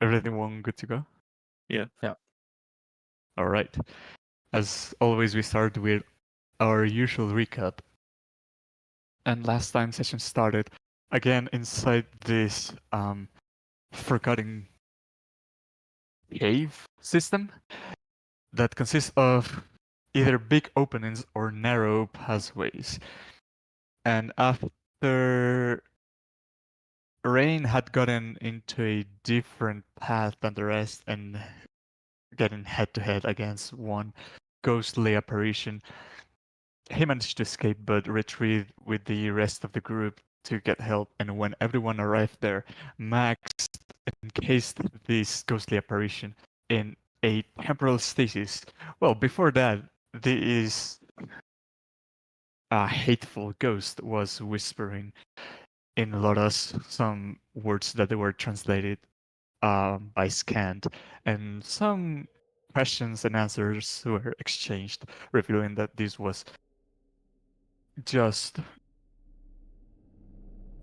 Everyone good to go? Yeah. All right. As always, we start with our usual recap. And last time session started again inside this forgotten cave system that consists of either big openings or narrow pathways. And after Rain had gotten into a different path than the rest and getting head to head against one ghostly apparition, he managed to escape but retreated with the rest of the group to get help. And when everyone arrived there, Max encased this ghostly apparition in a temporal stasis. Well, before that, this hateful ghost was whispering in Lotus some words that they were translated by Scant, and some questions and answers were exchanged, revealing that this was just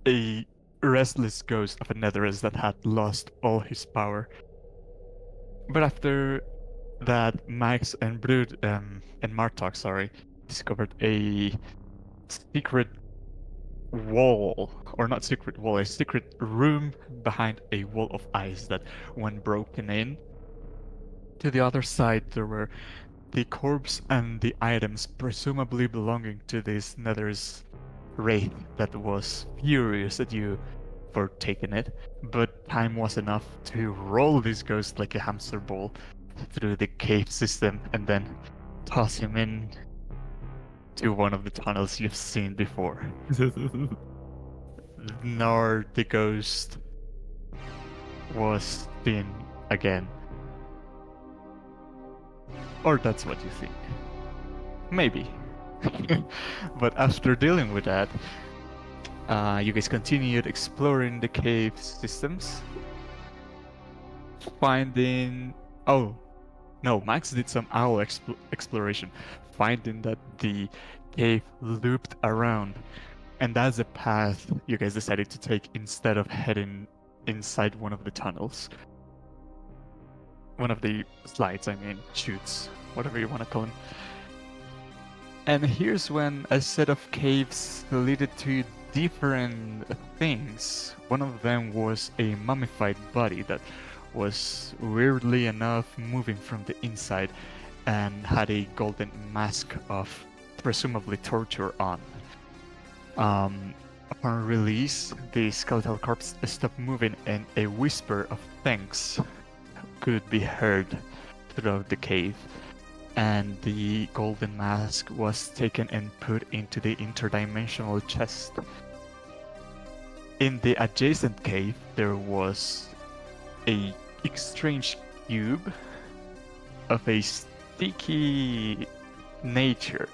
a restless ghost of a Netherese that had lost all his power. But after that, Max and Brood and Martok, discovered a secret wall, or not secret wall, a secret room behind a wall of ice that, when broken in, to the other side there were the corpse and the items presumably belonging to this Nether's wraith that was furious at you for taking it, but time was enough to roll this ghost like a hamster ball through the cave system and then toss him in to one of the tunnels you've seen before. Nor the ghost was seen again. Or that's what you think. Maybe. But after dealing with that, you guys continued exploring the cave systems, finding... Oh, no, Max did some owl exploration, finding that the cave looped around. And that's the path you guys decided to take instead of heading inside one of the tunnels. One of the slides, chutes, whatever you want to call them. And here's when a set of caves led to different things. One of them was a mummified body that was weirdly enough moving from the inside and had a golden mask of presumably torture on. Upon release, the skeletal corpse stopped moving and a whisper of thanks could be heard throughout the cave, and the golden mask was taken and put into the interdimensional chest. In the adjacent cave, there was a strange cube of a sticky nature,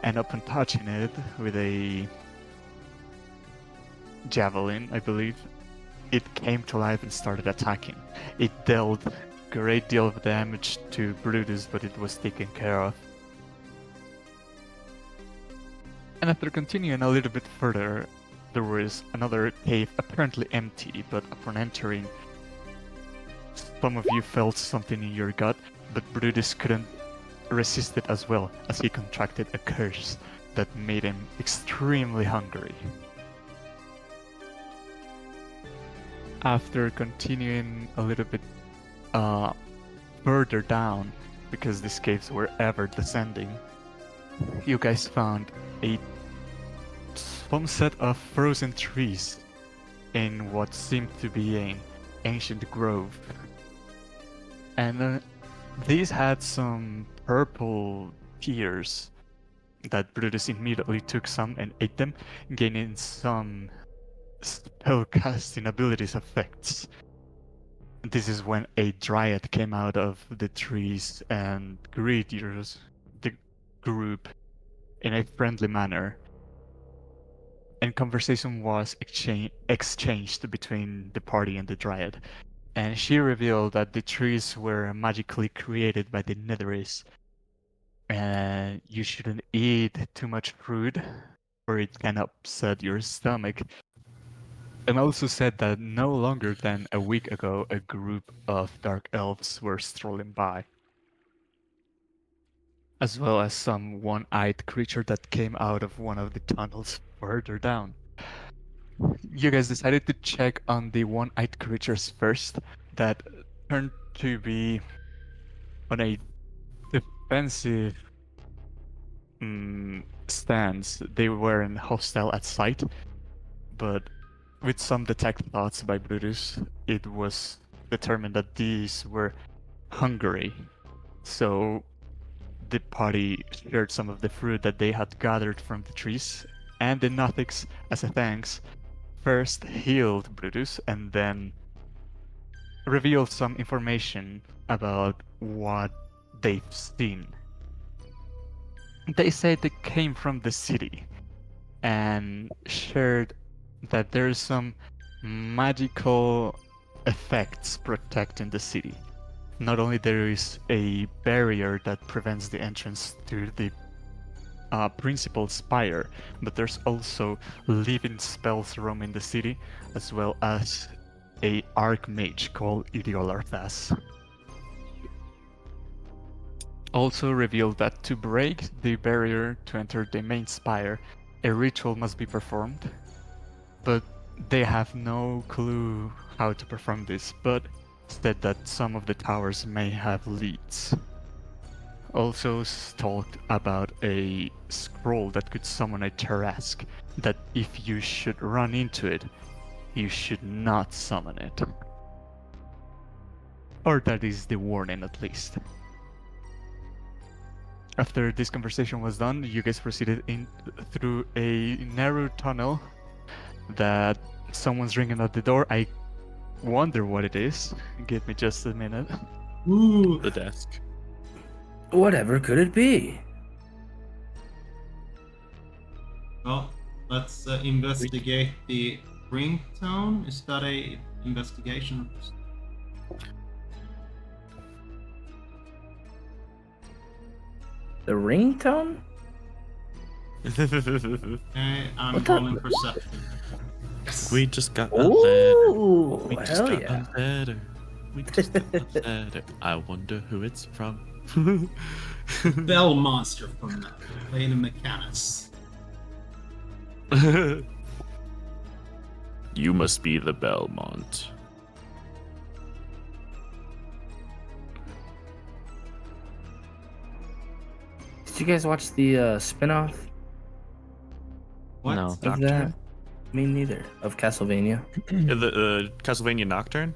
and upon touching it with a javelin, I believe, it came to life and started attacking. It dealt a great deal of damage to Brutus, but it was taken care of. And after continuing a little bit further, there was another cave apparently empty, but upon entering, some of you felt something in your gut, but Brutus couldn't resist it as well, as he contracted a curse that made him extremely hungry. After continuing a little bit further down, because these caves were ever descending, you guys found some set of frozen trees in what seemed to be an ancient grove. And these had some purple tears that Brutus immediately took some and ate them, gaining some spellcasting abilities effects. This is when a dryad came out of the trees and greeted the group in a friendly manner, and conversation was exchanged between the party and the dryad, and she revealed that the trees were magically created by the Netherese, and you shouldn't eat too much fruit or it can upset your stomach. And also said that no longer than a week ago, a group of dark elves were strolling by, as well as some one-eyed creature that came out of one of the tunnels further down. You guys decided to check on the one-eyed creatures first, that turned to be on a defensive stance. They weren't hostile at sight, but with some detect thoughts by Brutus, it was determined that these were hungry. So the party shared some of the fruit that they had gathered from the trees, and the Nothics, as a thanks, first healed Brutus and then revealed some information about what they've seen. They said they came from the city and shared that there's some magical effects protecting the city. Not only there is a barrier that prevents the entrance to the principal spire, but there's also living spells roaming the city, as well as a archmage called Idiolarthas. Also revealed that to break the barrier to enter the main spire, a ritual must be performed, but they have no clue how to perform this, but said that some of the towers may have leads. Also talked about a scroll that could summon a Tarrasque, that if you should run into it, you should not summon it. Or that is the warning, at least. After this conversation was done, you guys proceeded in through a narrow tunnel that someone's ringing at the door. I wonder what it is. Give me just a minute. Ooh. The desk. Whatever could it be? Well, let's investigate the ringtone. Is that a investigation? The ringtone? Okay, I'm What the- rolling perception. We just got a letter. Ooh, We just hell got yeah. a letter. We just got a letter. I wonder who it's from. Bell monster from Lady Mechanus. You must be the Belmont. Did you guys watch the spin-off What? No. of Nocturne? that? Me neither. Of Castlevania? The Castlevania Nocturne?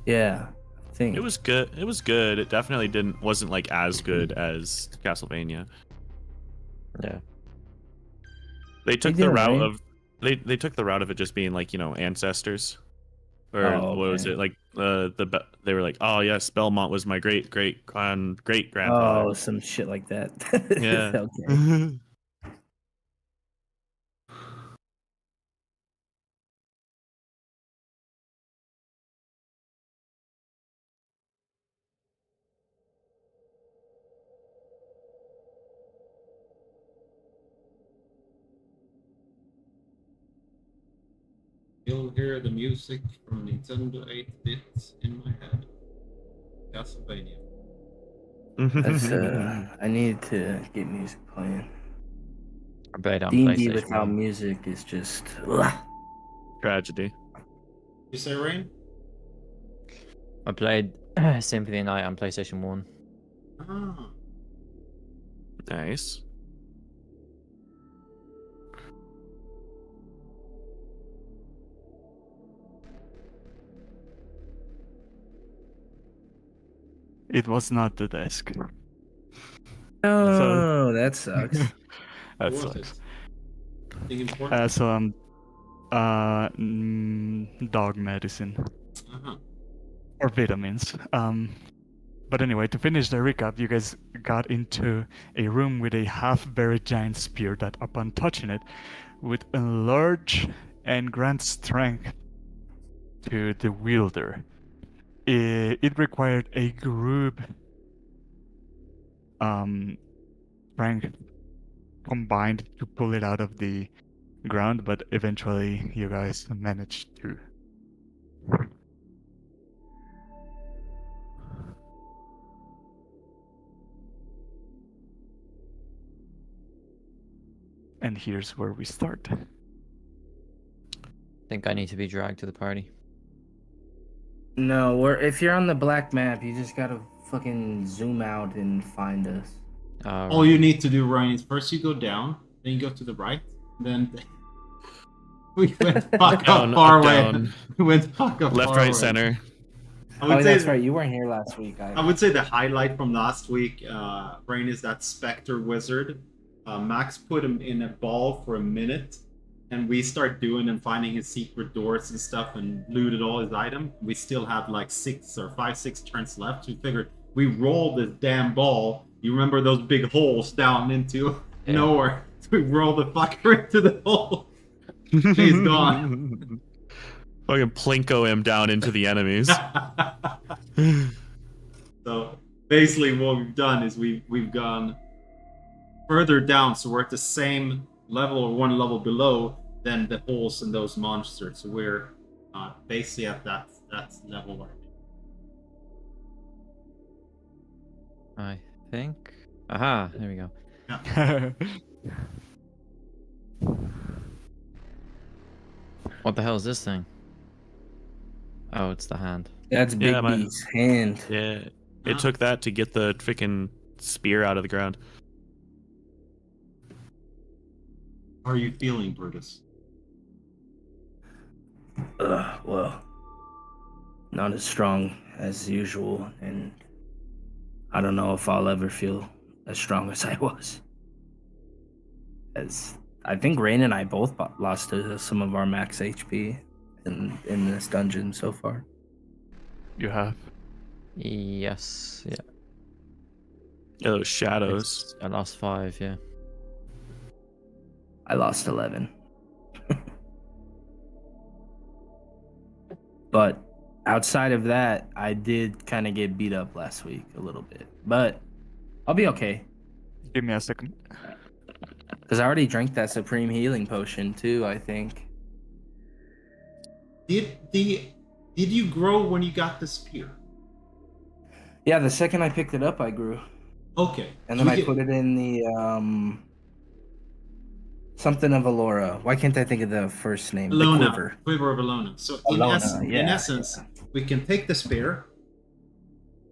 Yeah, I think. It was good. It was good. It definitely wasn't like as good as Castlevania. Yeah. They took did, the route right? of they took the route of it just being like, ancestors. Or Oh, what was okay. it? Like they were like, "Oh yes, Belmont was my great grandfather." Oh, some shit like that. Yeah. Okay. You'll hear the music from Nintendo 8-bit in my head. Castlevania. That's, I need to get music playing. I played on D&D PlayStation without 1. music is just... Ugh. Tragedy. You say Rain? I played Symphony of the Night on PlayStation 1. Ah. Nice. It was not the desk. Oh, that sucks. That What was sucks. it? Anything important? Dog medicine Uh-huh. or vitamins. But anyway, to finish the recap, you guys got into a room with a half-buried giant spear that, upon touching it, would enlarge and grant strength to the wielder. It required a group strength combined to pull it out of the ground, but eventually you guys managed to. And here's where we start. Think I need to be dragged to the party. No, if you're on the black map, you just gotta fucking zoom out and find us. All you need to do, Ryan, is first you go down, then you go to the right, then we went fuck Down, up far away. down. We went fuck up Left, far right, away. center. I would Oh, say that's right. You weren't here last week. I would say the highlight from last week, Brain, is that Spectre Wizard. Max put him in a ball for a minute, and we start doing and finding his secret doors and stuff and looted all his items. We still had like 6 turns left. We figured we rolled this damn ball. You remember those big holes down into nowhere? So we rolled the fucker into the hole. He's gone. Fucking plinko him down into the enemies. So basically what we've done is we've gone further down, so we're at the same level or one level below than the holes in those monsters. So we're basically at that level right now. I think. Aha, there we go. What the hell is this thing? Oh, it's the hand. That's Big Yeah, B's hand. Yeah, it took that to get the freaking spear out of the ground. How are you feeling, Brutus? Well, not as strong as usual, and I don't know if I'll ever feel as strong as I was. As I think Rain and I both lost some of our max HP in this dungeon so far. You have. Yes, yeah. Yeah, those shadows. I lost 5, yeah. I lost 11. But outside of that, I did kind of get beat up last week a little bit. But I'll be okay. Give me a second. Because I already drank that Supreme Healing Potion too, I think. Did you grow when you got the spear? Yeah, the second I picked it up, I grew. Okay. And then I put it in the something of Alora. Why can't I think of the first name? Alona, The Quiver. Quiver of Alona. So Alona, in essence, we can take the spear.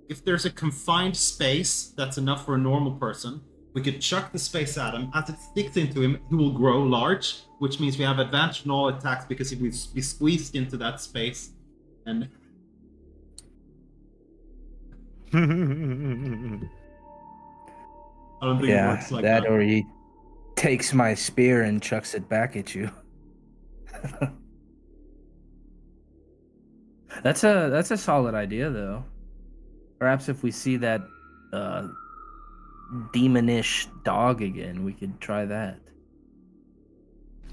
If there's a confined space that's enough for a normal person, we could chuck the space at him. As it sticks into him, he will grow large, which means we have advantage on all attacks because he will be squeezed into that space. And I don't think it works like that. Or he takes my spear and chucks it back at you. That's a solid idea, though. Perhaps if we see that demonish dog again, we could try that.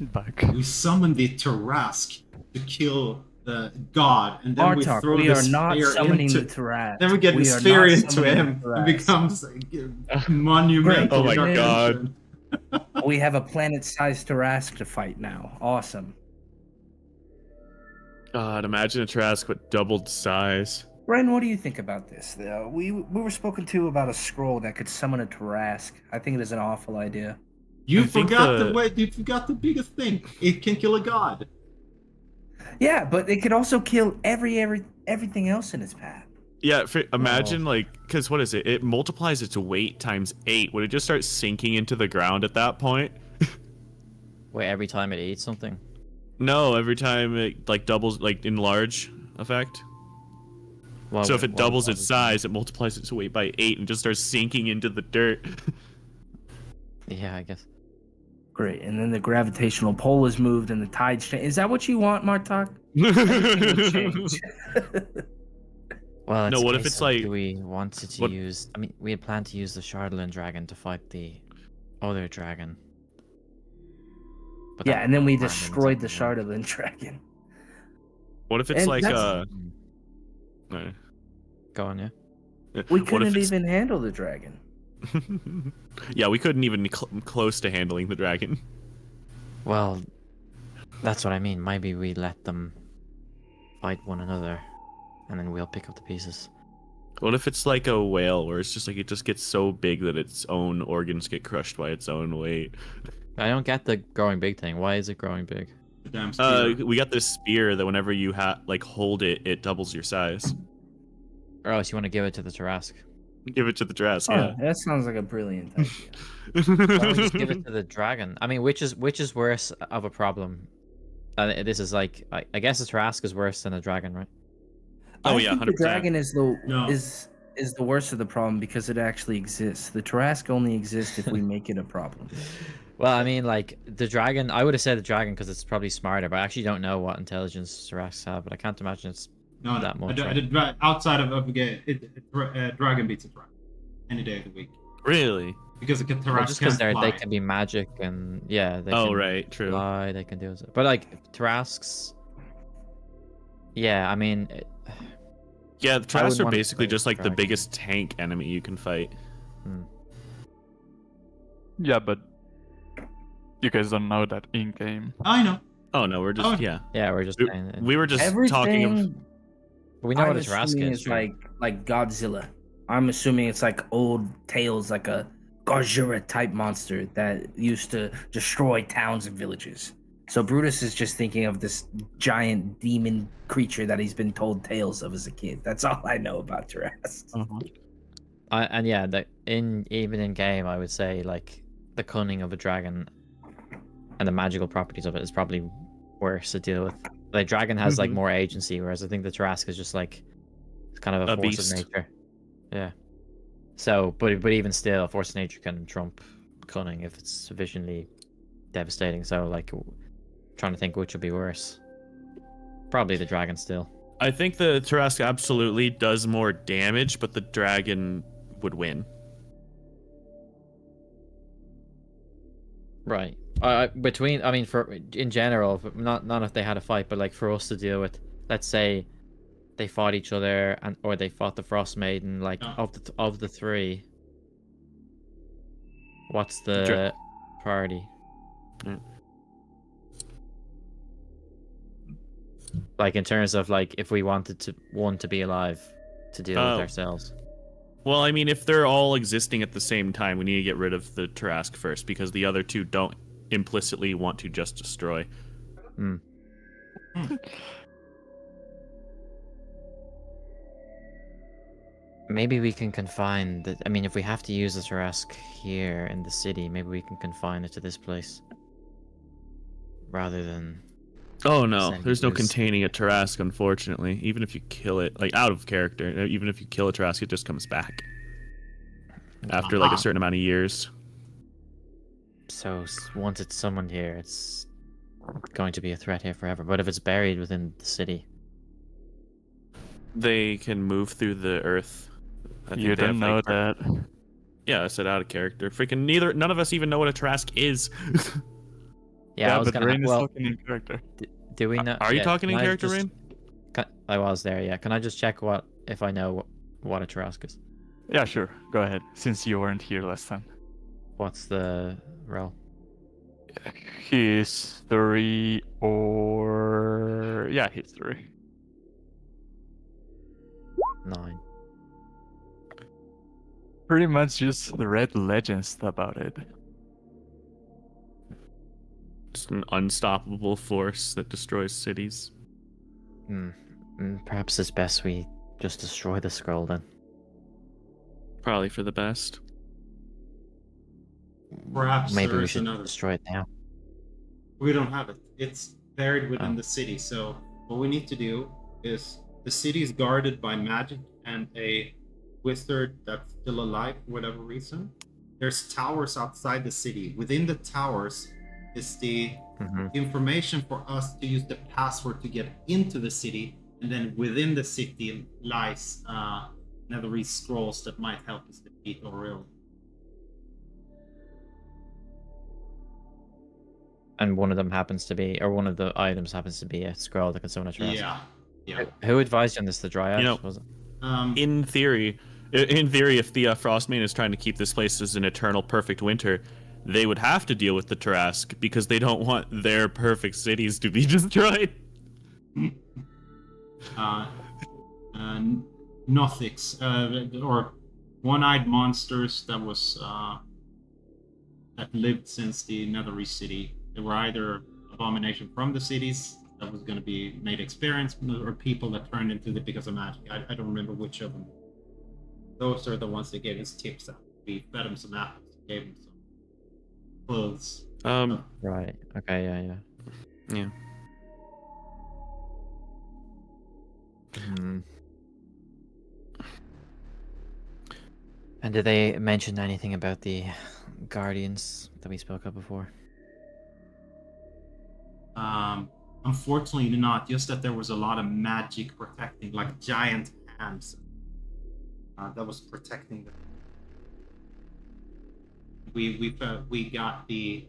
Back. We summon the Tarask to kill the god, and then we Bartok, throw we the are not spear summoning into. the Tarask. Then we get the We are spear not into summoning him. the It Tarask. becomes a monumental. Oh my destruction. We have a planet-sized Tarask to fight now. Awesome. God, imagine a Trask with doubled size. Ren, what do you think about this? We were spoken to about a scroll that could summon a Tarask. I think it is an awful idea. You I think forgot the- the way. You forgot the biggest thing. It can kill a god. Yeah, but it could also kill everything else in its path. Yeah, imagine because what is it? It multiplies its weight times 8. Would it just start sinking into the ground at that point? Wait, every time it eats something? No, every time it doubles, in large effect. Why So if would- it why doubles would its it- size, it multiplies its weight by 8 and just starts sinking into the dirt. Yeah, I guess. Great, and then the gravitational pole is moved and the tides change. Is that what you want, Martok? Well, it's No, a what if case it's of, like- do we wanted to what- use? I mean, we had planned to use the Shardlin dragon to fight the other dragon. But Yeah, that and then we planned into destroyed the something else. Shardolin dragon. What if it's And like that's- Go on, yeah. We what if couldn't it's- even handle the dragon. Yeah, we couldn't even close to handling the dragon. Well, That's what I mean. Maybe we let them fight one another, and then we'll pick up the pieces. What if it's like a whale, where it's just like it just gets so big that its own organs get crushed by its own weight? I don't get the growing big thing. Why is it growing big? The damn spear. We got this spear that whenever you hold it, it doubles your size. Or else you want to give it to the Tarask? Give it to the dress. Oh, Yeah. that sounds like a brilliant idea. Why don't we just give it to the dragon? I mean, which is worse of a problem? This is like I guess the Tarask is worse than a dragon, right? Oh, I yeah, think the 100%. dragon is No. is the worst of the problem because it actually exists. The Tarask only exists if we make it a problem. Well, I mean, like the dragon. I would have said the dragon because it's probably smarter, but I actually don't know what intelligence Tarasks have. But I can't imagine it's No, that much. outside of dragon beats a dragon any day of the week Really? because the Well, Tarrasque just because can't they fly. can be magic and yeah. They Oh, can right. True. fly. They can do it. But like Tarasks. Yeah, I mean, Yeah, the I Tarask wouldn't are wanna basically play just like the dragon. biggest tank enemy you can fight. Yeah, but you guys don't know that in game. I know. Oh no, we're just Oh. yeah, we're just saying. We were just Everything talking. Of, We know I'm what a Tarask assuming is. is like Godzilla. I'm assuming it's like old tales, like a Gojira type monster that used to destroy towns and villages. So Brutus is just thinking of this giant demon creature that he's been told tales of as a kid. That's all I know about Tarask. And yeah, even in game, I would say like the cunning of a dragon and the magical properties of it is probably worse to deal with. Like dragon has like more agency, whereas I think the Tarask is just like it's kind of a force beast. of nature. Yeah. So, but even still, a force of nature can trump cunning if it's sufficiently devastating. So, like, trying to think which would be worse. Probably the dragon still. I think the Tarask absolutely does more damage, but the dragon would win. Right. I mean, for in general, not if they had a fight, but like for us to deal with, let's say, they fought each other or they fought the Frost Maiden. Like of the three, what's the priority? Like in terms of like if we wanted one to be alive to deal with ourselves. Well, I mean, if they're all existing at the same time, we need to get rid of the Tarask first because the other two don't implicitly want to just destroy. Maybe we can confine the. I mean, if we have to use the Tarask here in the city, maybe we can confine it to this place rather than. Oh no, Send there's no use. containing a Tarask, unfortunately. Even if you kill it, like out of character, even if you kill a Tarask, it just comes back after like a certain amount of years. So once it's summoned here, it's going to be a threat here forever. But if it's buried within the city, They can move through the earth. I think You they have, didn't know like, that. Yeah, I said out of character. Freaking none of us even know what a Tarask is. yeah, I was but gonna. Rain is Well, talking in character. do we know? Are you yeah, talking in can I character, just- Rain? I was there. Yeah. Can I just check if I know what a Tarask is? Yeah, sure. Go ahead. Since you weren't here last time. What's the role? He's 3 or... Yeah, he's 3. 9. Pretty much just read legends about it. Just an unstoppable force that destroys cities. Perhaps it's best we just destroy the scroll then. Probably for the best. Perhaps Maybe we there's should another. destroy it now. We don't have it. It's buried within Oh. the city. So what we need to do is the city is guarded by magic and a wizard that's still alive for whatever reason. There's towers outside the city. Within the towers is the information for us to use the password to get into the city, and then within the city lies netherese scrolls that might help us defeat Auril. And one of them happens to be, or one of the items happens to be a scroll that can summon a Tarask. Yeah. Who advised you on this? The Dryad? You know- Was it? In theory, if the Frostmane is trying to keep this place as an eternal perfect winter, they would have to deal with the Tarask because they don't want their perfect cities to be destroyed. Nothics, or one-eyed monsters that was that lived since the Netherese city. They were either abomination from the cities that was going to be made experience, or people that turned into it because of magic. I don't remember which of them. Those are the ones that gave us tips out. We fed them some apples, gave them some clothes. Right. Okay. Yeah. Hmm. And did they mention anything about the guardians that we spoke of before? Unfortunately not. Just that there was a lot of magic protecting, like giant hands that was protecting them. We got the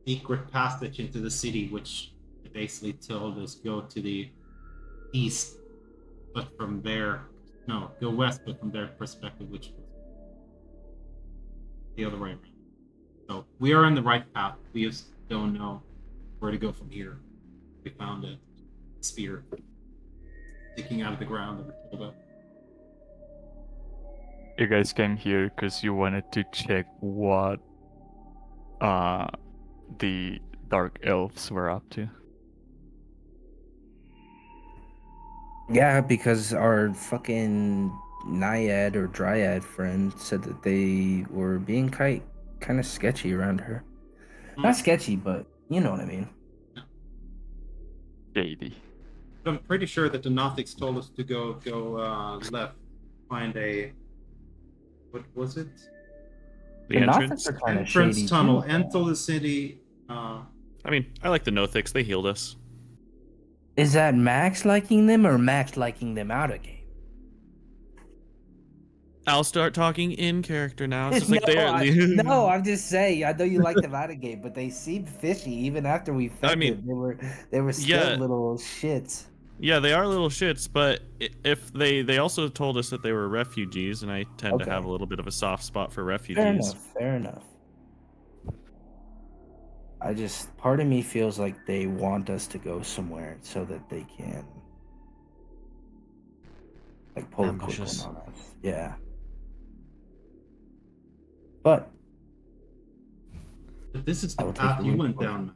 secret passage into the city, which basically told us go to the east, but from there, no, go west, but from their perspective, which was the other way around. So we are on the right path. We just don't know where to go from here. We found a spear sticking out of the ground that we pulled up. You guys came here because you wanted to check what the Dark Elves were up to. Yeah, because our fucking Naiad or Dryad friend said that they were being kind of sketchy around her. Not sketchy, but you know what I mean. Shady. But I'm pretty sure that the Nothics told us to go left, find a, what was it? The entrance? Nothics are kind of Entrance shady tunnel, too. enter the city. I mean, I like the Nothics. They healed us. Is that Max liking them or Max liking them out of game? I'll start talking in character now. It's just like No, I'm just saying. I know you like them out of game, but they seemed fishy even after we fed them. They were still little shits. Yeah, they are little shits, but if they also told us that they were refugees, and I tend to have a little bit of a soft spot for refugees. Fair enough. Part of me feels like they want us to go somewhere so that they can like pull a quick one on us. Yeah. But this is the path you went down.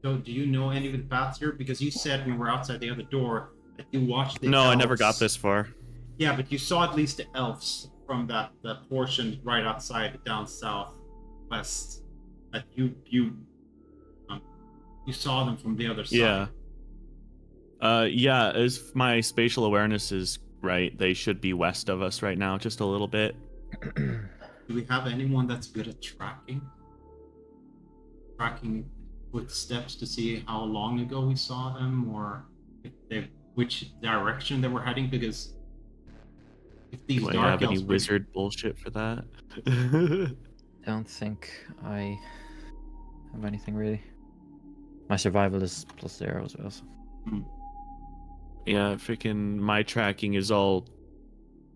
So do you know any of the paths here? Because you said we were outside the other door that you watched the elves. I never got this far. Yeah, but you saw at least the elves from that portion right outside down south west. That you saw them from the other side. Yeah. As my spatial awareness is right, they should be west of us right now, just a little bit. Do we have anyone that's good at tracking footsteps to see how long ago we saw them, or which direction they were heading? Because if these Do I dark have any elves wizard bullshit for that? Don't think I have anything really. My survival is +0 as well. So. Yeah, freaking my tracking is all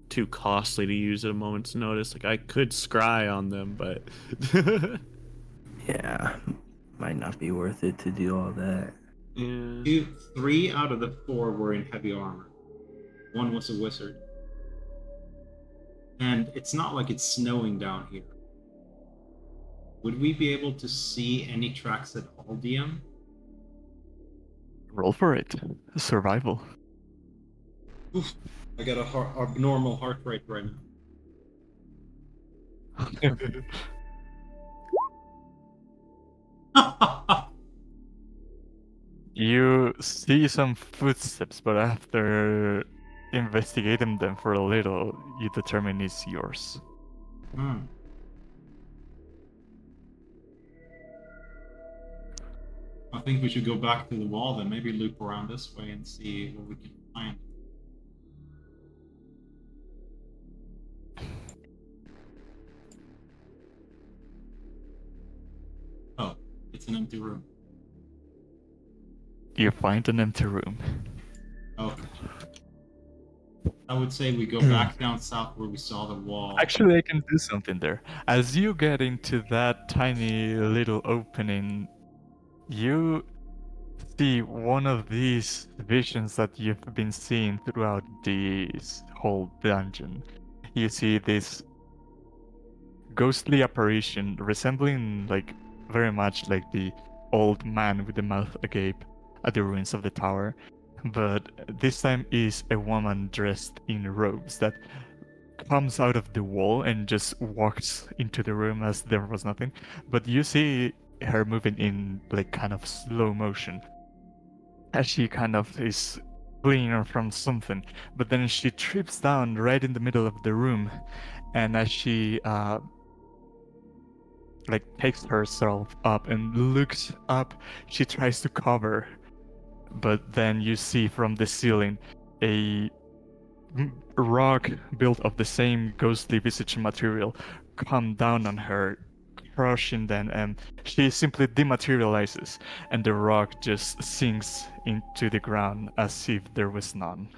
too costly to use at a moment's notice. Like I could scry on them, but yeah, might not be worth it to do all that. Yeah. 3 out of the 4 were in heavy armor. 1 was a wizard. And it's not like it's snowing down here. Would we be able to see any tracks at all, DM? Roll for it. Survival. Oof, I got a abnormal heart rate right now. You see some footsteps, but after investigating them for a little, you determine it's yours. I think we should go back to the wall then, maybe loop around this way and see what we can find. Oh, it's an empty room. You find an empty room. Okay. I would say we go back down south where we saw the wall. Actually, I can do something there. As you get into that tiny little opening, you see one of these visions that you've been seeing throughout this whole dungeon. You see this ghostly apparition resembling like very much like the old man with the mouth agape at the ruins of the tower, but this time is a woman dressed in robes that comes out of the wall and just walks into the room as there was nothing. But you see her moving in like kind of slow motion as she kind of is fleeing from something. But then she trips down right in the middle of the room, and as she like takes herself up and looks up, she tries to cover, but then you see from the ceiling a rock built of the same ghostly visage material come down on her, crushing them, and she simply dematerializes, and the rock just sinks into the ground as if there was none.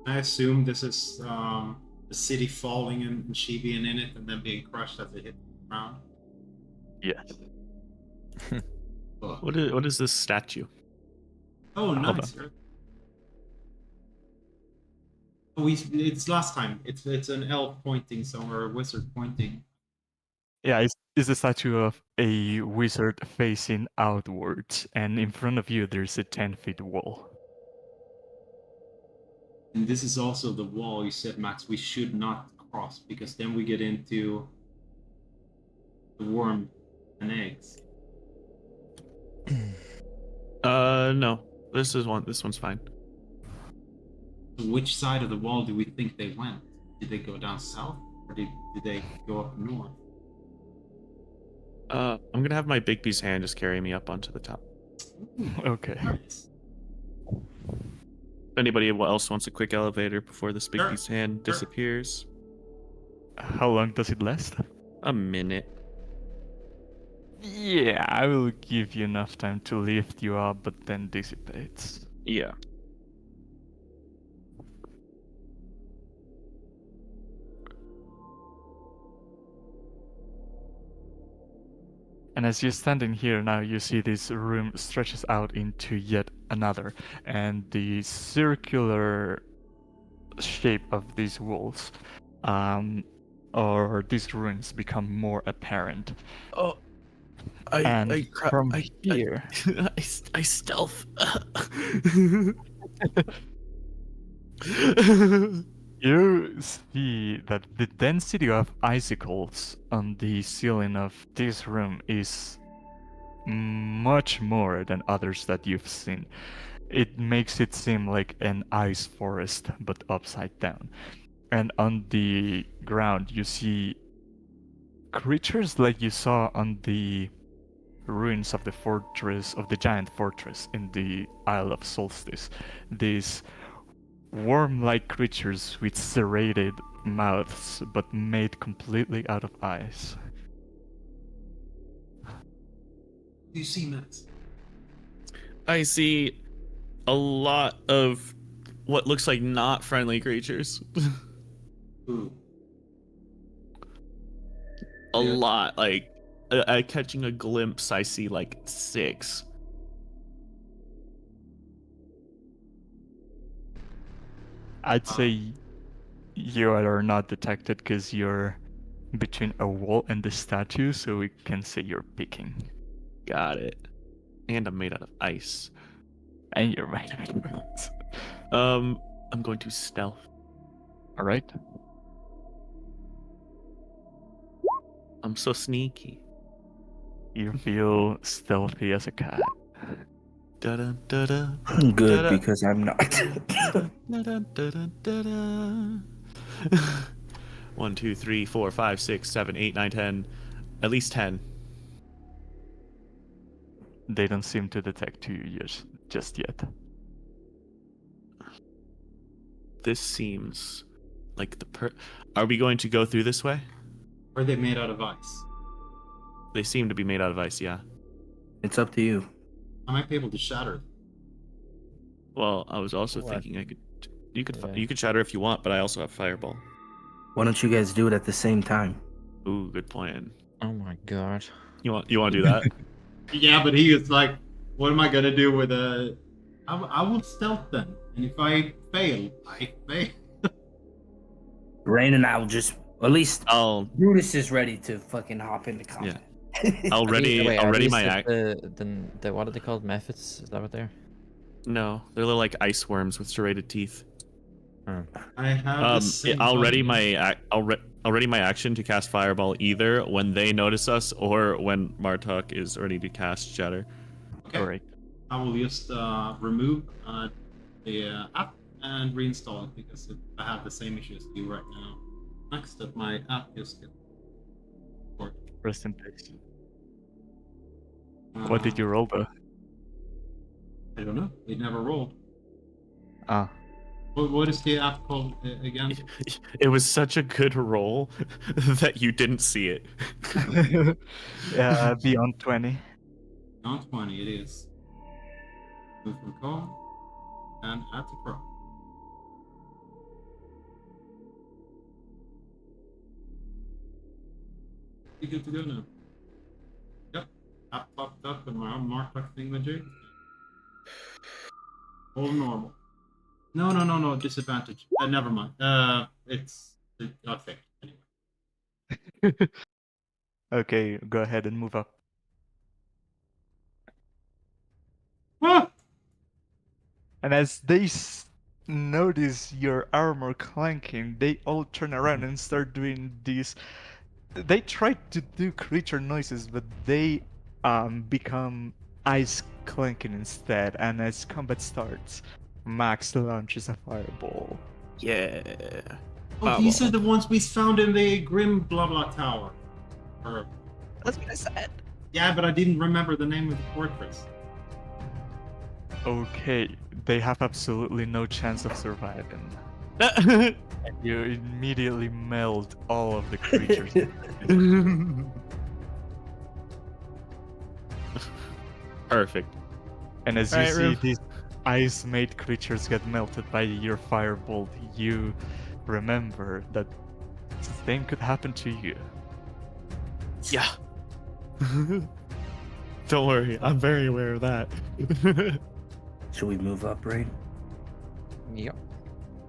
I assume this is the city falling and she being in it and then being crushed as it hit the ground. Yes. Ugh. What is this statue? Oh, Hold nice. Oh, it's last time. It's an elf pointing somewhere, a wizard pointing. Yeah, it's a statue of a wizard facing outwards, and in front of you there's a 10-foot wall. And this is also the wall you said, Max, we should not cross because then we get into the worm and eggs. No. This one's fine. So which side of the wall do we think they went? Did they go down south or did they go up north? I'm gonna have my Bigby's hand just carry me up onto the top. Okay. Nice. If anybody else wants a quick elevator before this Bigby's hand disappears. How long does it last? A minute. Yeah, I will give you enough time to lift you up, but then dissipates. Yeah. And as you're standing here now, you see this room stretches out into yet another, and the circular shape of these walls, or these ruins, become more apparent. Oh, From here, I stealth. you see that the density of icicles on the ceiling of this room is much more than others that you've seen. It makes it seem like an ice forest, but upside down. And on the ground, you see creatures like you saw on the ruins of the fortress, of the giant fortress in the Isle of Solstice. These worm-like creatures with serrated mouths, but made completely out of ice. Do you see, Max? I see a lot of what looks like not friendly creatures. Ooh. A Yeah. lot. Like, catching a glimpse, I see like 6. I'd say you are not detected because you're between a wall and the statue, so we can say you're picking. Got it. And I'm made out of ice. And you're right. Right. I'm going to stealth. Alright. I'm so sneaky. You feel stealthy as a cat. Da-da, da-da, Good, da-da. because I'm not. Da-da, da-da, da-da. 1, 2, 3, 4, 5, 6, 7, 8, 9, 10. At least 10. They don't seem to detect you just yet. This seems like the Are we going to go through this way? Are they made out of ice? They seem to be made out of ice, yeah. It's up to you. I might be able to shatter them. Well, I was also What? thinking you could Yeah. you could shatter if you want, but I also have fireball. Why don't you guys do it at the same time? Ooh, good plan. Oh my god. You want to do that? Yeah, but he is like, what am I gonna do with a? I will stealth then, and if I fail, I fail. Rain and I will just at least I'll Brutus is ready to fucking hop into combat. I'll ready Are these my the- act. the what are they called? Methods? Is that what they're? No, they're little like ice worms with serrated teeth. I have the same I'll ready button. I'll ready my action to cast fireball either when they notice us or when Martok is ready to cast shatter. Okay. Correct. I will just remove the app and reinstall it because I have the same issue as you right now. Next, that my app just gets Rest in peace. What did you roll though? I don't know. It never rolled. Ah. What is the app called again? It was such a good roll that you didn't see it. Beyond 20. Not 20, it is. Move from call and add to pro. You good to go now? Yep. App popped up in my own Markdown thingamajig. All normal. No. Disadvantage. Never mind. It's okay. Anyway. Okay, go ahead and move up. Ah! And as they notice your armor clanking, they all turn around and start doing these. They try to do creature noises, but they become ice clanking instead. And as combat starts, Max launches a fireball. Yeah. Oh, these are the ones we found in the Grim blah blah tower. Or... That's what I said. Yeah, but I didn't remember the name of the fortress. Okay, they have absolutely no chance of surviving. And you immediately meld all of the creatures. Perfect. And as you Alright, see Roof. these ice-made creatures get melted by your firebolt, you remember that the same could happen to you. Yeah. Don't worry, I'm very aware of that. Should we move up, Rain? Yep.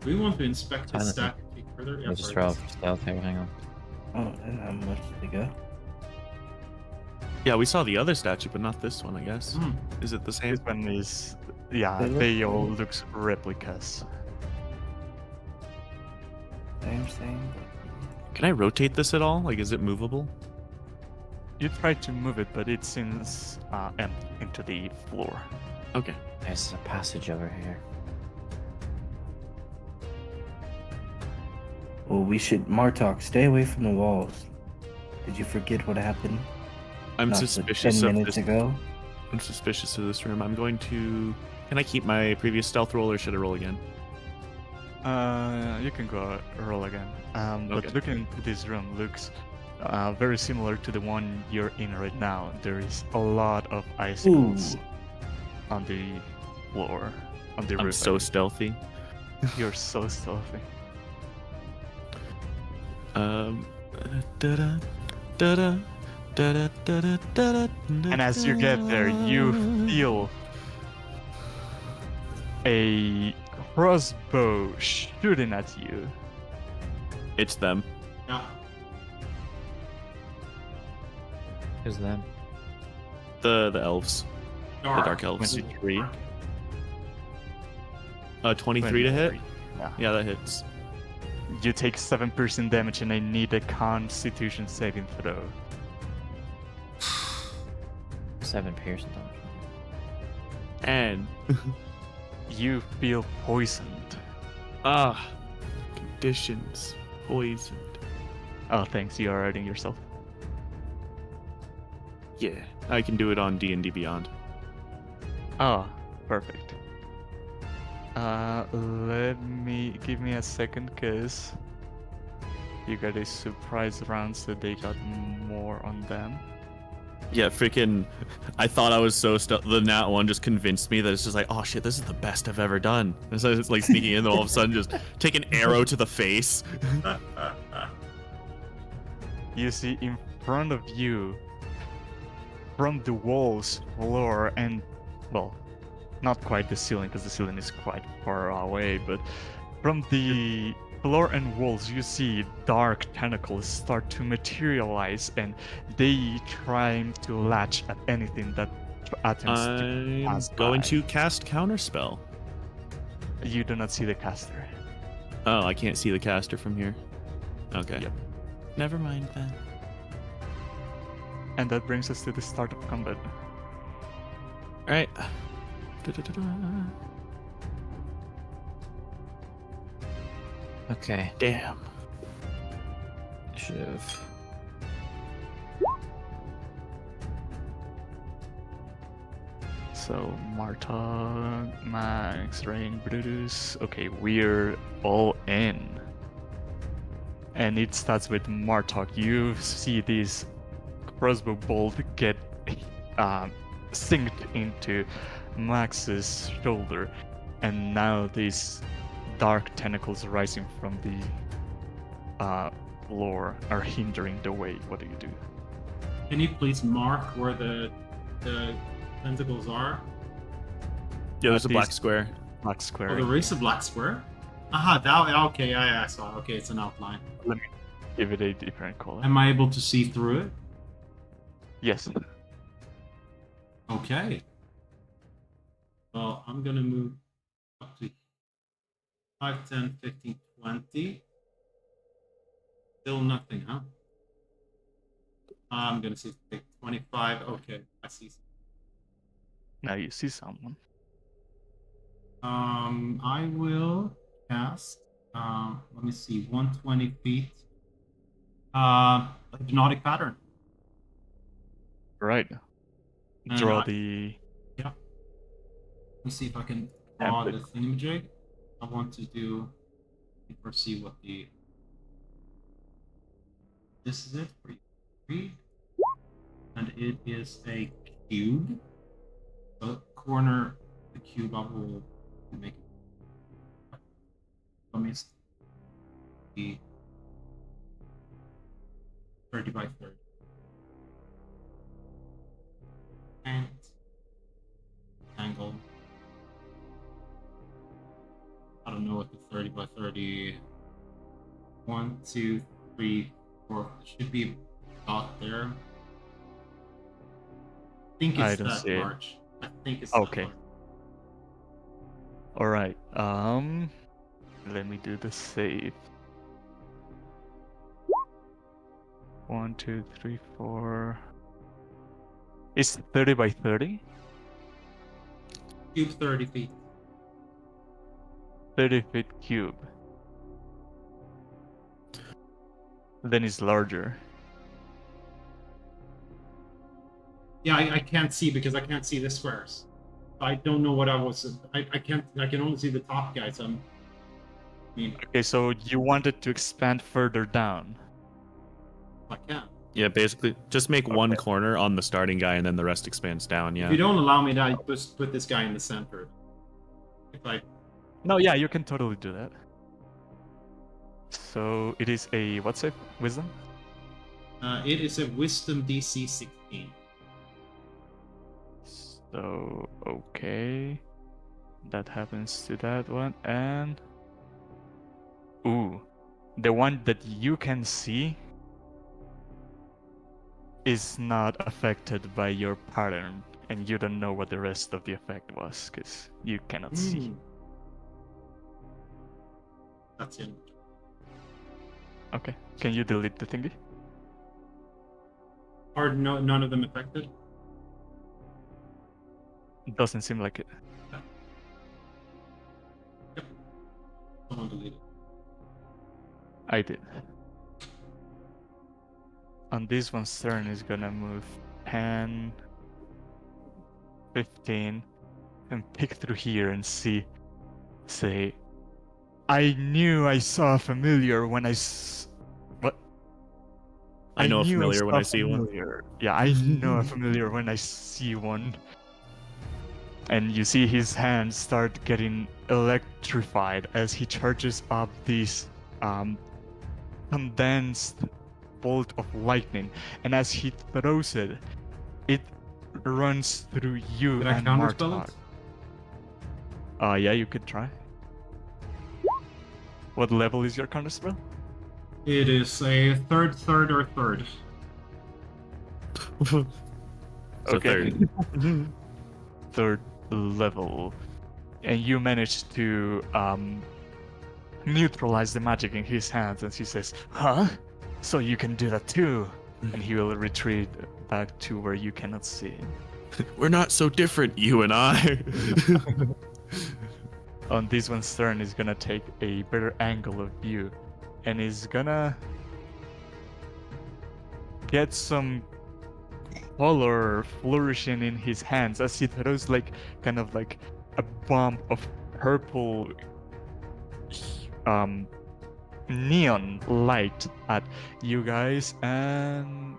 We want to inspect the Anything. stack further. Let me just roll for stealth here. Hang on. Oh, and how much to go? Yeah, we saw the other statue, but not this one, I guess. Hmm. Is it the same? This one is, yeah, They look they all cool. look replicas. Same. Can I rotate this at all? Like, is it movable? You try to move it, but it sinks into the floor. Okay. There's a passage over here. Well, we should, Martok, stay away from the walls. Did you forget what happened? I'm not but suspicious 10 of minutes this. ago. I'm suspicious of this room. I'm going to. Can I keep my previous stealth roll, or should I roll again? You can go roll again. But Okay. looking into this room looks very similar to the one you're in right now. There is a lot of icicles Ooh. on the floor, on the I'm roof. so stealthy. You're so stealthy. Um. Da-da, da-da, da-da, da-da, da-da, And as you get there, you feel a crossbow shooting at you. It's them. Yeah. Who's them? The elves. The dark elves. 23. 23 to hit. Yeah. Yeah, that hits. You take 7% damage, and I need a Constitution saving throw. 7 piercing damage. And You feel poisoned. conditions poisoned. Oh, thanks. You are hurting yourself. Yeah, I can do it on D&D Beyond. Oh, perfect. Give me a second, cause you got a surprise round, so they got more on them. Yeah, freaking. I thought I was so the nat one just convinced me that it's just like, oh shit, this is the best I've ever done. And so it's like sneaking in, and all of a sudden just take an arrow to the face. You see in front of you, from the walls, floor, and, well, not quite the ceiling, because the ceiling is quite far away, but from the floor and walls, you see dark tentacles start to materialize, and they trying to latch at anything that attempts to I'm pass going by. to cast Counterspell. You do not see the caster. Oh, I can't see the caster from here. Okay. Yep. Never mind then. And that brings us to the start of combat. All right. Okay. Damn. Should have. So Marta, Max, Rain, Brutus. Okay, we're all in. And it starts with Martok. You see this crossbow bolt get synced into Max's shoulder, and now these dark tentacles rising from the floor are hindering the way. What do you do? Can you please mark where the tentacles are? Yeah, there's a black these- square. Black Oh, square. there is a black square? Aha, that, okay, I saw. Okay, it's an outline. Let me give it a different color. Am I able to see through it? Yes. Okay. Well, I'm gonna move up to 5, 10, 15, 20. Still nothing, huh? I'm gonna see 25. Okay, I see. Now you see someone. I will cast. Let me see, 120 feet. Hypnotic pattern. Right. And Draw I- the. Let me see if I can draw the Template. thingamajig. I want to do. First, see what the. This is it for you. And it is a cube. So corner the cube, I will make it. Let me see. 30 by 30. And angle. I don't know what the 30 by 30. 1, 2, 3, 4. It should be about there. I think I it's don't that see it. large. I think it's Okay. that large. All right. Let me do the save. 1, 2, 3, 4. It's 30 by 30. Cube 30 feet. 30-foot cube. Then it's larger. Yeah, I can't see because I can't see the squares. I don't know what I was. I can't. I can only see the top guys. I mean, Okay, so you wanted to expand further down. I can't. Yeah, basically, just make one Okay. corner on the starting guy, and then the rest expands down. If Yeah. you don't allow me that, you just put this guy in the center. If I No, yeah, you can totally do that. So it is a what save? Wisdom? it is a Wisdom DC 16. So okay. That happens to that one, and ooh, the one that you can see is not affected by your pattern, and you don't know what the rest of the effect was because you cannot see. That's it. Okay, can you delete the thingy? Are none of them affected? It doesn't seem like it. Someone deleted. I did. On this one's turn is gonna move 10, 15, and pick through here and say, I knew I saw a familiar when what? I know a knew familiar when I saw see one. familiar. Yeah, I know a familiar when I see one. And you see his hands start getting electrified as he charges up this condensed bolt of lightning. And as he throws it, it runs through you Did I and counterspell Martok. it? Yeah, you could try. What level is your counterspell? It is a third, or third. So third. Third level. And you manage to neutralize the magic in his hands, and he says, "Huh? So you can do that too?" And he will retreat back to where you cannot see him. We're not so different, you and I. On this one's turn, he's gonna take a better angle of view, and he's gonna get some color flourishing in his hands as he throws like kind of like a bomb of purple neon light at you guys, and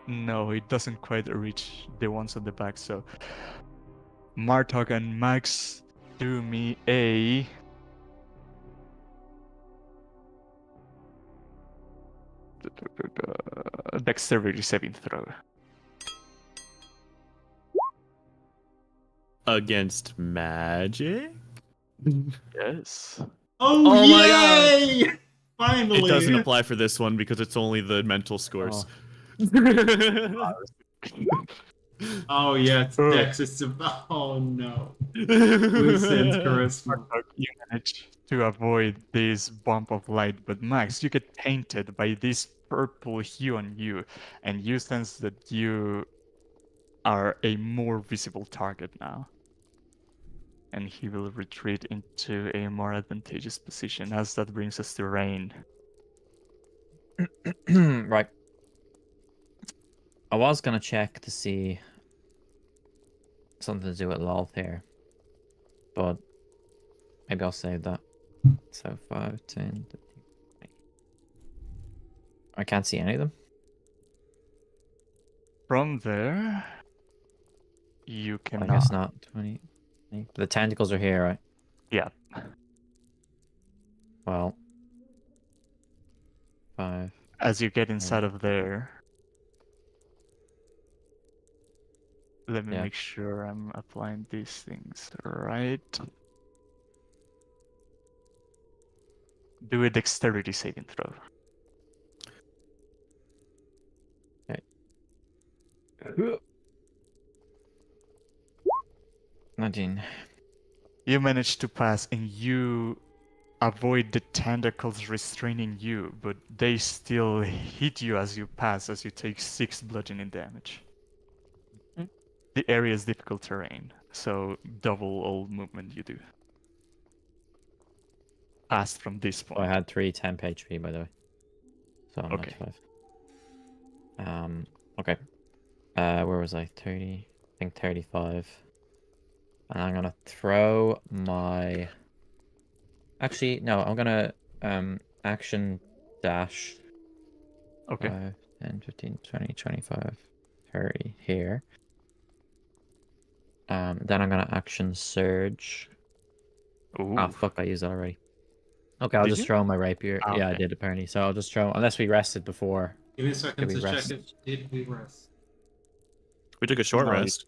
no, it doesn't quite reach the ones on the back. So Martok and Max, do me a dexterity saving throw. Against magic? Yes. Oh, Oh my God. yay! Finally! It doesn't apply for this one because it's only the mental scores. Oh yeah, it's Oh. Dex. It's about. Oh no. Lucent's charisma. You manage to avoid this bump of light, but Max, you get painted by this purple hue on you, and you sense that you are a more visible target now. And he will retreat into a more advantageous position, as that brings us to Rain. Right. I was gonna check to see something to do with Lolth here, but maybe I'll save that. So 5, 10, 15, 20. I can't see any of them. From there, you I cannot. guess not. 20. The tentacles are here, right? Yeah. Well. 5. As you get inside of there, let me Yeah. make sure I'm applying these things right. Do a dexterity saving throw. Okay. 19. You manage to pass, and you avoid the tentacles restraining you, but they still hit you as you pass, as you take 6 bludgeoning damage. The area is difficult terrain, so double all movement you do. Past from this point. I had 3 temp HP, by the way. So I'm Okay. at 5. Okay. Where was I? 30. I think 35. And I'm gonna throw my. Actually, no. I'm gonna action dash. Okay. 5, 10, 15, 20, 25, 30 here. Then I'm gonna action surge. Ooh. Oh fuck! I used that already. Okay, I'll Did just you? throw my rapier. Ah, Yeah, I okay. did apparently. So I'll just throw, unless we rested before. Give me a second Did to we check rest? it. Did we rest? We took a short No, rest.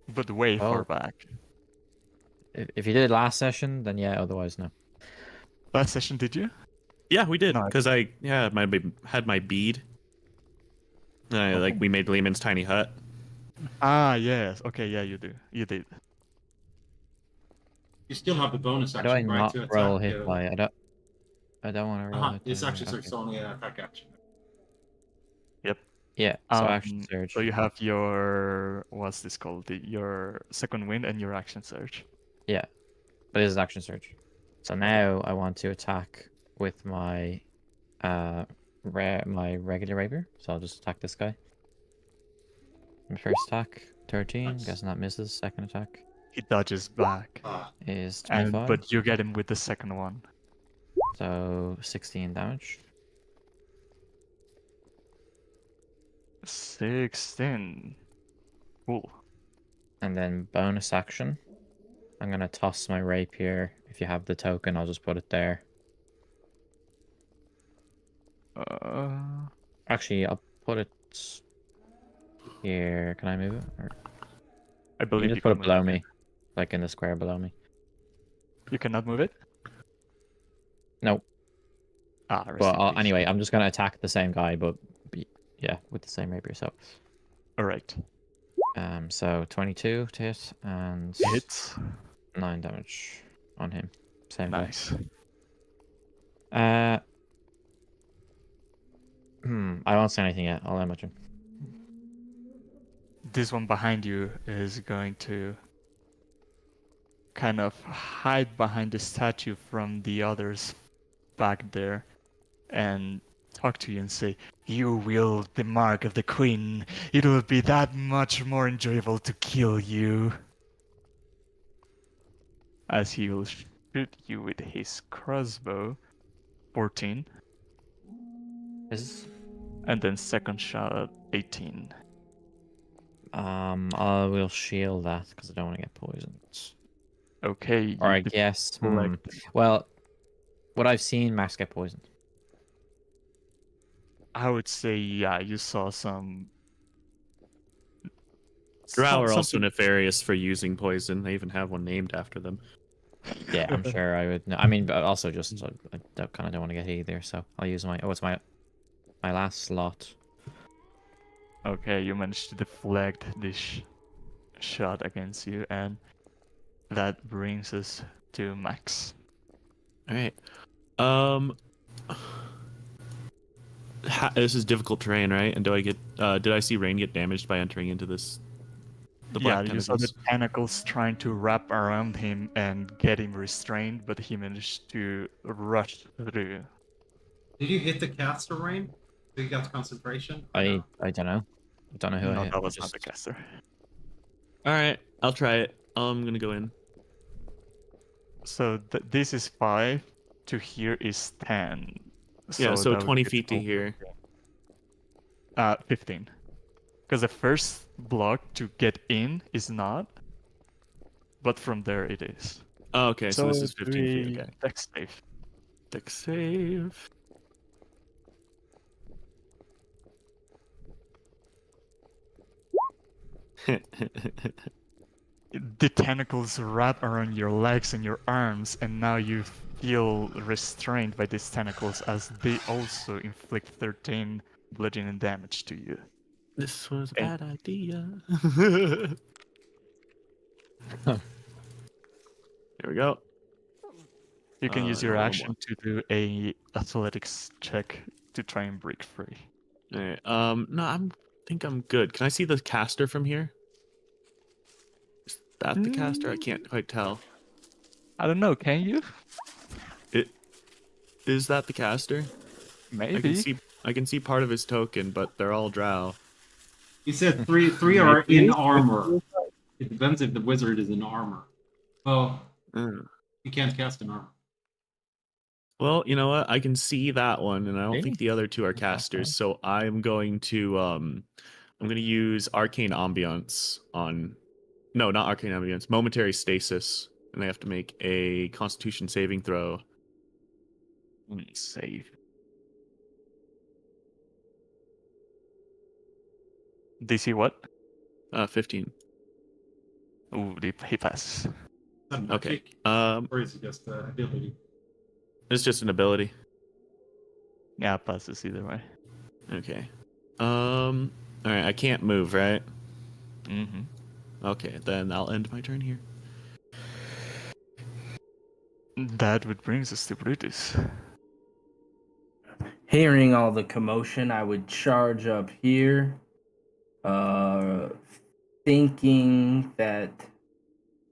But way far Oh. back. If you did it last session, then yeah. Otherwise, no. Last session, did you? Yeah, we did. No, I- Because I had my bead. And like we made Lehman's tiny hut. Ah, yes. Okay, yeah, you do. You did. You still have the bonus How do I action, right? not To attack. roll hit by? I don't want to roll. Uh-huh. hit It's die. actually Okay. it's only an attack action. Yeah. So action surge. So you have your, what's this called? Your second wind and your action surge. Yeah, but this is action surge. So now I want to attack with my my regular rapier. So I'll just attack this guy. My first attack, 13. Nice. Guessing that misses. Second attack He dodges back. Ah, is And 25. but you get him with the second one. So 16 damage. 16. Cool. And then bonus action, I'm gonna toss my rapier. If you have the token, I'll just put it there. Actually, I'll put it here. Can I move it? Or I you believe can you just put can it move below it. me, like in the square below me. You cannot move it? Nope. Rest But in peace. anyway, I'm just gonna attack the same guy, but yeah, with the same rapier. So, Alright. So 22 to hit and Hits. 9 damage on him. Same guy. Nice. I won't say anything yet. I'll imagine. This one behind you is going to kind of hide behind the statue from the others back there and talk to you and say, "You wield the mark of the queen. It will be that much more enjoyable to kill you." As he will shoot you with his crossbow. 14. Is And then second shot, 18. I will shield that because I don't want to get poisoned. Okay, Or you I guess. deflect. Well, what I've seen, Max get poisoned. I would say, yeah, you saw Drow are also something. nefarious for using poison. They even have one named after them. Yeah, I'm sure I would know. I mean, but also just I kind of don't want to get it either, so I'll use my. Oh, it's my last slot. Okay, you managed to deflect this shot against you, and that brings us to Max. All right. This is difficult terrain, right? And do I get? Did I see Rain get damaged by entering into this? The Yeah, black you saw the tentacles? tentacles trying to wrap around him and get him restrained, but he managed to rush through. Did you hit the caster, Rain? Did you got concentration? I don't know. I don't know who I No, hit. that was not the caster. All right, I'll try it. I'm gonna go in. So this is 5, to here is 10. Yeah, so that would 20 be feet to here. 15. Because the first block to get in is not, but from there it is. Oh, okay, so this is 15 feet. Okay. Dex save. Dex save. The tentacles wrap around your legs and your arms, and now you feel restrained by these tentacles as they also inflict 13 bludgeoning damage to you. This was a Okay. bad idea. Here we go. You can use your a little action to do a athletics check to try and break free. All right. No, think I'm good. Can I see the caster from here? Is that the caster? I can't quite tell. I don't know, can you? Is that the caster? Maybe. I can see part of his token, but they're all drow. He said three are in armor. It depends if the wizard is in armor. Oh, you can't cast in armor. Well, you know what? I can see that one, and I don't think Really? the other two are casters. So I'm going to use Arcane Ambiance on. No, not Arcane Ambiance. Momentary Stasis, and I have to make a Constitution saving throw. Save. DC what? 15. Ooh, he passes. Is that Okay. magic? Or is it just ability? It's just an ability. Yeah, passes either way. Okay. All right. I can't move, right? Mm-hmm. Okay, then I'll end my turn here. That would brings us to Brutus. Hearing all the commotion, I would charge up here, thinking that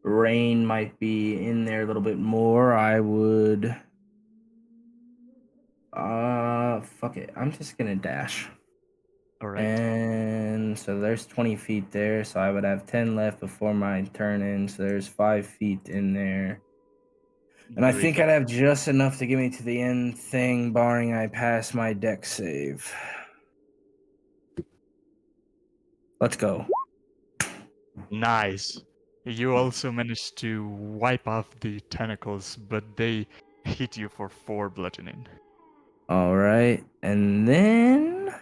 Rain might be in there a little bit more. I would, fuck it. I'm just gonna dash. All right. And so there's 20 feet there, so I would have 10 left before my turn ends. So there's 5 feet in there. And I think I'd have just enough to get me to the end thing, barring I pass my deck save. Let's go. Nice. You also managed to wipe off the tentacles, but they hit you for 4 bludgeoning. All right, and then,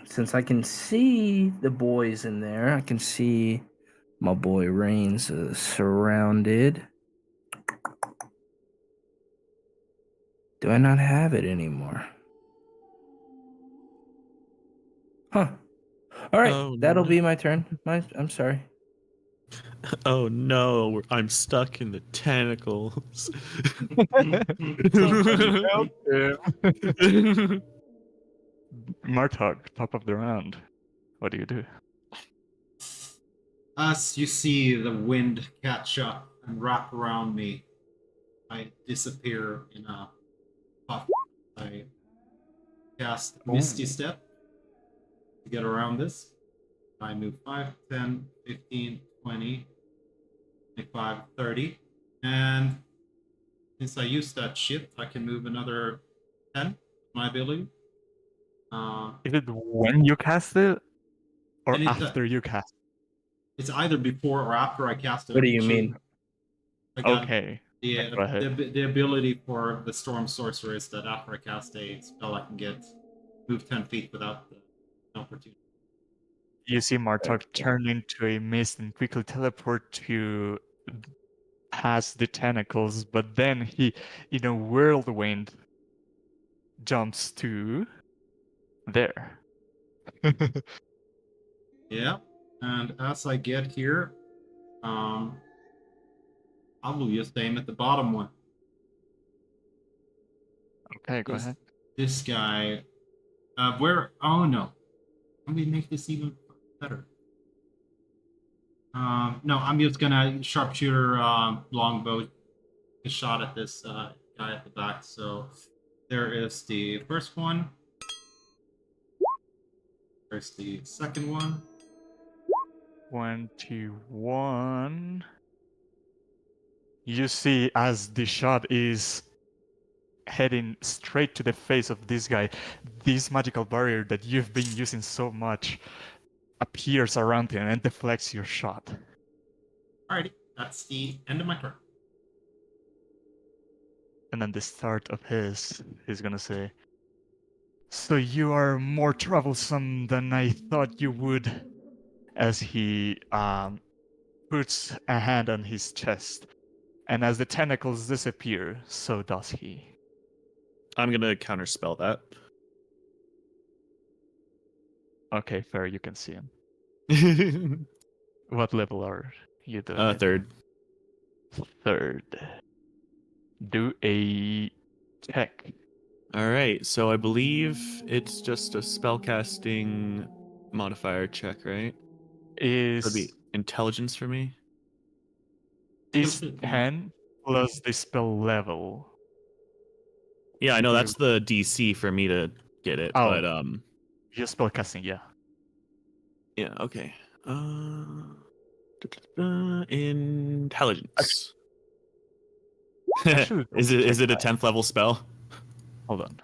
since I can see the boys in there, I can see my boy Reigns surrounded. Do I not have it anymore? Huh. All right, Oh, that'll no. be my turn. I'm sorry. Oh no, I'm stuck in the tentacles. Martog, top of the round. What do you do? As you see the wind catch up and wrap around me, I disappear in a puff. I cast Misty Step to get around this. I move 5, 10, 15, 20, 25, 30. And since I used that shit, I can move another 10, my ability. Is it when you cast it or And after you cast it's either before or after I cast it. What do you mean? I it? got Okay. the, Go ahead. the ability for the Storm Sorcerer is that after I cast a spell, I can move 10 feet without the opportunity. You see Martog turn into a mist and quickly teleport to past the tentacles, but then he, in a whirlwind, jumps to there. Yeah, and as I get here, I will just aim at the bottom one. Okay, go ahead. This guy, where? Oh no, let me make this even better. No, I'm just gonna sharpshooter longbow a shot at this guy at the back. So there is the first one. There's the second one. 21. You see, as the shot is heading straight to the face of this guy, this magical barrier that you've been using so much appears around him and deflects your shot. Alrighty, that's the end of my turn. And then the start of he's gonna say, "So you are more troublesome than I thought you would," as he puts a hand on his chest. And as the tentacles disappear, so does he. I'm gonna counterspell that. Okay, fair, you can see him. What level are you doing? it? Third. Third. Do a check. All right, so I believe it's just a spellcasting modifier check, right? That'd be Is intelligence for me. 10 plus the spell level. Yeah, I know You- that's the DC for me to get it, Oh. but Your spellcasting, yeah. yeah, okay. Intelligence. Actually, Is it a check 10th level spell? Hold on.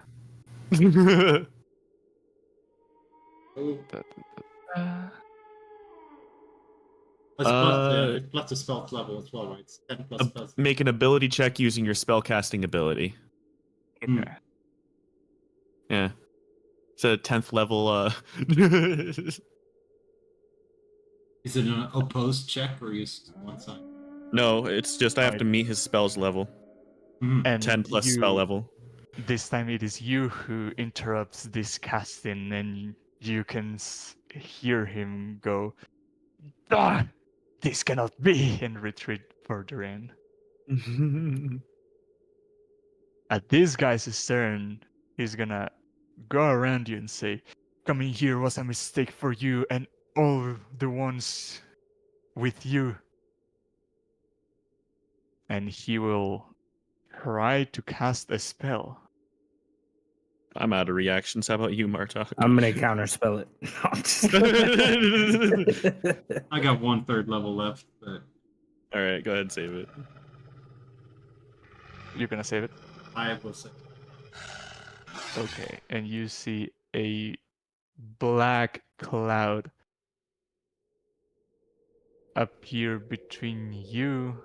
It's plus the spell level as well, right? It's 10 plus spell. Make an ability check using your spellcasting ability. Okay. Yeah. It's a 10th level Is it an opposed check or just one side? No, it's just I have to meet his spell's level. And 10 plus spell level. This time it is you who interrupts this casting, and you can hear him go, "Ah, this cannot be," and retreat further in. At this guy's turn, he's gonna go around you and say, "Coming here was a mistake for you and all the ones with you." And he will try to cast a spell. I'm out of reactions. How about you, Martok? I'm gonna counterspell it. I got 1/3 level left, but All right, go ahead and save it. You're gonna save it? I will say. Okay, and you see a black cloud appear between you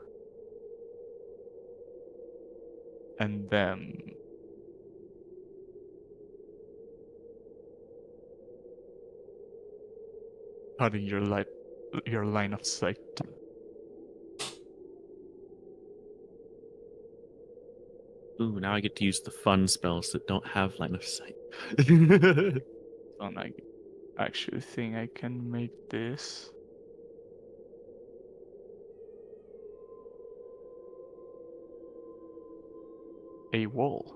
and them. Cutting your line of sight. Ooh, now I get to use the fun spells that don't have line of sight. Don't I actually think I can make this? A wall.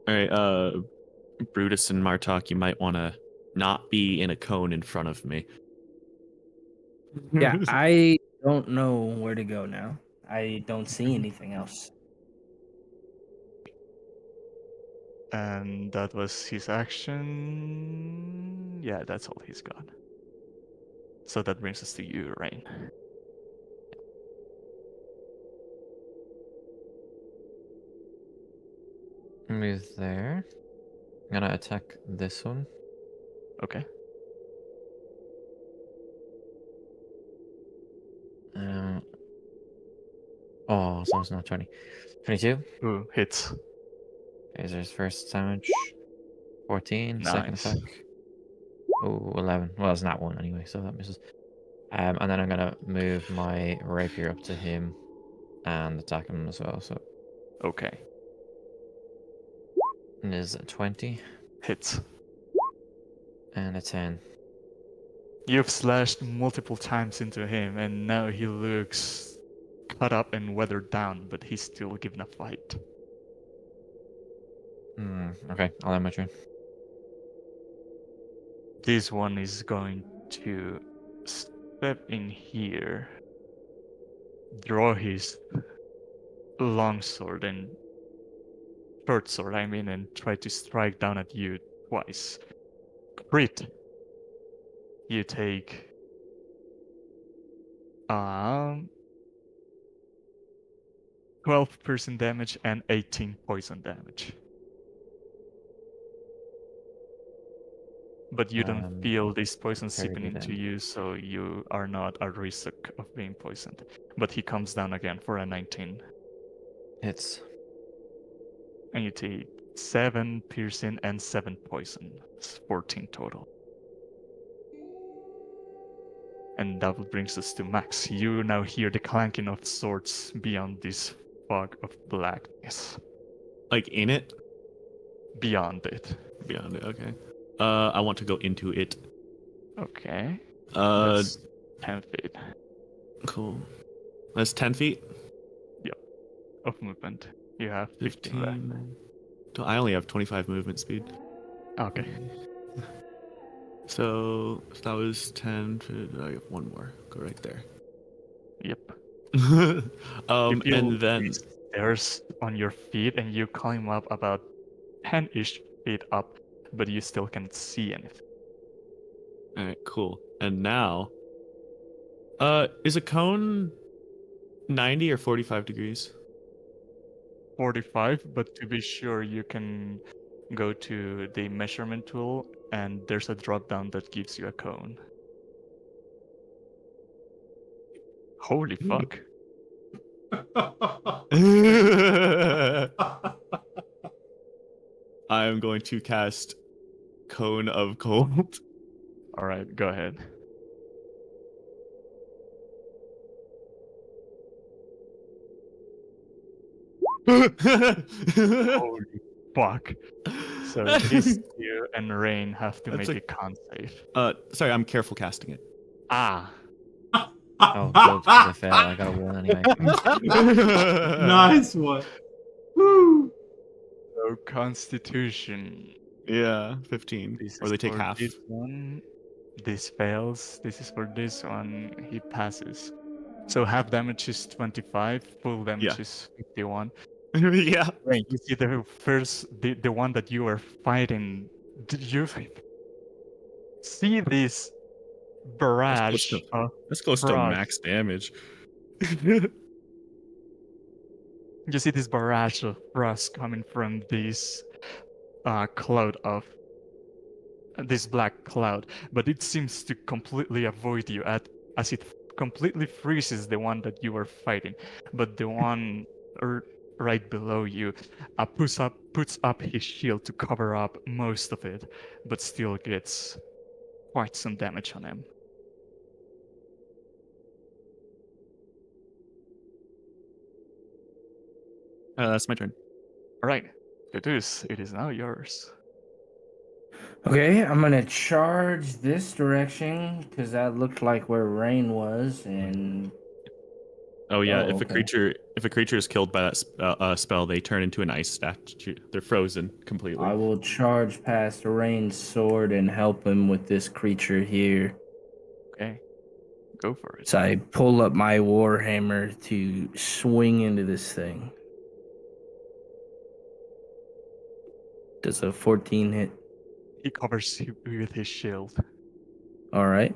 All right, Brutus and Martok, you might want to not be in a cone in front of me. Yeah, I don't know where to go now. I don't see anything else. And that was his action. Yeah, that's all he's got. So that brings us to you, Rain. Move there. I'm gonna attack this one. Okay. Oh, so it's not 20. 22. Ooh, hits. Okay, there's first damage. 14. Second Nice. attack. Oh, 11. Well, it's not one anyway, so that misses. And then I'm gonna move my rapier up to him and attack him as well. So Okay. it is a 20 Hits. and a 10. You've slashed multiple times into him, and now he looks cut up and weathered down, but he's still giving a fight. Okay, I'll end my turn. This one is going to step in here, draw his longsword and short sword, and try to strike down at you twice. Crit. You take 12 piercing damage and 18 poison damage. But you don't feel this poison very seeping good into then. you, so you are not at risk of being poisoned. But he comes down again for a 19. Hits. And you take 7 piercing and 7 poison. It's 14 total. And that brings us to Max. You now hear the clanking of swords beyond this fog of blackness. Like in it? Beyond it. Beyond it, okay. I want to go into it. Okay. That's 10 feet. Cool. That's 10 feet? Of movement. You have 15 left. I only have 25 movement speed. Okay. So that was 10. I have one more. Go right there. Yep. And You then these stairs on your feet, and you climb up about 10-ish feet up, but you still can't see anything. all right, cool. And now, is a cone 90 or 45 degrees? 45, but to be sure, you can go to the measurement tool, and there's a drop down that gives you a cone. Holy fuck. I am going to cast Cone of Cold. Alright, go ahead. Holy fuck. So this you and Rain have to That's make a- a con save. Sorry, I'm careful casting it. Ah. Oh, good, because I failed. I got a 1 anyway. Nice one. Woo! So Constitution. Yeah, 15. This Or is they take for half. This one. This fails. This is for this one. He passes. So half damage is 25. Full damage Yeah. is 51. Yeah. Rain, you see the one that you were fighting. Did you see this barrage of That's close to frost? max damage. You see this barrage of frost coming from this cloud of this black cloud, but it seems to completely avoid you as it completely freezes the one that you were fighting. But the one right below you puts up his shield to cover up most of it, but still gets quite some damage on him. That's my turn. All right, it is now yours. Okay, I'm gonna charge this direction because that looked like where Rain was, and Oh yeah, Oh, if okay. a creature is killed by that spell, they turn into an ice statue. They're frozen completely. I will charge past Rain's sword and help him with this creature here. Okay, go for it. So I pull up my warhammer to swing into this thing. Does a 14 hit? He covers you with his shield. All right.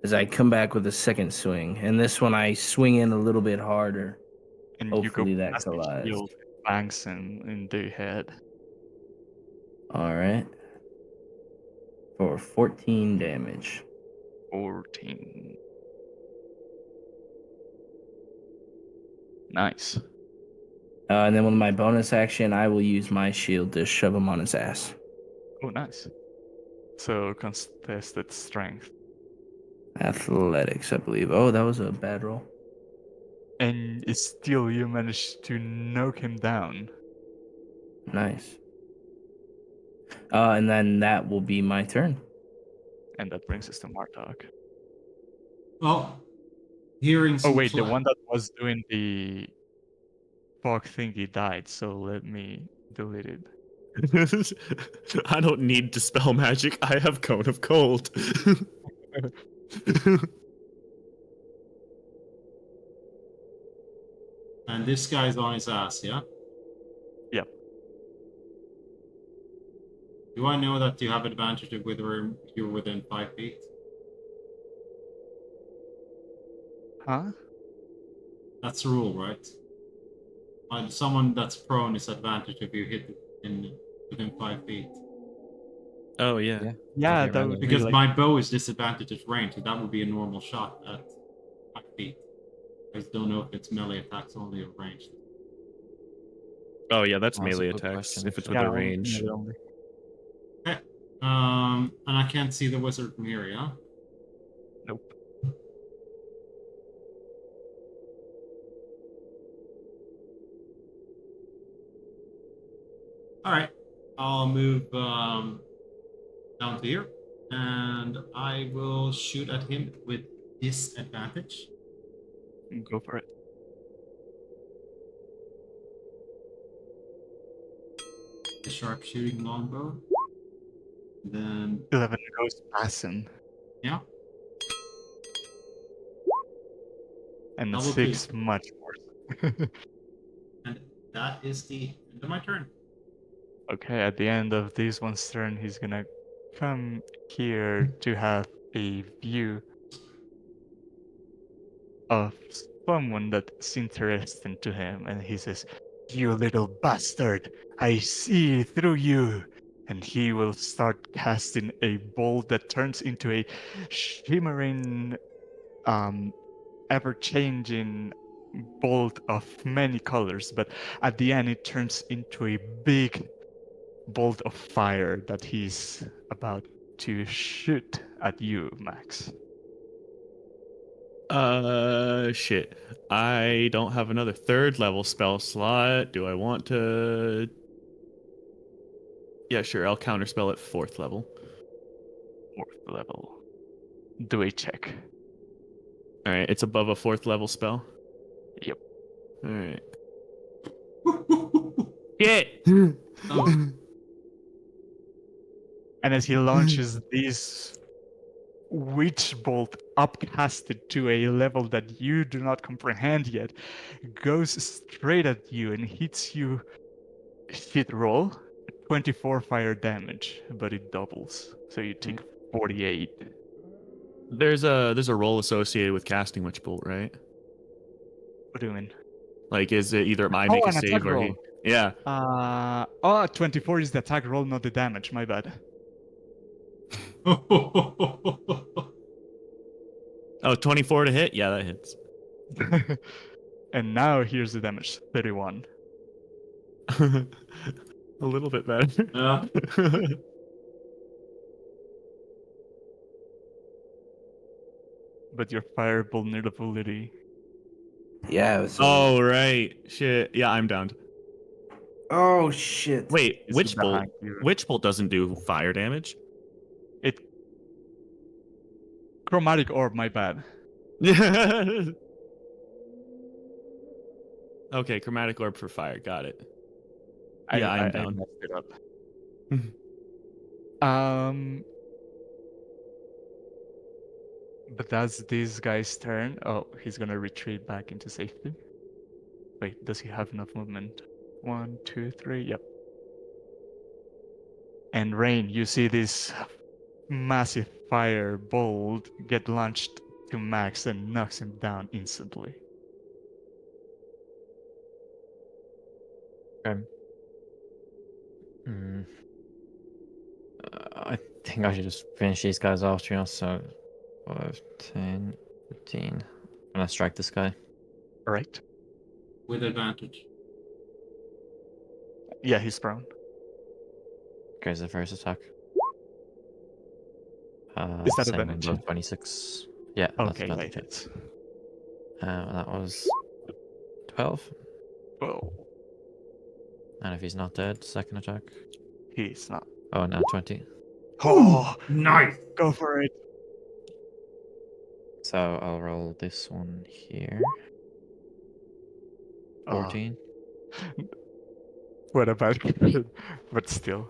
As I come back with a second swing, and this one I swing in a little bit harder. And Hopefully you go that past the collides. shield, bangs him in the head. All right. For 14 damage. 14. Nice. And then with my bonus action, I will use my shield to shove him on his ass. Oh, nice. So contested strength. Athletics, I believe. Oh, that was a bad roll. And still you manage to knock him down. Nice. And then that will be my turn. And that brings us to Martok. Well, hearing Oh some wait, the one that was doing the fog thingy died, so let me delete it. I don't need to spell magic. I have Cone of Cold. And this guy's on his ass, yeah? Yep. Do I know that you have advantage of whether you're within 5 feet? Huh? That's the rule, right? Someone that's prone is advantage if you hit within 5 feet. Oh yeah. Yeah, Okay, that rather- would be Because like, my bow is disadvantaged at range, so that would be a normal shot at 5 feet. I just don't know if it's melee attacks only or ranged. Oh yeah, that's That's a melee good attacks question, if it's actually. with yeah, a range. only. Okay. And I can't see the wizard from here, yeah? Nope. Alright. I'll move down to here. And I will shoot at him with disadvantage. Go for it. The sharpshooting longbow. Then 11 goes past him. yeah. And Double 6 much worse. And that is the end of my turn. Okay, at the end of this one's turn, he's gonna come here to have a view of someone that's interesting to him, and he says, "You little bastard, I see through you." And he will start casting a bolt that turns into a shimmering, ever-changing bolt of many colors, but at the end it turns into a big bolt of fire that he's about to shoot at you, Max. Shit. I don't have another 3rd level spell slot. Do I want to? Yeah, sure. I'll counterspell at 4th level. 4th level. Do a check. All right, it's above a 4th level spell. Yep. All right. Shit. Oh, And as he launches this witch bolt upcasted to a level that you do not comprehend yet, goes straight at you and hits you. Hit roll 24 fire damage, but it doubles, so you take 48. There's a roll associated with casting Witch Bolt, right? What do you mean? Like, is it either I make a an save attack or he? roll. Yeah. 24 is the attack roll, not the damage. My bad. Oh, 24 to hit? Yeah, that hits. And now here's the damage, 31. A little bit better. Yeah. But your fire vulnerability. Yeah. So... Oh, right. Shit. Yeah, I'm downed. Oh shit. Wait, Is Witch Bolt. behind you. Witch Bolt doesn't do fire damage. It. Chromatic orb, my bad. Okay, chromatic orb for fire. Got it. I I'm down. messed it up. But that's this guy's turn. Oh, he's gonna retreat back into safety. Wait, does he have enough movement? 1, 2, 3. Yep. And Rain, you see this massive fire bolt get launched to Max and knocks him down instantly. I think I should just finish these guys off, to be honest. So, 5, 10, 15. I'm gonna strike this guy. Alright. With advantage. Yeah, he's prone. Here's the first attack. Is that same advantage? number, 26. Yeah, that's Okay, advantage. wait. That was 12. Whoa. And if he's not dead, second attack. He's not. Oh, no, 20. Oh, Nice. go for it. So I'll roll this one here. Oh, 14. what about crit? But still.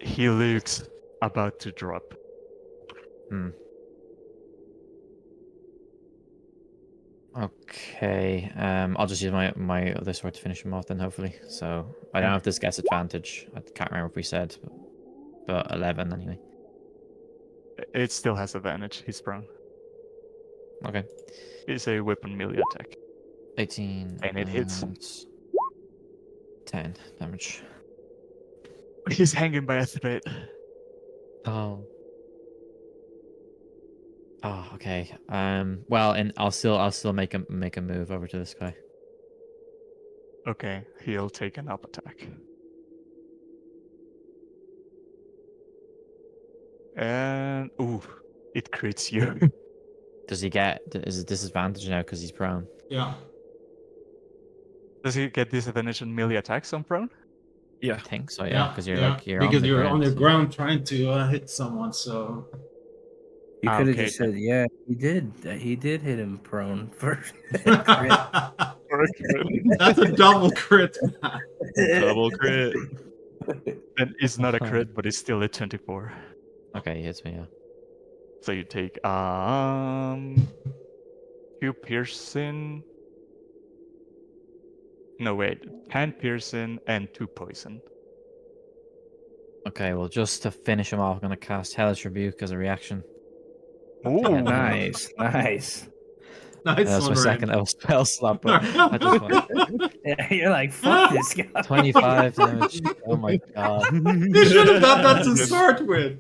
He looks about to drop. Okay. I'll just use my other sword to finish him off then, hopefully. So I don't know if this gets advantage. I can't remember if we said, but 11 anyway. It still has advantage. He's prone. Okay. It's a weapon melee attack. 18. And it hits. 10 damage. He's hanging by a thread. Oh. Oh, okay. Well, and I'll still make a move over to this guy. Okay, he'll take an up attack. And ooh, it crits you. Does he get is it disadvantage now because he's prone? Yeah. Does he get disadvantage on melee attacks on prone? I think so, yeah. Because you're like because you're on the so- ground trying to hit someone. So You could have okay, just said, yeah, he did. He did hit him prone first. that's a double crit. Double crit. And it's not a crit, but it's still a 24. Okay, he hits me, yeah. So you take 2 piercing. No wait, 10 piercing and 2 poison. Okay, well, just to finish him off, I'm gonna cast Hellish Rebuke as a reaction. Oh, Nice, nice. Nice That's one, my Ryan. second level spell slot, but I just want Yeah, you're like, fuck this guy. 25 damage. Oh my god. You should have done that to start with.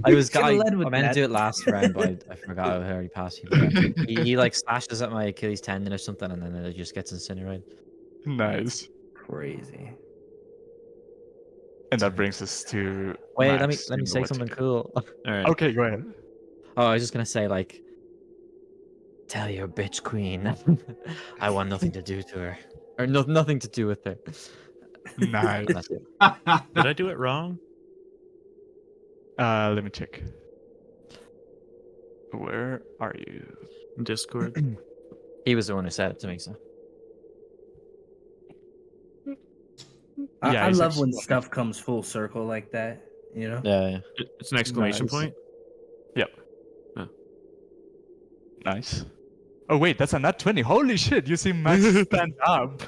I was Should've I led with meant to that. do it last round, but I forgot I already passed you. But yeah. He like slashes at my Achilles tendon or something, and then it just gets incinerated. nice. Crazy. And that brings us to. Wait, Max. let me You know say what to something do. cool. All right. Okay, go ahead. Oh, I was just gonna say like, tell your bitch queen, I want nothing to do to her, or nothing to do with her. Nice. That's it. Did I do it wrong? Let me check. Where are you? Discord. He was the one who said it to me, so. Yeah, I he's love when actually- stuff comes full circle like that, you know? Yeah. It's an exclamation Nice. point. Nice. Oh wait, that's a nat 20. Holy shit! You see Max stand up.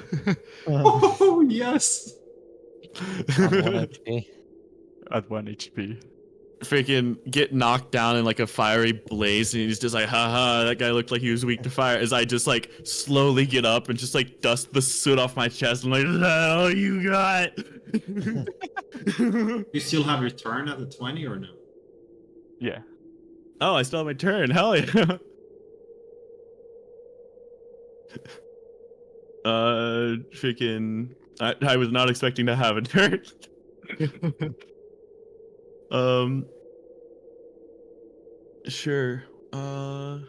Oh yes. I'm 1 HP. At 1 HP. freaking get knocked down in like a fiery blaze, and he's just like, haha, that guy looked like he was weak to fire. As I just like slowly get up and just like dust the soot off my chest. I'm like, is that all you got? You still have your turn at the 20 or no? Yeah. Oh, I still have my turn. Hell yeah. Freaking. I was not expecting to have a turn. Sure. A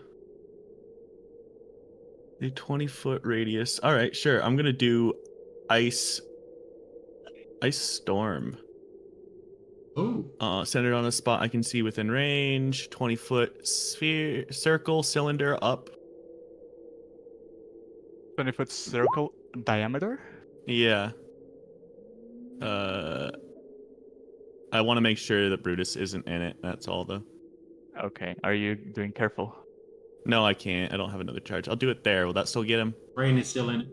20-foot radius. All right, sure. I'm gonna do ice storm. Oh. Centered on a spot I can see within range. 20-foot sphere, circle, cylinder up. 20-foot circle diameter? Yeah. I want to make sure that Brutus isn't in it. That's all, though. Okay. Are you doing careful? No, I can't. I don't have another charge. I'll do it there. Will that still get him? Rain is still in it.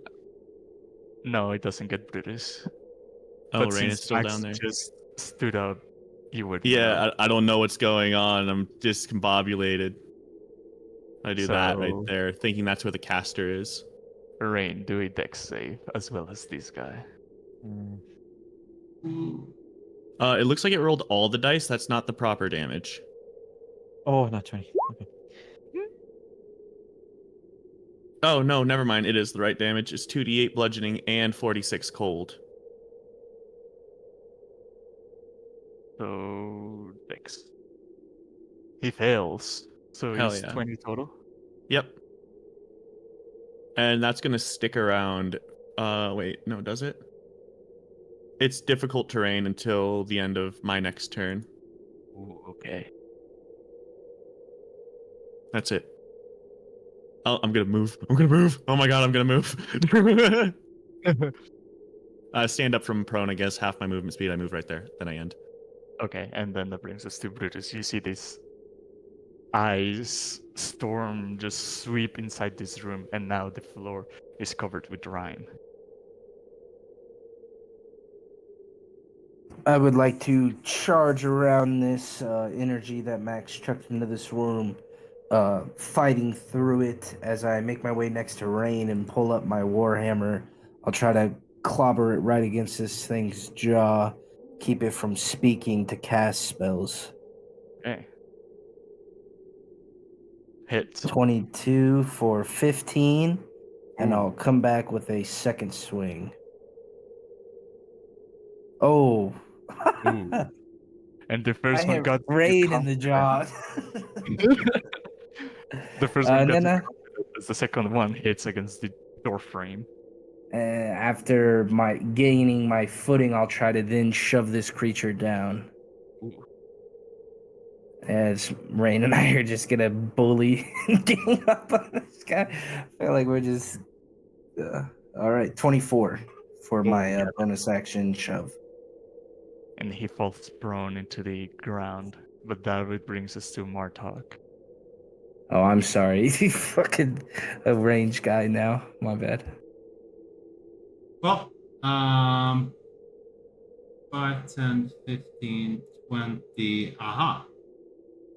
No, it doesn't get Brutus. Oh, But Rain is since still Max down there. just stood up, you would. Yeah, I don't know what's going on. I'm discombobulated. I do that right So- there, thinking that's where the caster is. Rain, do a dex save as well as this guy. Ooh. It looks like it rolled all the dice. That's not the proper damage. Oh, not 20. Okay. Oh, no, never mind. It is the right damage. It's 2d8 bludgeoning and 46 cold. So dex. He fails. So Hell he's yeah. 20 total. Yep. And that's going to stick around. Wait, no, does it? It's difficult terrain until the end of my next turn. Ooh, okay. That's it. Oh, I'm gonna move. I'm gonna move. Oh my god, I'm gonna move. Stand up from prone, I guess. Half my movement speed. I move right there. Then I end. Okay, and then that brings us to Brutus. You see this ice storm just sweep inside this room, and now the floor is covered with rain. I would like to charge around this energy that Max chucked into this room, fighting through it as I make my way next to Rain and pull up my Warhammer. I'll try to clobber it right against this thing's jaw, keep it from speaking to cast spells. Okay. Hit. 22 for 15, and Ooh. I'll come back with a second swing. Oh. Ooh. And the I first one have got Rain in the jaw. The first one got then, you confident as the second one hits against the door frame. After my gaining my footing, I'll try to then shove this creature down. Ooh. As Rain and I are just gonna bully gang up on this guy. I feel like we're just all right. 24 for my yeah. bonus action shove. And he falls prone into the ground. But that would brings us to Martok. Oh, I'm sorry. Fucking a range guy now. My bad. Well, 5, 10, 15, 20. Aha.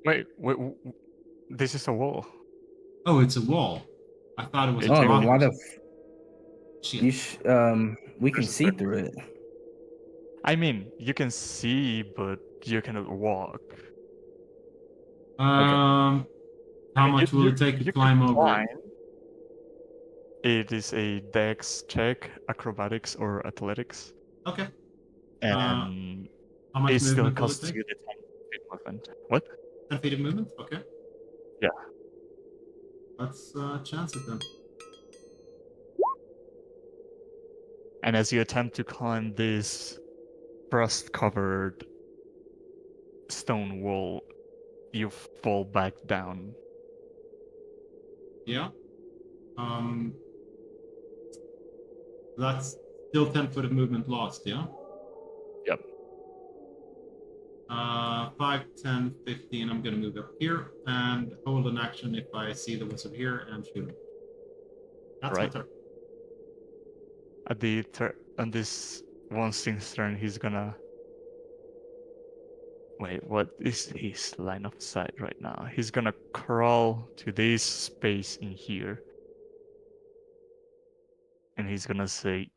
Wait, this is a wall. Oh, it's a wall. I thought it was a Oh, rock. then why the Shit. we can see through it. I mean, you can see, but you cannot walk. How much will it take to you climb can over climb. it? It is a dex check, acrobatics, or athletics. Okay. And How much it still movement will it costs take? you the 10 feet movement. What? 10 feet of movement? Okay. Yeah. Let's chance it then. And as you attempt to climb this frost-covered stone wall, you fall back down. Yeah. That's still 10 foot of movement lost, yeah? Yep. 5, 10, 15. I'm gonna move up here and hold an action if I see the wizard here and shoot him. That's Right. my turn. At on this one thing's turn, he's gonna Wait, what is his line of sight right now? He's gonna crawl to this space in here. And he's gonna say,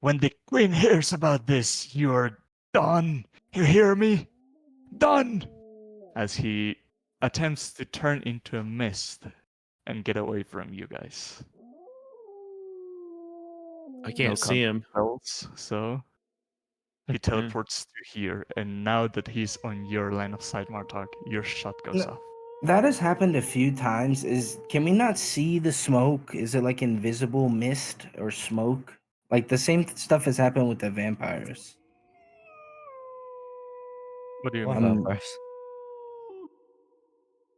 when the queen hears about this, you're done. You hear me? Done! As he attempts to turn into a mist and get away from you guys. I can't see him. Spells, so he teleports to here, and now that he's on your line of sight, Martok, your shot goes No. off. That has happened a few times. Can we not see the smoke? Is it like invisible mist or smoke? Like the same stuff has happened with the vampires. What do you What mean? vampires?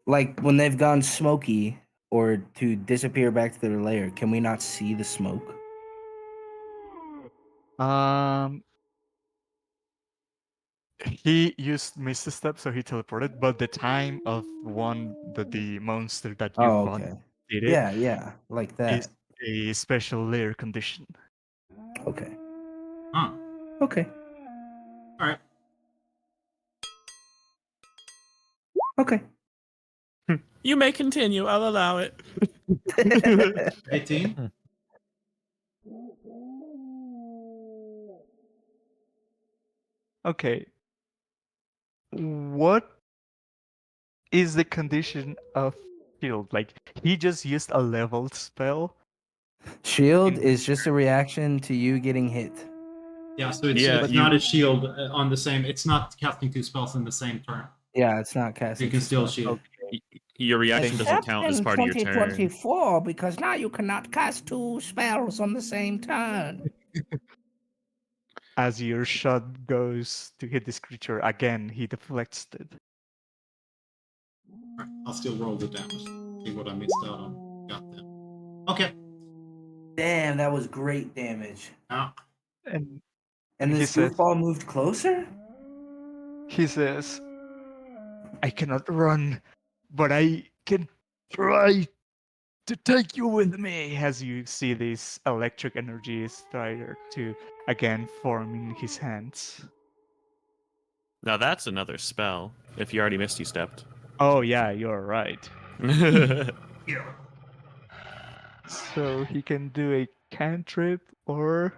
Like when they've gone smoky or to disappear back to their lair, can we not see the smoke? He used Misty Step, so he teleported, but the time of the monster that you Oh, fought okay. did it Yeah, like is that. a special layer condition. Okay. Huh. Okay. All right. Okay. You may continue. I'll allow it. 18. Okay. What is the condition of shield? Like, he just used a leveled spell. Shield In- is just a reaction to you getting hit. Yeah, so it's, Yeah, it's you- not a shield on the same. It's not casting 2 spells in the same turn. Yeah, it's not casting. You can still spells. shield. Your reaction doesn't Except count as in part of your turn. 2024, because now you cannot cast 2 spells on the same turn. As your shot goes to hit this creature, again, he deflects it. All right, I'll still roll the damage. See what I missed out on. Got that. Okay. Damn, that was great damage. Now, And And he this says- goofball moved closer? he says, I cannot run, but I can try to take you with me. As you see this electric energy start to again form in his hands. Now that's another spell. If you already Misty Stepped. Oh yeah, you're right. So he can do a cantrip, or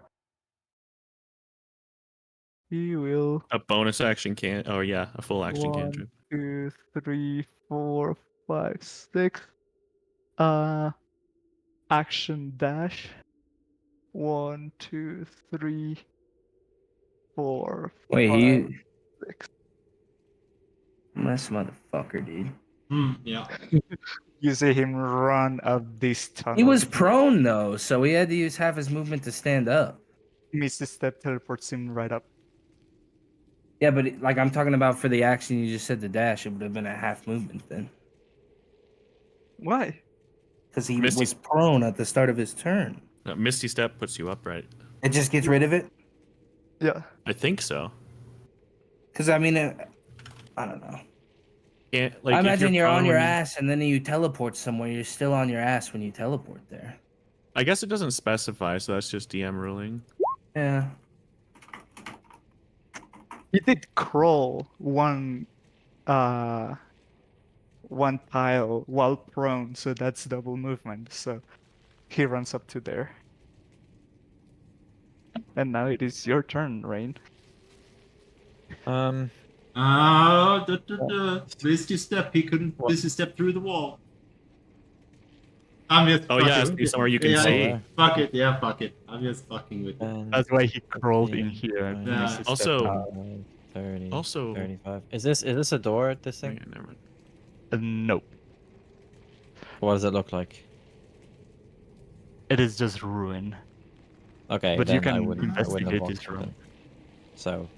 he will A bonus action can. Oh yeah, a full action 1, cantrip. 2, 3, 4, 5, 6. Action dash. 1, 2, 3, 4, Wait, 5, 6. This motherfucker, dude. yeah. You see him run up this tunnel. He was prone, though, so he had to use half his movement to stand up. Misty Step teleports him right up. Yeah, but like I'm talking about for the action you just said, the dash, it would have been a half movement then. Why? Because he Misty- was prone at the start of his turn. Misty Step puts you upright. It just gets rid of it? Yeah. I think so. Because, I mean, I don't know. Can't, like, I if imagine you're on your prone- ass and then you teleport somewhere. You're still on your ass when you teleport there. I guess it doesn't specify, so that's just DM ruling. Yeah. He did crawl one pile while prone, so that's double movement. So he runs up to there. And now it is your turn, Rain. Misty Step. He couldn't Misty Step through the wall. I'm just Oh, fucking yeah, with see somewhere you can yeah, see. Fuck it. Yeah, fuck it. I'm just fucking with it. That's why he crawled in here. Yeah. Misty Step. Also- 30, Also- 35. Is this a door, this thing? Yeah, never mind. Nope. What does it look like? It is just ruin. Okay, But then you can I wouldn't have investigate walked this through room. it. So,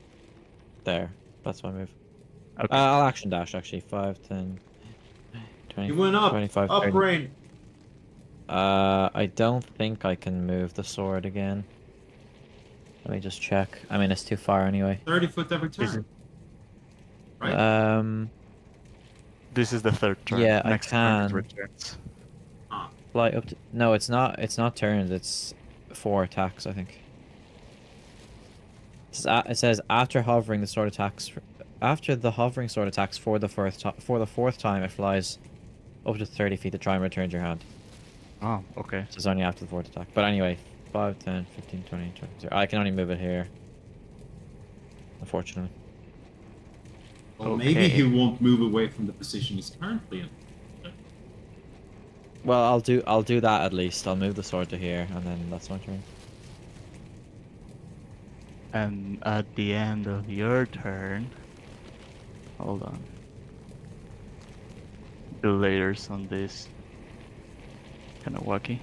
there. That's my move. Okay. I'll action dash, actually. 5, 10, 20, You went up. 25, Up, 30. Rain. I don't think I can move the sword again. Let me just check. I mean, it's too far anyway. 30 foot every turn. Right? This is the third turn. Yeah, Next I turn it can. returns. Fly up to... No, it's not turns, it's 4 attacks, I think. It says after hovering, the sword attacks. After the hovering sword attacks for the fourth time, it flies up to 30 feet to try and return to your hand. Oh, okay. So it's only after the fourth attack. But anyway, 5, 10, 15, 20, 20. I can only move it here. Unfortunately. Well, maybe Okay. he won't move away from the position he's currently in. Well, I'll do that at least. I'll move the sword to here, and then that's my turn. And at the end of your turn, hold on. The layers on this kind of wacky.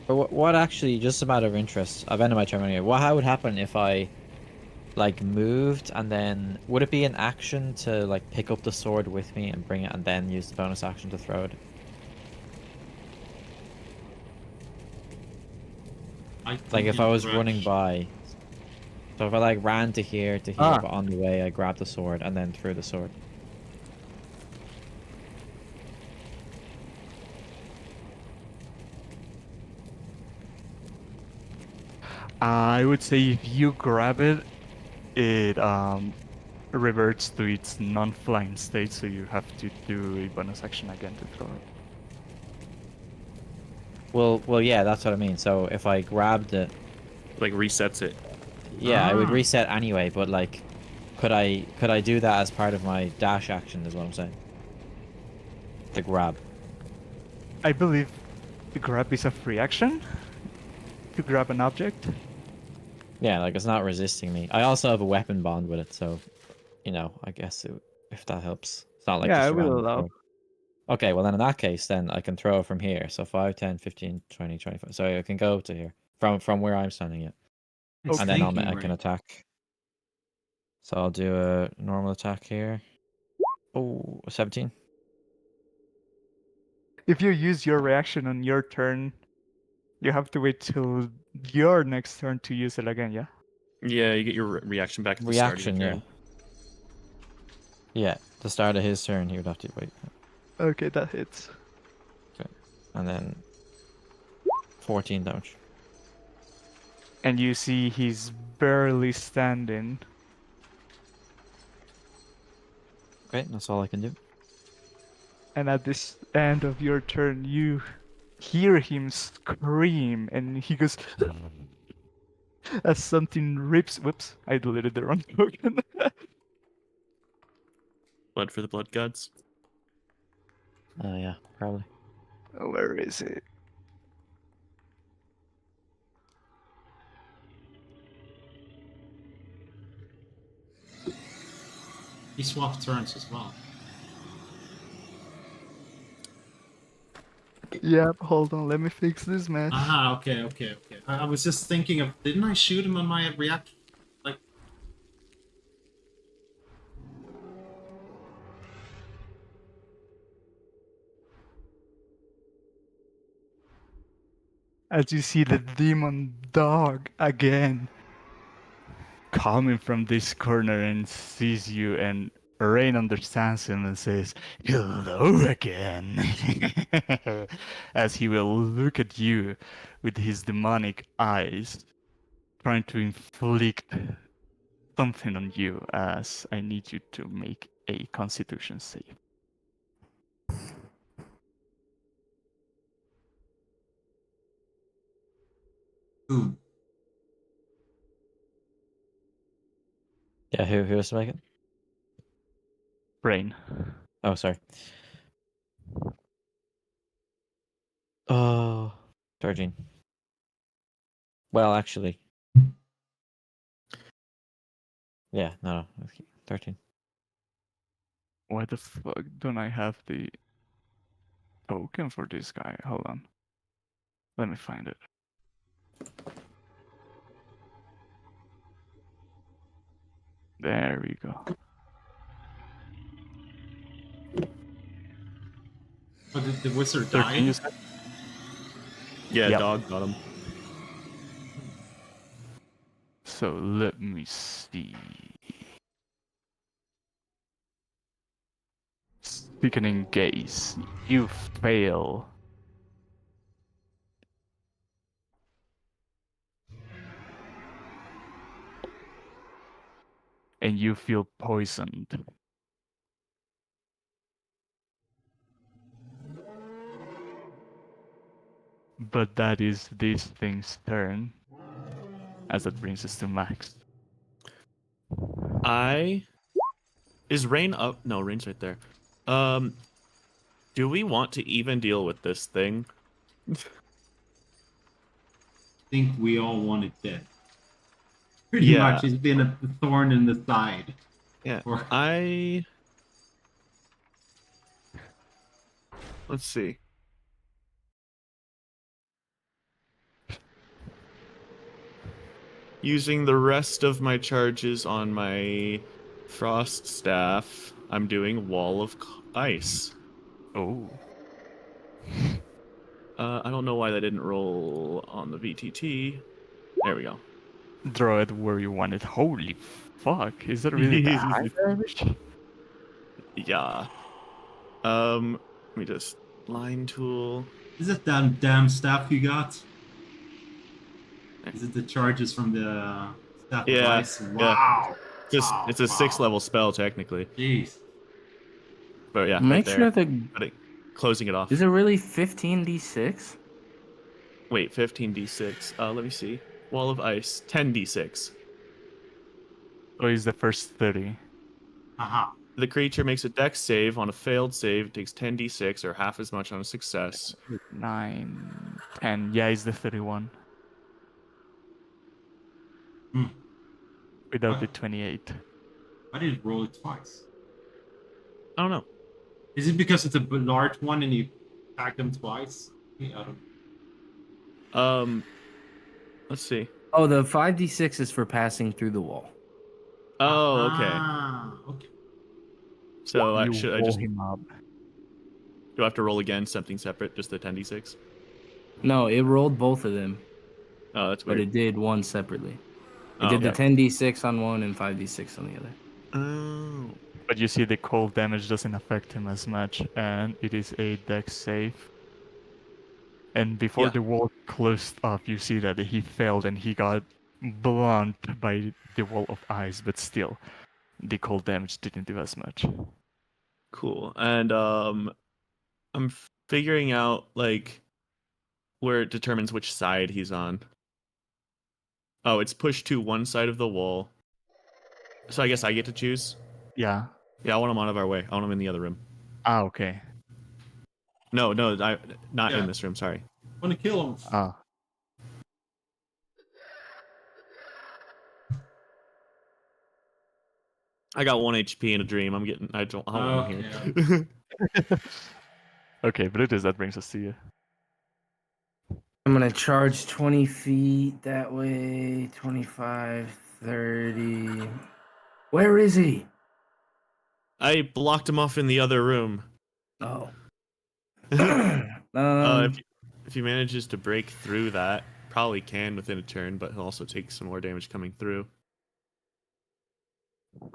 But what actually, just a matter of interest, I've ended my turn anyway. How would happen if I, like, moved and then would it be an action to like pick up the sword with me and bring it, and then use the bonus action to throw it? Like if I was running by. So if I like ran to here, but on the way I grabbed the sword and then threw the sword. I would say if you grab it, it reverts to its non-flying state, so you have to do a bonus action again to throw it. Well, yeah, that's what I mean. So if I grabbed it, Like resets it. yeah, I would reset anyway. But like, could I do that as part of my dash action? Is what I'm saying. The grab. I believe the grab is a free action to grab an object. Yeah, like it's not resisting me. I also have a weapon bond with it, so you know, I guess if that helps. It's not like Yeah, just I a will random allow. throw. Okay, well then in that case, then I can throw from here. So 5, 10, 15, 20, 25. So I can go to here from where I'm standing at. It's And then thinking, I can right? attack. So I'll do a normal attack here. Oh, 17. If you use your reaction on your turn, you have to wait till your next turn to use it again, yeah? Yeah, you get your reaction back at the start of your Reaction, yeah. turn. Yeah, the start of his turn, he would have to wait. Okay, that hits. Okay. And then 14 damage. And you see he's barely standing. Okay, that's all I can do. And at this end of your turn, you hear him scream, and he goes as something rips. Whoops! I deleted the wrong token. Blood for the blood gods. Yeah, probably. Where is it? He swapped turns as well. Yep. Hold on. Let me fix this mess. Ah, okay. I was just thinking of, didn't I shoot him on my react? Like, As you see the demon dog again coming from this corner and sees you, and Rain understands him and says, "Hello again," as he will look at you with his demonic eyes, trying to inflict something on you. As I need you to make a Constitution save. ooh. Yeah, who was to make it? Rain. Oh, sorry. Oh, 13. Well, actually. Yeah, no, 13. Why the fuck don't I have the token for this guy? Hold on. Let me find it. There we go. Oh, did the wizard 13, die? you said? Yeah, Yep. dog got him. So let me see. Thickening gaze. You fail. and you feel poisoned. But that is this thing's turn, as that brings us to Max. Is Rain up? No, Rain's right there. Do we want to even deal with this thing? I think we all want it dead. Pretty Yeah. much, he's been a thorn in the side. Yeah. Or- Let's see. Using the rest of my charges on my frost staff, I'm doing Wall of Ice. Oh. I don't know why that didn't roll on the VTT. There we go. Draw it where you want it. Holy fuck, is that really that high damage? Yeah. Let me just line tool. Is it that damn staff you got? Is it the charges from the staff of Yeah, ice? yeah. Wow. Just Wow, it's a wow. 6th level spell technically. Jeez. But yeah, Make right sure there. the. Closing it off. Is it really 15d6? Wait, 15d6. Let me see. Wall of Ice, 10d6. Or is the first 30? Haha. The creature makes a dex save. On a failed save, it takes 10d6 or half as much on a success. 9, 10. Yeah, it's the 31. Hmm. Without the 28. Why did it roll it twice? I don't know. Is it because it's a large one and you attack them twice? Yeah, I don't... Let's see. Oh, the 5d6 is for passing through the wall. Oh, okay. Ah, okay. So I You should I wall just him up. do I have to roll again something separate, just the 10d6? No, it rolled both of them, Oh, that's but weird. it did one separately. It Oh, did the okay. 10d6 on one and 5d6 on the other. Oh. But you see the cold damage doesn't affect him as much, and it is a dex save. And before Yeah. the wall closed up, you see that he failed and he got blunt by the wall of ice, but still, the cold damage didn't do as much. Cool. And I'm figuring out like where it determines which side he's on. Oh, it's pushed to one side of the wall. So I guess I get to choose. Yeah. Yeah, I want him out of our way. I want him in the other room. Ah, okay. No, not Yeah. in this room. Sorry. Want to kill him? Ah. I got 1 HP in a dream. I don't want him here. Okay, Brutus, that brings us to you. I'm going to charge 20 feet that way, 25, 30. Where is he? I blocked him off in the other room. Oh. If he manages to break through that, probably can within a turn, but he'll also take some more damage coming through.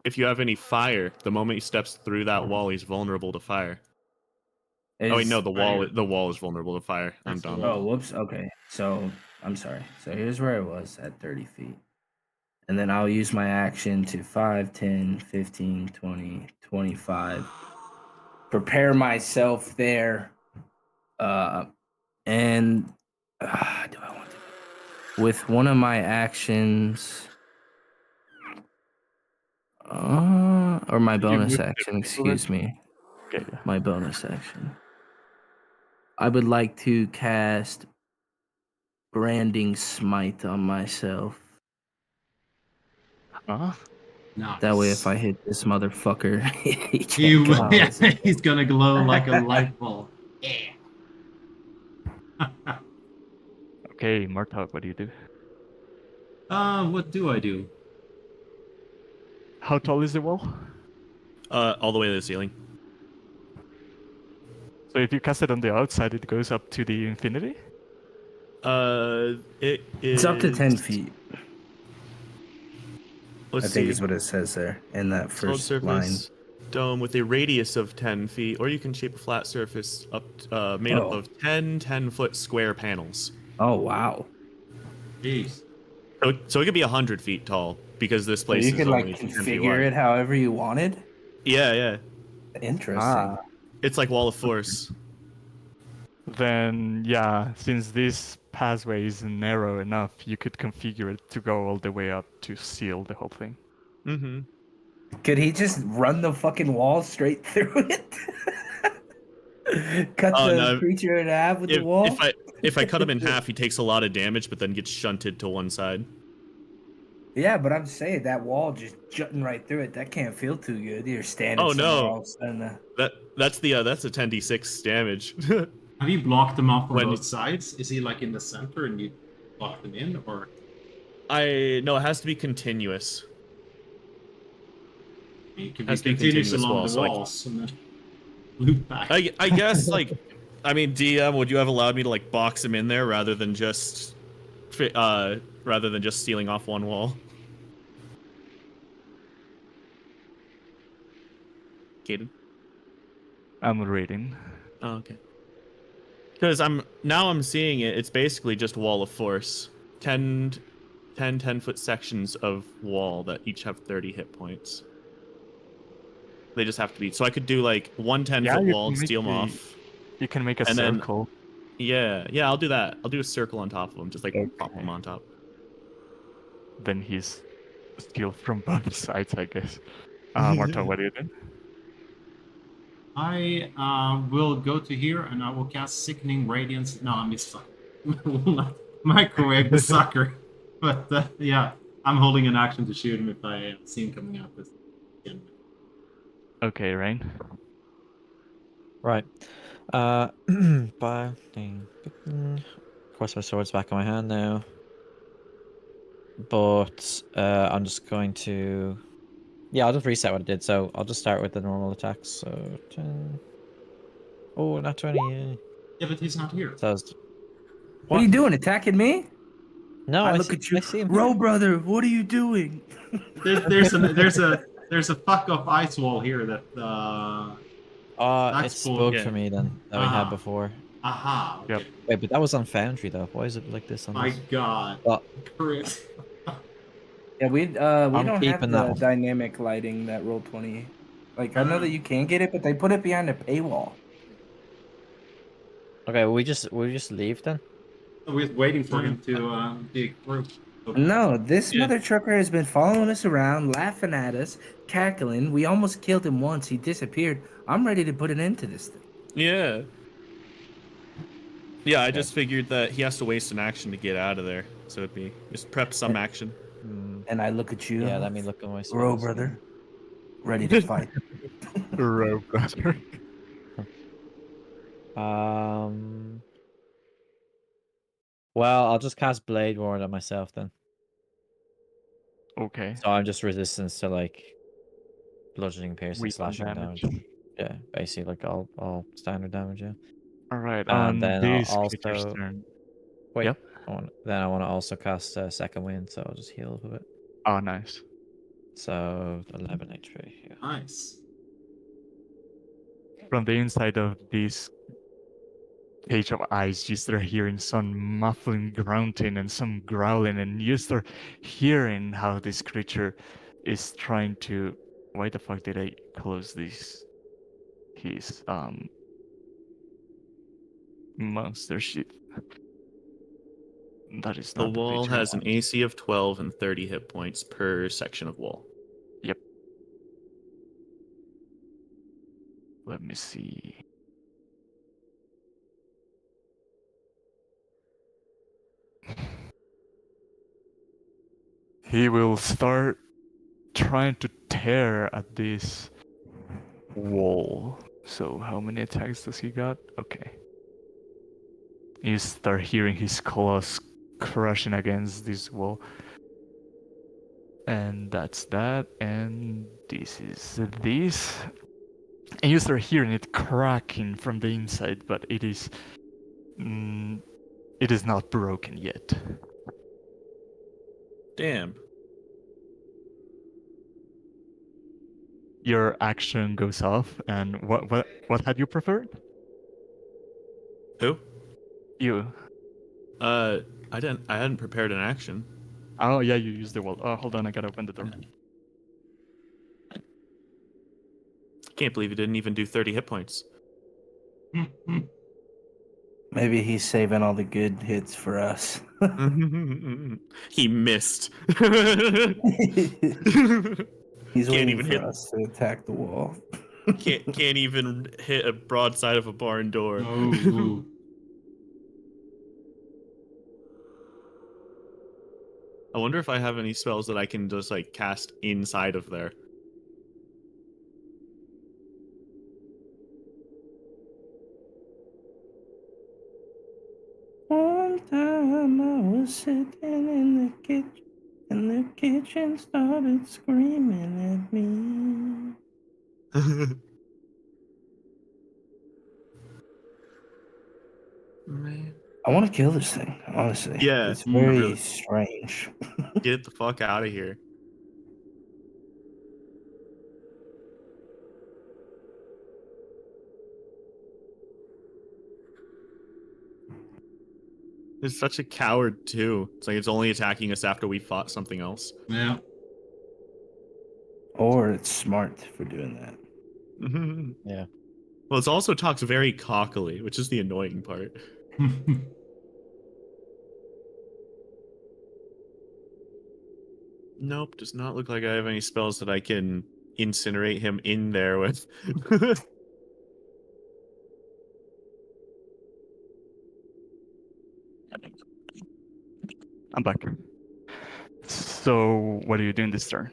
If you have any fire, the moment he steps through that wall, he's vulnerable to fire. Oh wait, no, the wall is vulnerable to fire. I'm That's the dumb. wall. Oh, whoops. Okay. So, I'm sorry. So, here's where I was at 30 feet. And then I'll use my action to 5, 10, 15, 20, 25. Prepare myself there. And do I want to? With one of my actions, or my bonus action, excuse me. Okay. My bonus action. I would like to cast Branding Smite on myself. Huh? Nice. That way, if I hit this motherfucker, he can't go. He's gonna glow like a light bulb. Yeah. Okay, Martok, what do you do? What do I do? How tall is the wall? All the way to the ceiling. So if you cast it on the outside, it goes up to the infinity? It's up to 10 feet. Let's I think see. is what it says there in that Solid first line. surface dome with a radius of 10 feet, or you can shape a flat surface made up Oh. of 10 10-foot square panels. Oh, wow. Jeez. So it could be 100 feet tall because this So place you is could only like 10 feet configure wide. it however you wanted. Yeah. Interesting. It's like Wall of Force. Then yeah, since this pathway is narrow enough, you could configure it to go all the way up to seal the whole thing. Mm-hmm. Could he just run the fucking wall straight through it? Cut Oh, the no. creature in half with the wall? If I cut him in half, he takes a lot of damage, but then gets shunted to one side. Yeah, but I'm saying that wall just jutting right through it. That can't feel too good. You're standing Oh, somewhere no. else, and That's a 10d6 damage. Have you blocked them off on When- both sides? Is he like in the center and you block them in, or? No, it has to be continuous. You can be Has to be continuous continuous along wall, the so, like- walls and then loop back. I guess I mean, DM, would you have allowed me to like box him in there rather than just sealing off one wall? Caden? I'm reading. Oh, okay. Because I'm seeing it. It's basically just Wall of Force. 10-foot sections of wall that each have 30 hit points. They just have to be. So I could do like one 10-foot you wall and can make steal them the- off. You can make a And then- circle. Yeah, I'll do that. I'll do a circle on top of them, just like pop Okay. them on top. Then he's still from both sides, I guess. Marta, what do you do? I will go to here and I will cast Sickening Radiance. No, I missed fuck. Microwave the sucker. But yeah, I'm holding an action to shoot him if I see him coming out this again. Okay, Rain. Right. Of course, my sword's back in my hand now. But I'm just going to. Yeah, I'll just reset what I did. So I'll just start with the normal attacks. So 10. Oh, not 20. Yeah. Yeah, but he's not here. So I was... what are you doing? Attacking me? No, I I look see, at you. I see him. Ro, brother, what are you doing? There's a fuck off ice wall here that It That's spoke yeah. for me then that we had before. aha. Okay. Yep. Wait, but that was on Foundry though. Why is it like this on My this? God. Well, Chris. Yeah, we don't have keeping that the one. dynamic lighting that Roll20. Like I know that you can get it, but they put it behind a paywall. okay, we just leave then. We're waiting for him to dig through. No, this Yeah. mother trucker has been following us around, laughing at us, cackling. We almost killed him once. He disappeared. I'm ready to put an end to this thing. Yeah. Yeah, I just figured that he has to waste an action to get out of there. So it'd be just prep some action. And I look at you. Yeah, let me look at my Ro, spells. brother, ready to fight. Row, brother. Well, I'll just cast Blade Ward on myself then. Okay. So I'm just resistance to like bludgeoning, piercing, Weapon slashing damage. Yeah, basically like all standard damage. Yeah. All right. And then I'll this creature's also- turn. Wait. Yep. I want to also cast Second Wind, so I'll just heal up a bit. Oh, nice. So 11 HP. Yeah. Nice. From the inside of this cage of ice, you start hearing some muffling grunting and some growling, and you start hearing how this creature is trying to. Why the fuck did I close this? His monster shit. That is The not wall picture I has an want. AC of 12 and 30 hit points per section of wall. Let me see. He will start trying to tear at this wall. So how many attacks does he got? Okay. You start hearing his claws crushing against this wall. And that's that. And this is this. And you start hearing it cracking from the inside, but it is not broken yet. Damn. Your action goes off, and what had you preferred? Who? You. I hadn't prepared an action. Oh yeah, you used the wall. Oh, hold on, I gotta open the door. Can't believe he didn't even do 30 hit points. Maybe he's saving all the good hits for us. He missed. He's Can't waiting even for hit. us to attack the wall. Can't even hit a broadside of a barn door. Oh, I wonder if I have any spells that I can just like cast inside of there. One time I was sitting in the kitchen, and the kitchen started screaming at me. Man. I want to kill this thing, honestly. Yeah, It's I very really- strange. Get the fuck out of here. It's such a coward too. It's like it's only attacking us after we fought something else. yeah. Or it's smart for doing that. Yeah. Well, it also talks very cockily, which is the annoying part. Nope, does not look like I have any spells that I can incinerate him in there with. I'm back. So, what are you doing this turn?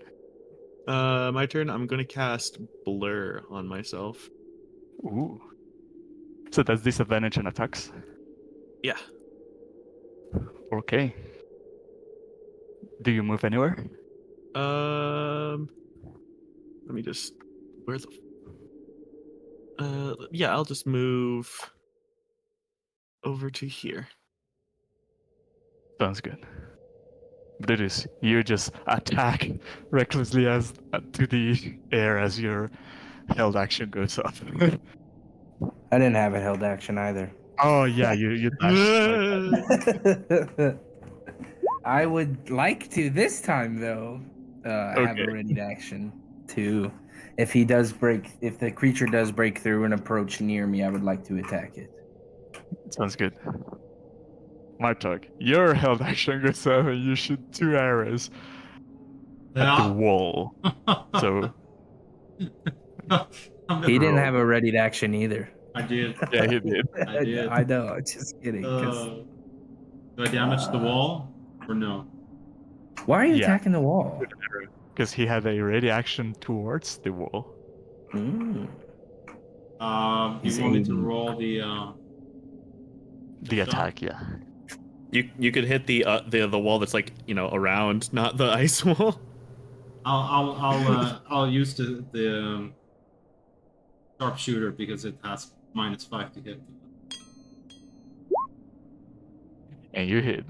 My turn. I'm gonna cast Blur on myself. Ooh. So that's disadvantage on attacks. Yeah. Okay. Do you move anywhere? Let me just. Where the? Yeah, I'll just move over to here. Sounds good. Brutus, you just attack recklessly as to the air as your held action goes up. I didn't have a held action either. Oh yeah, you dashed. I would like to this time though have a Okay. ready action to if the creature does break through and approach near me, I would like to attack it. Sounds good. Martok, your held action goes up and you shoot 2 arrows at the wall. So He didn't have a ready action either. I did. yeah, he did. I did. I know, I'm just kidding. 'Cause Do I damage the wall or no? why are you Yeah. attacking the wall? Because he had a ready action towards the wall. Mm. You He's want me to aiming. roll the The shot? attack, yeah. You could hit the wall that's like around, not the ice wall. I'll use the sharpshooter because it has -5 to hit. And you hit.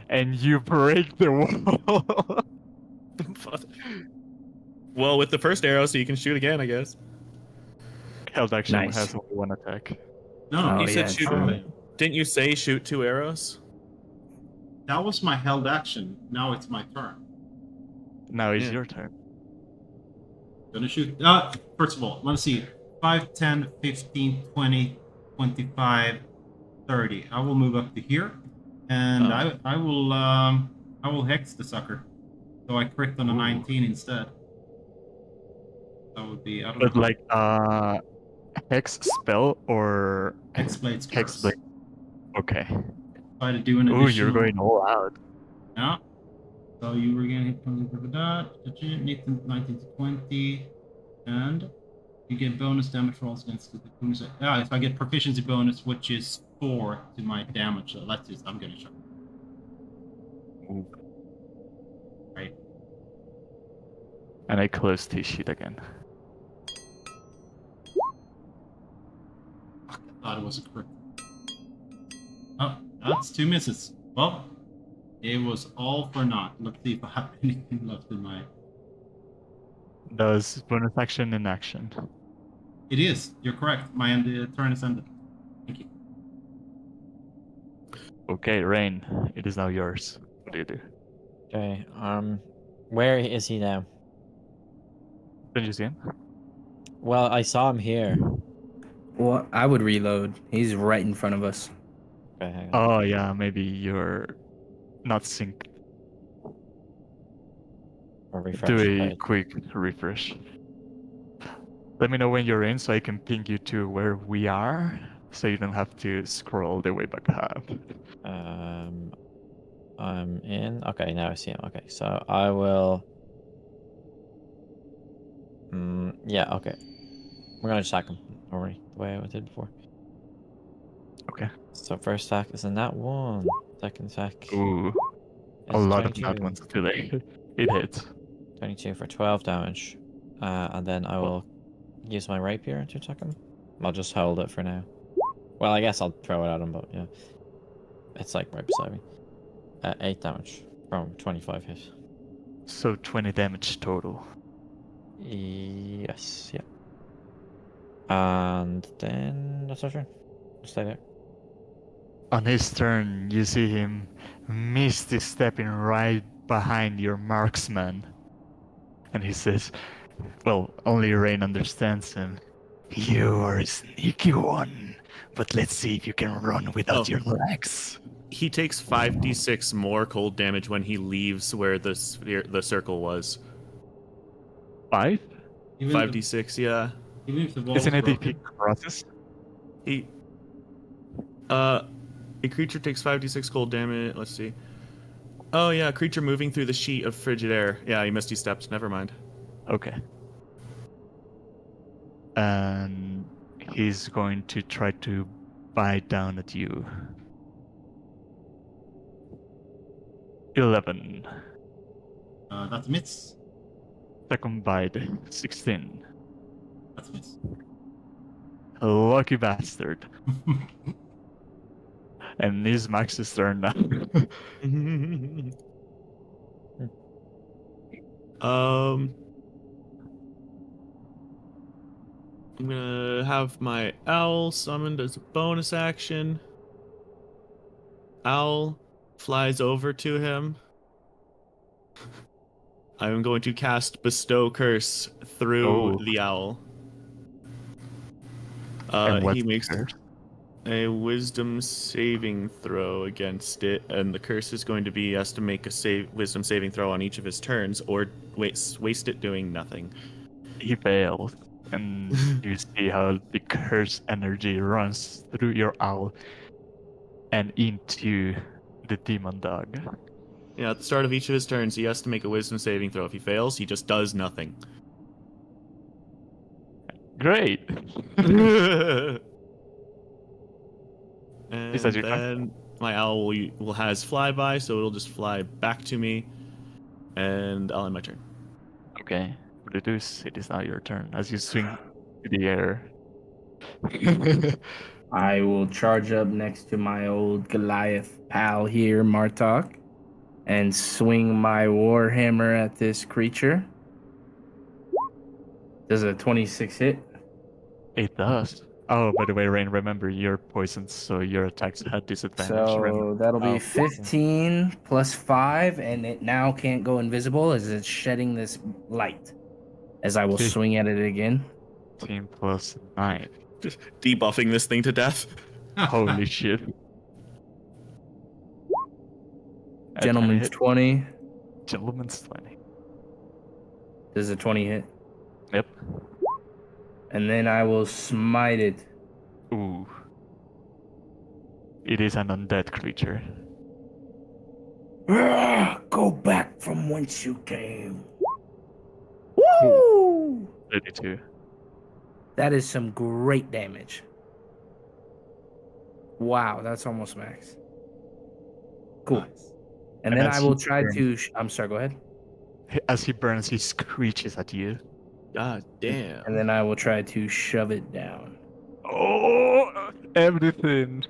And you break the wall. Well, with the first arrow, so you can shoot again, I guess. Held action Nice. has only 1 attack. No, Oh, You said yeah, shoot. true. Didn't you say shoot 2 arrows? that was my held action. Now it's my turn. Now it's Yeah. your turn. Gonna shoot. First of all, let's see. 5, 10, 15, 20, 25, 30. I will move up to here, and Oh. I will hex the sucker. So I crit on a Ooh. 19 instead. That would be, I don't But know. like hex spell or Hexblade's hex curse. blade. Okay. Try to do an Ooh, additional. you're going all out. Yeah. So you were gonna hit something for that. 19 to 20, and you get bonus damage rolls against the opponent's. Yeah, if I get proficiency bonus, which is 4 to my damage, so that's just I'm gonna show. Ooh. Right. And I closed his sheet again. I thought it was a crit. Oh, that's 2 misses. Well, it was all for naught. Let's see if I have anything left in my. Does bonus action in action. It is. You're correct. My turn is ended. Thank you. Okay, Rain, it is now yours. What do you do? Okay. Where is he now? Did you see him? Well, I saw him here. Well, I would reload. He's right in front of us. Okay, hang on. Oh yeah, maybe you're not synced. Or refresh. Do a Right. quick refresh. Let me know when you're in so I can ping you to where we are, so you don't have to scroll the way back up. I'm in. Okay, now I see him. Okay, so I will. Yeah. Okay. We're gonna attack him already the way I did before. Okay. So first attack is a nat 1. Second attack Ooh, a is lot of 22. nat ones today. It hits. 22 for 12 damage. And then I will use my rapier to attack him. I'll just hold it for now. Well, I guess I'll throw it at him, but yeah. It's like right beside me. 8 damage from 25 hit. So 20 damage total. Yes, yeah. And then that's our turn. Stay there. On his turn, you see him misty stepping right behind your marksman. And he says, well, only Rain understands him. You are a sneaky one, but let's see if you can run without your legs. He takes 5d6 more cold damage when he leaves where the circle was. 5? Even if- 5d6, yeah. even if the wall Isn't is it if he broken. crosses? A creature takes 5d6 cold damage. Let's see. Oh yeah, a creature moving through the sheet of frigid air. Yeah, he misty steps. Never mind. Okay. And he's going to try to bite down at you. 11. That's a miss. Second bite, 16. That's a miss. Lucky bastard. And it's Max's turn now. I'm gonna have my owl summoned as a bonus action. Owl flies over to him. I'm going to cast Bestow Curse through the owl. And what's He the makes curse? a wisdom saving throw against it, and the curse is going to be he has to make a wisdom saving throw on each of his turns, or waste it doing nothing. He fails, and you see how the curse energy runs through your owl and into the demon dog. Yeah, at the start of each of his turns, he has to make a wisdom saving throw. If he fails, he just does nothing. Great! And Is that your turn? then my owl will has flyby, so it'll just fly back to me, and I'll end my turn. Okay, Brutus, it is now your turn as you swing to the air. I will charge up next to my old Goliath pal here, Martok, and swing my warhammer at this creature. Does a 26 hit? It does. Oh, by the way, Rain, remember you're poisoned, so your attacks had disadvantage. So that'll be 15 plus 5, and it now can't go invisible as it's shedding this light. As I will swing at it again. 15 plus 9. Just debuffing this thing to death. Holy shit. Gentleman's 20. Gentleman's 20. Does a 20 hit? Yep. And then I will smite it. Ooh. It is an undead creature. Go back from whence you came. Woo! 32. That is some great damage. Wow, that's almost max. Cool. Nice. And And then as I will he try burns- to. I'm sorry, go ahead. As he burns, he screeches at you. God damn. And then I will try to shove it down. Oh, everything.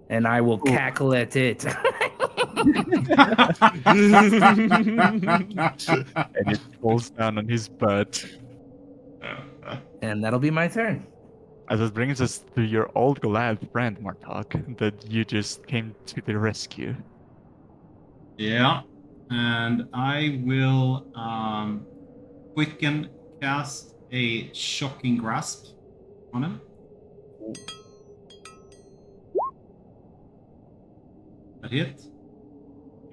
And I will cackle at it. And it falls down on his butt. And that'll be my turn. As it brings us to your old Goliath friend, Martok, that you just came to the rescue. Yeah, and I will quicken cast a shocking grasp on him. That hit.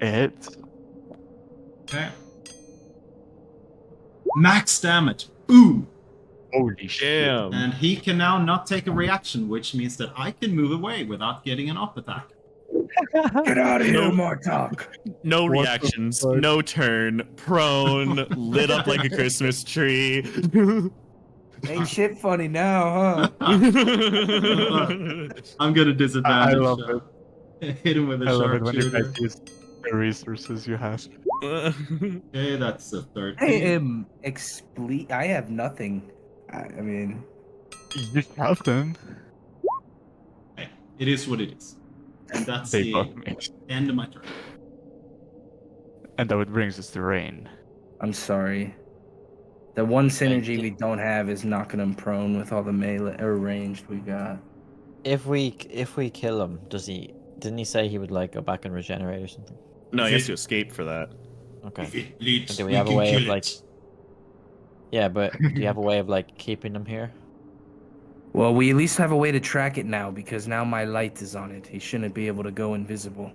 It. Okay. Max damage. Boom. Holy shit. Damn. And he can now not take a reaction, which means that I can move away without getting an up attack. Get out of here, No. Martok. No What the reactions, fuck? no turn, prone, lit up like a Christmas tree. Ain't shit funny now, huh? I'm gonna I disadvantage. love Hit him with a I love it when you sharpshooter. guys use the resources you have. Okay, that's a 13. I am I have nothing. I mean, You have them. Okay, it is what it is. And that's They the both made. end of my turn. And that brings us to Rain. I'm sorry. The one synergy did- we don't have is knocking him prone with all the melee or ranged we got. If we kill him, didn't he say he would like go back and regenerate or something? No, he has to escape for that. Okay. If it bleeds, And do we we have a can way of kill like it. Yeah, but do you have a way of like keeping him here? Well, we at least have a way to track it now because now my light is on it. He shouldn't be able to go invisible.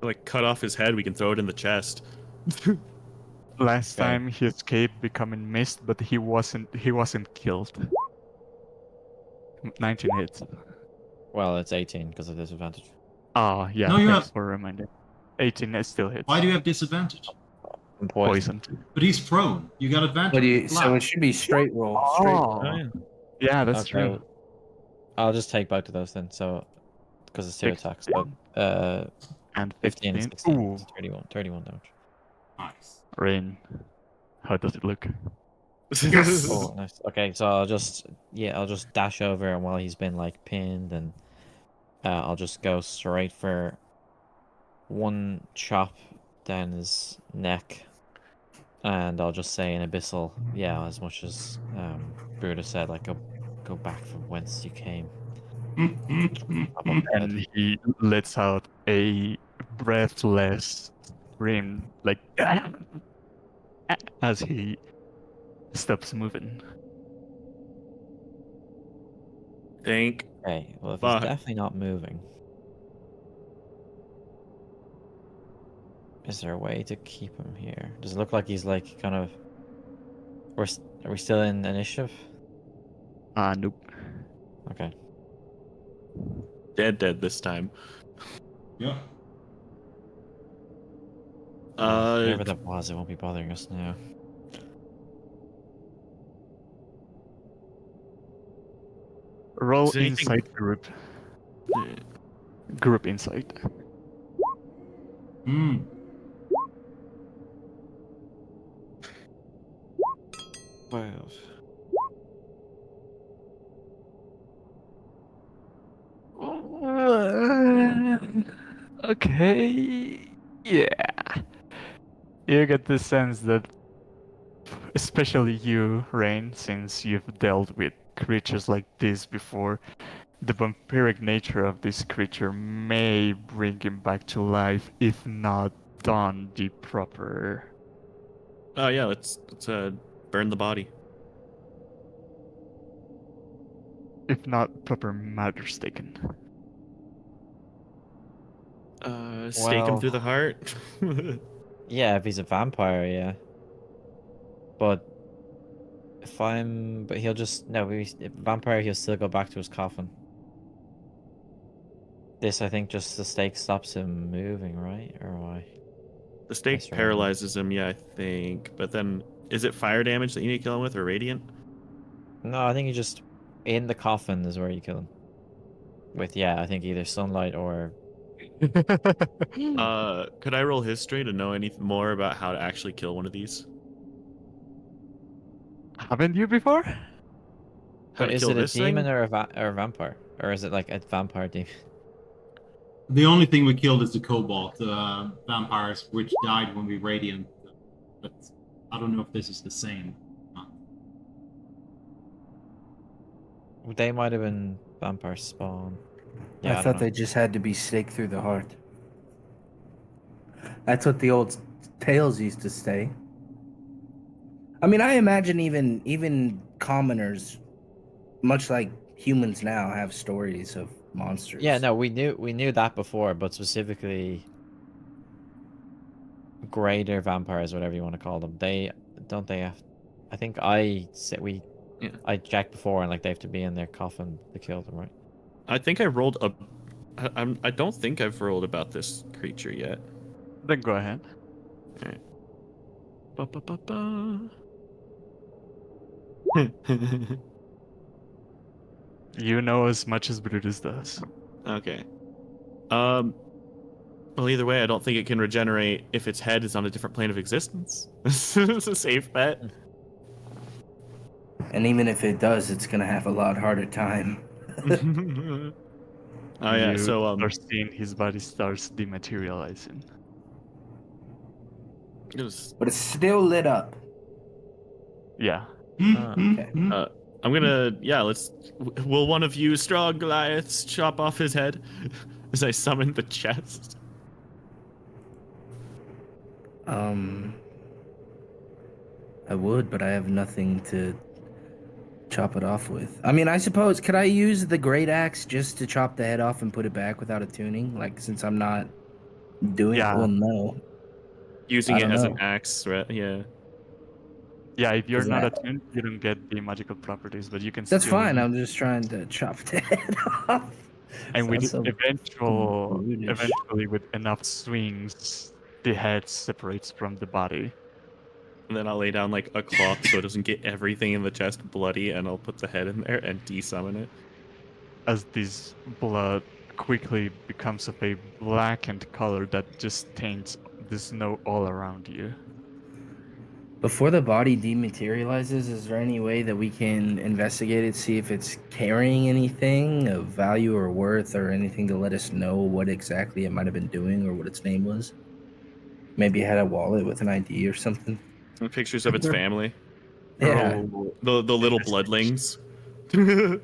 Like cut off his head, we can throw it in the chest. Last Okay. time he escaped becoming mist, but he wasn't killed. 19 hits. Well, it's 18 because of disadvantage. Ah, yeah, No, you thanks have- for reminding. 18 is still hits. Why do you have disadvantage? I'm poisoned. Poisoned. But he's prone. You got advantage. So Flat. it should be straight roll. Straight. Oh, yeah, that's Okay. true. I'll just take both of those then. So, because it's two attacks, 16. but And 15 and 15. 16. Ooh, It's 31 damage. Nice. Rain. How does it look? Yes! Oh, nice. Okay, so I'll just dash over, and while he's been like pinned, and I'll just go straight for one chop down his neck, and I'll just say in Abyssal, yeah, as much as Brutus said, like go back from whence you came. Up on And head. he lets out a breathless scream, like as he stops moving. Thank. Okay, well if Fuck. he's definitely not moving, is there a way to keep him here? Does it look like he's like kind of? Are we still in initiative? Nope. Okay. Dead this time. Yeah. Whatever that was, it won't be bothering us now. Roll Is anything- insight group. Group insight. Hmm. Okay. Yeah. You get the sense that, especially you, Rain, since you've dealt with creatures like this before, the vampiric nature of this creature may bring him back to life if not done the proper. Oh yeah, let's burn the body. If not proper matters taken. Stake him Well- through the heart. Yeah, if he's a vampire, yeah. But but he'll just if vampire, he'll still go back to his coffin. This, I think, just the stake stops him moving, right? Or why? The stake That's right. paralyzes him, yeah, I think. But then, is it fire damage that you need to kill him with, or radiant? No, I think he just in the coffin is where you kill him. With I think either sunlight or Could I roll history to know any more about how to actually kill one of these? Haven't you before? How But to is kill it a this demon thing? or a vampire, or is it like a vampire demon? The only thing we killed is the cobalt vampires, which died when we radiant. But I don't know if this is the same. They might have been vampire spawn. Yeah, I I don't thought know. they just had to be staked through the heart. That's what the old tales used to say. I mean, I imagine even commoners, much like humans now, have stories of monsters. Yeah, no, we knew that before, but specifically greater vampires, whatever you want to call them. They don't they have. I think I said Yeah. I checked before, and like they have to be in their coffin to kill them, right? I think I rolled a. I don't think I've rolled about this creature yet. Then go ahead. Alright. Ba, ba, ba, ba. You know as much as Brutus does. Okay. Well, either way, I don't think it can regenerate if its head is on a different plane of existence. It's a safe bet. And even if it does, it's gonna have a lot harder time. Oh yeah. You So start seeing his body starts dematerializing. it was, But it's still lit up. Yeah. Okay. I'm gonna will one of you strong Goliaths chop off his head as I summon the chest? I would, but I have nothing to chop it off with. I mean, I suppose could I use the great axe just to chop the head off and put it back without a tuning? Like since I'm not doing Yeah. well, no. Using I it don't as know. an axe, right? Yeah. Yeah, if you're 'Cause not that- attuned, you don't get the magical properties, but you can That's still fine. use. I'm just trying to chop the head off. And with Sounds so brutish. eventually with enough swings, the head separates from the body. And then I'll lay down like a cloth so it doesn't get everything in the chest bloody, and I'll put the head in there and desummon it. As this blood quickly becomes of a blackened color that just taints the snow all around you. Before the body dematerializes, is there any way that we can investigate it, see if it's carrying anything of value or worth or anything to let us know what exactly it might have been doing or what its name was? Maybe it had a wallet with an ID or something. And pictures of its family, Yeah. Roll the little investigation. bloodlings.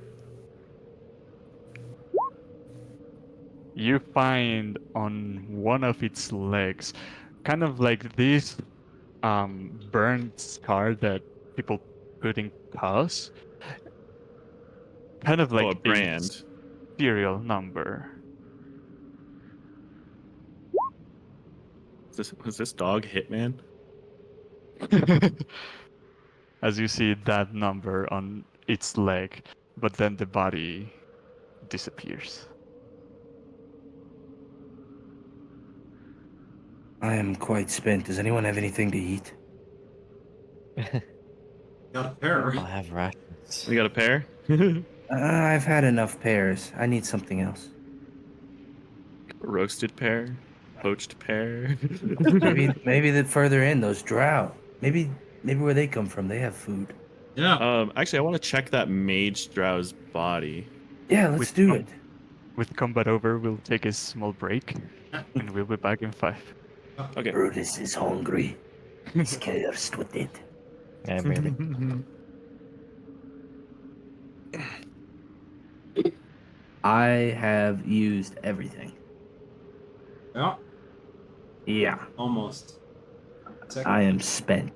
You find on one of its legs kind of like this burned scar that people put in cars, kind of Oh, like a brand. serial number. Was this dog Hitman? As you see that number on its leg, but then the body disappears. I am quite spent. Does anyone have anything to eat? Got a pair. I'll have rations. We got a pair. I've had enough pears. I need something else. Roasted pear, poached pear. Maybe that further in those drow. Maybe where they come from, they have food. Yeah. Actually, I want to check that mage drow's body. Yeah, let's do it. With combat over, we'll take a small break, and we'll be back in 5. Okay. Brutus is hungry. He's cursed with it. Yeah, really. I have used everything. Yeah. Yeah. Almost. I am spent.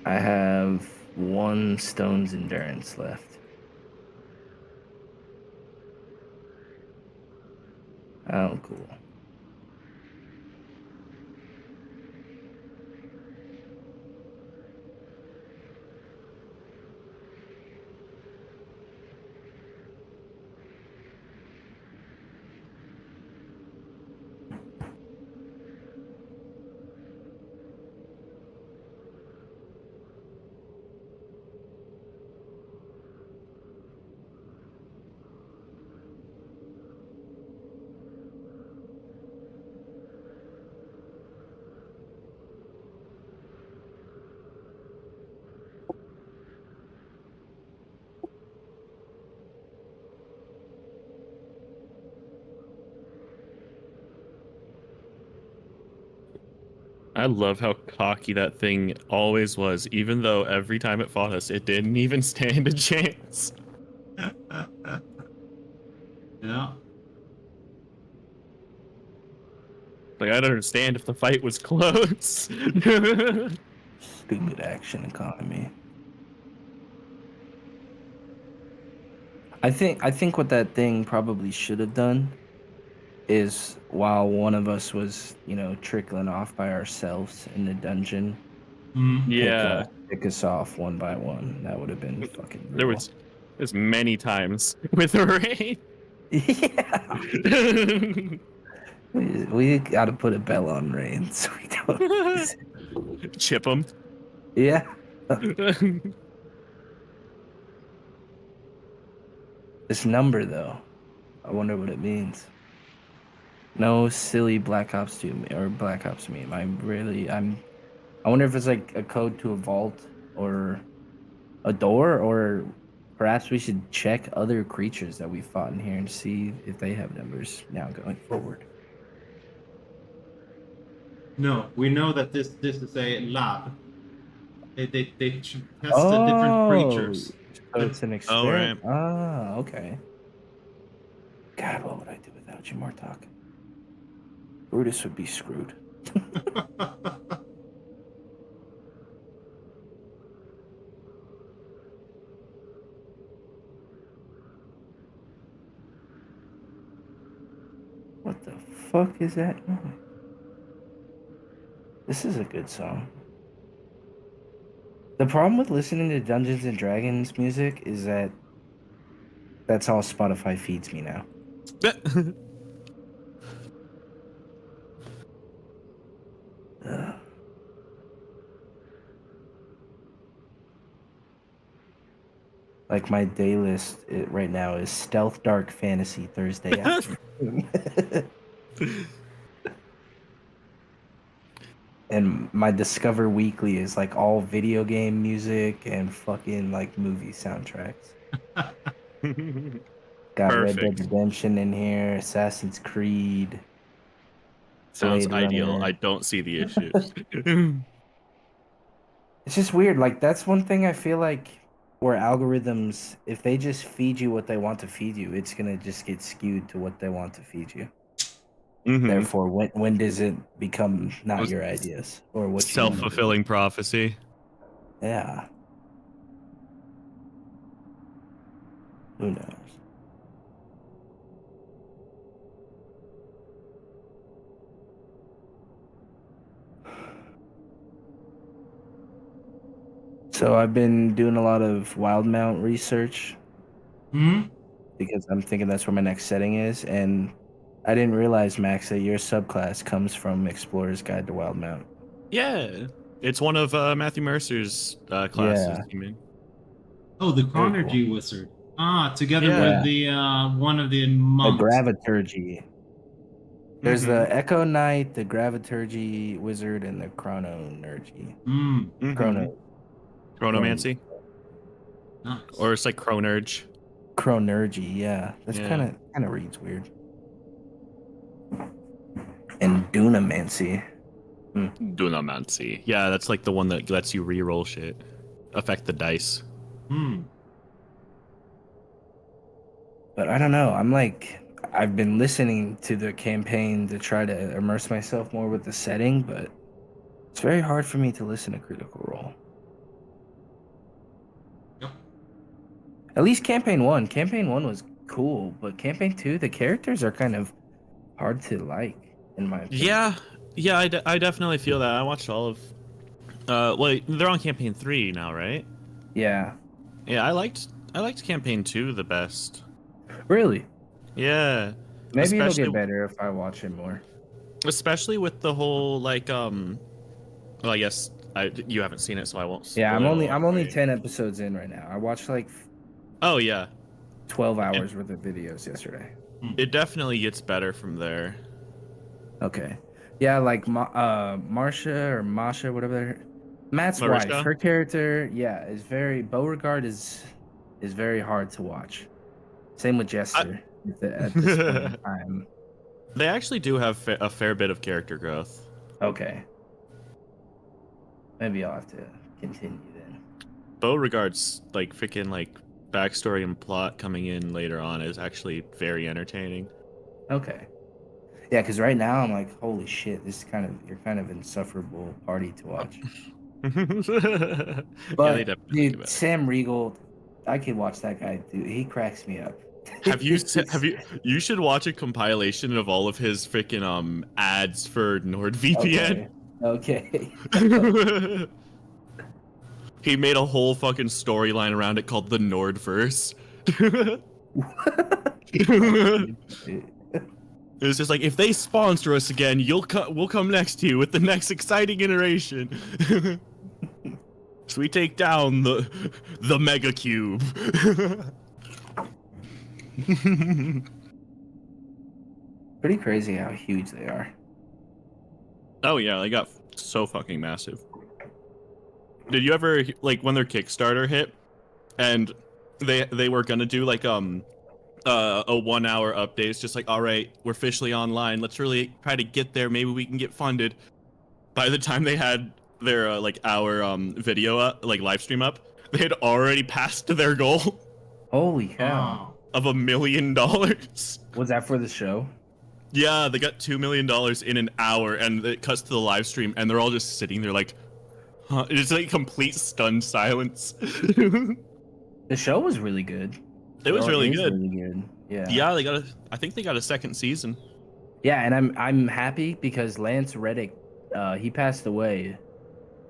I have 1 stone's endurance left. Oh, cool. I love how cocky that thing always was, even though every time it fought us, it didn't even stand a chance. Yeah. Like, I'd understand if the fight was close. Stupid action economy. I think what that thing probably should have done is while one of us was, trickling off by ourselves in the dungeon, Mm. Yeah, pick us off one by one. That would have been fucking there brutal. was many times with Rain. Yeah. We got to put a bell on Rain so we don't. Chip him. Yeah. This number though, I wonder what it means. No silly Black Ops 2 or Black Ops meme. I wonder if it's like a code to a vault or a door, or perhaps we should check other creatures that we fought in here and see if they have numbers now going forward. No, we know that this is a lab. They tested different creatures. So it's an Oh, experiment. Ah, okay. God, what would I do without you, Martok? Brutus would be screwed. What the fuck is that noise? This is a good song. The problem with listening to Dungeons and Dragons music is that that's all Spotify feeds me now. Ugh. Like my day list right now is Stealth Dark Fantasy Thursday afternoon. And my Discover Weekly is like all video game music and fucking like movie soundtracks. Got Red Dead Perfect. Redemption in here, Assassin's Creed. Sounds Blade ideal. Runner. I don't see the issues. It's just weird. Like that's one thing I feel like where algorithms, if they just feed you what they want to feed you, it's gonna just get skewed to what they want to feed you. Mhm. Therefore, when does it become not your ideas or what you wanna do? Self-fulfilling prophecy. Yeah. Who knows? So I've been doing a lot of Wildmount research Hmm? because I'm thinking that's where my next setting is, and I didn't realize, Max, that your subclass comes from Explorer's Guide to Wildmount. Yeah, it's one of Matthew Mercer's classes. Yeah. You mean? Oh, the Very Chronergy Wizard. Ah, together Yeah. with the one of the The monks. Graviturgy. There's Mhm. the Echo Knight, the Graviturgy Wizard, and the Chrononergy. Mm, Mhm. Chrono. Chronomancy, nice. or it's like Chronerge. Chronergy, yeah. That's Yeah. kind of reads weird. And Dunamancy. Dunamancy. Yeah, that's like the one that lets you re-roll shit, affect the dice. Hmm. But I don't know. I've been listening to the campaign to try to immerse myself more with the setting, but it's very hard for me to listen to Critical Role. Yep. At least Campaign 1. Campaign 1 was cool, but Campaign 2, the characters are kind of hard to like, in my opinion. Yeah, I definitely feel that. I watched all of. Well, they're on campaign 3 now, right? Yeah. Yeah, I liked campaign 2 the best. Really? Yeah, Maybe it'll especially get better if I watch it more. especially with the whole like Well, I guess you haven't seen it, so I won't. Yeah, I'm spoil it only for you. 10 episodes in right now. I watched like Oh yeah, 12 hours worth of videos yesterday. it definitely gets better from there. Okay. Yeah, like Marsha or Masha, whatever. Matt's Mariska? wife. Her character, yeah, is very Beauregard is very hard to watch. Same with Jester at this point in time. They actually do have a fair bit of character growth. Okay. Maybe I'll have to continue then. Beauregard's like freaking like backstory and plot coming in later on is actually very entertaining. Okay. Yeah, because right now I'm like, holy shit, you're kind of insufferable party to watch. Yeah, they But definitely do dude, better. Sam Riegel, I could watch that guy. Dude, he cracks me up. You should watch a compilation of all of his freaking ads for NordVPN. Okay. He made a whole fucking storyline around it called the Nordverse. It was just like, if they sponsor us again, we'll come next to you with the next exciting iteration. So we take down the Mega Cube. Pretty crazy how huge they are. Oh yeah, they got so fucking massive. Did you ever like when their Kickstarter hit, and they were gonna do like a 1 hour update? It's just like, all right, we're officially online. Let's really try to get there. Maybe we can get funded. By the time they had their like hour video up, like live stream up, they had already passed their goal Holy cow. Wow. of $1 million. Was that for the show? Yeah, they got $2 million in an hour, and it cuts to the live stream, and they're all just sitting there like, huh? It's like complete stunned silence. The show was really good. It was Or really is good. Really good. Yeah. Yeah, I think they got a second season. Yeah, and I'm happy because Lance Reddick, he passed away,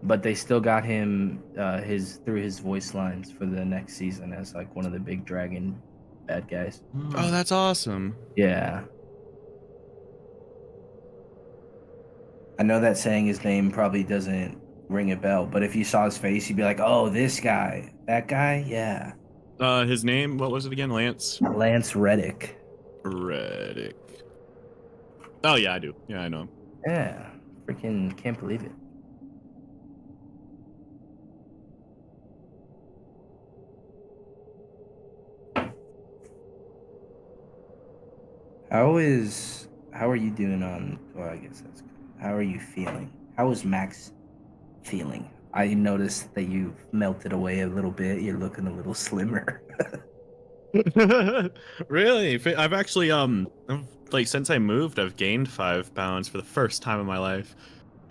but they still got him through his voice lines for the next season as like one of the big dragon bad guys. Oh, that's awesome. Yeah. I know that saying his name probably doesn't ring a bell, but if you saw his face, you'd be like, "Oh, this guy, that guy, yeah." His name, what was it again? Lance Reddick. Reddick. Oh yeah, I do. Yeah, I know him. Yeah, freaking can't believe it. How are you doing on? Well, I guess that's good. How are you feeling? How is Max feeling? I noticed that you've melted away a little bit. You're looking a little slimmer. Really? I've actually like since I moved, I've gained 5 pounds for the first time in my life.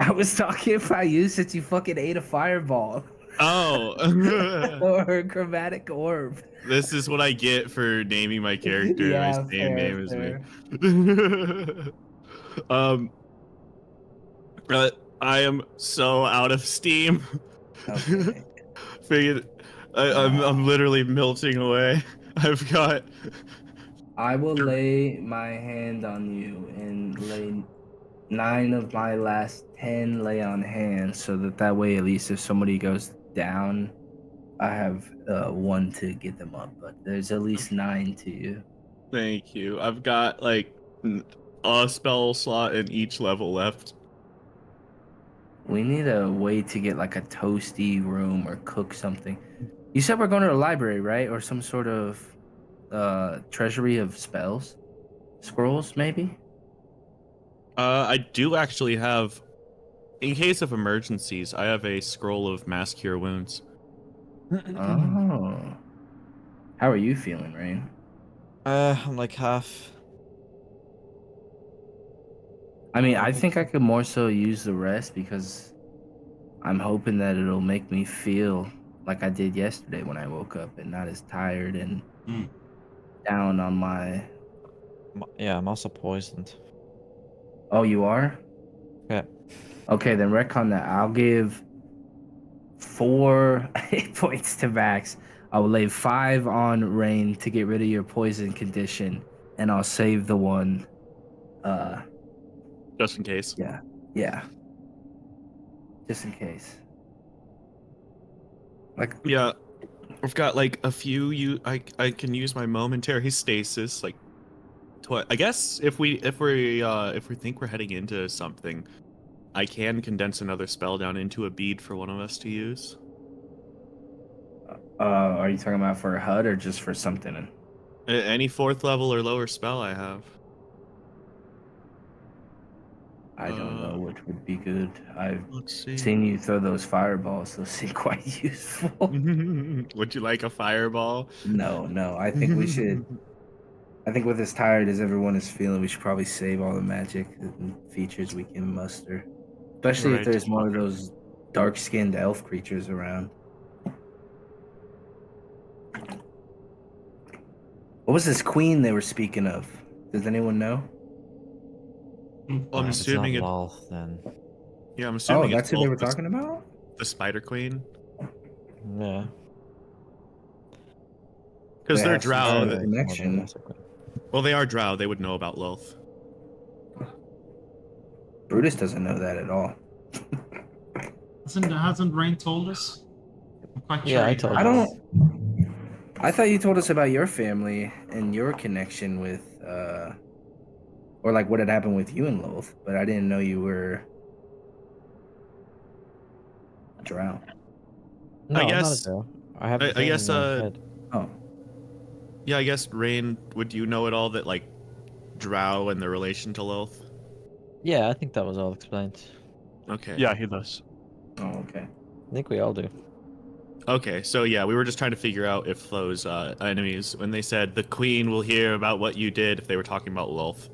I was talking about you since you fucking ate a fireball. Oh. Or a chromatic orb. This is what I get for naming my character Yeah, my same fair, name as fair. me. I am so out of steam. Okay. Figured I'm literally melting away. I've got. I will lay my hand on you and lay 9 of my last 10 lay on hand, so that way at least if somebody goes down, I have 1 to get them up. But there's at least 9 to you. Thank you. I've got like a spell slot in each level left. We need a way to get like a toasty room or cook something. You said we're going to the library, right? Or some sort of treasury of scrolls, maybe? I do actually have, in case of emergencies, I have a scroll of mass cure wounds. Oh. How are you feeling, Rain? I'm like half. I mean, I think I could more so use the rest because I'm hoping that it'll make me feel like I did yesterday when I woke up and not as tired and down on my... Yeah, I'm also poisoned. Oh, you are? Yeah. Okay, then retcon that. I'll give 4 hit points to Max. I will lay 5 on Rain to get rid of your poison condition, and I'll save the 1. Just in case. Yeah. Just in case. Like, Yeah, I've got like a few. I can use my momentary stasis. Like, I guess if we think we're heading into something, I can condense another spell down into a bead for one of us to use. are you talking about for a HUD or just for something? Any 4th level or lower spell I have. I don't know which would be good. I've Let's see. seen you throw those fireballs. Those seem quite useful. Would you like a fireball? No. I think we should. I think with as tired as everyone is feeling, we should probably save all the magic and features we can muster. Especially if Right. there's more of those dark-skinned elf creatures around. What was this queen they were speaking of? Does anyone know? Well, I'm If it's assuming not it. Lolth, then Yeah, I'm Oh, assuming that's it's who they both were talking about? the Spider Queen. yeah. Because They they're have some drow. sort of More than connection. Lesser Queen. Well, they are drow. They would know about Lilth. Brutus doesn't know that at all. Hasn't Rain told us? I'm quite Yeah, sure I he told has. I you. don't. I thought you told us about your family and your connection with, or like what had happened with you and Loth, but I didn't know you were drow. No, I I'm not a guess- drow. I have. a I thing guess. in my head. Oh, Yeah, I guess Rain. Would you know at all that like drow and the relation to Lilth? Yeah, I think that was all explained. Okay. Yeah, he does. oh, okay. I think we all do. Okay, so yeah, we were just trying to figure out if those enemies, when they said the Queen will hear about what you did, if they were talking about Lilth.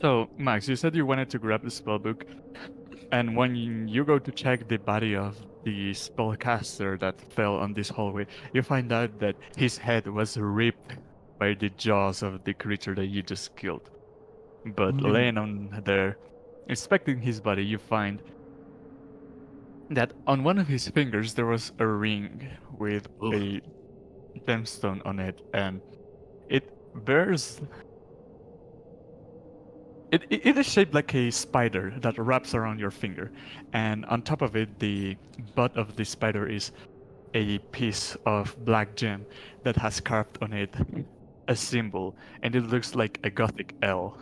So, Max, you said you wanted to grab the spellbook, and when you go to check the body of the spellcaster that fell on this hallway, you find out that his head was ripped by the jaws of the creature that you just killed. But laying on there, inspecting his body, you find that on one of his fingers there was a ring with Oof. a gemstone on it, and it bears. It is shaped like a spider that wraps around your finger, and on top of it, the butt of the spider is a piece of black gem that has carved on it a symbol, and it looks like a Gothic L.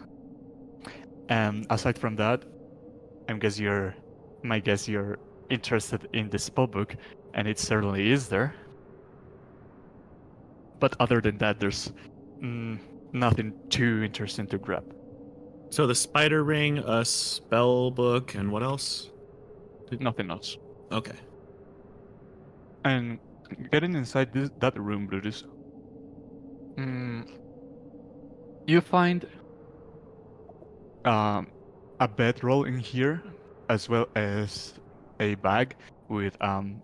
And aside from that, my guess you're interested in the spellbook, and it certainly is there. But other than that, there's nothing too interesting to grab. So the spider ring, a spell book, and what else? Nothing else. Okay. And getting inside that room, Brutus, you find a bedroll in here, as well as a bag with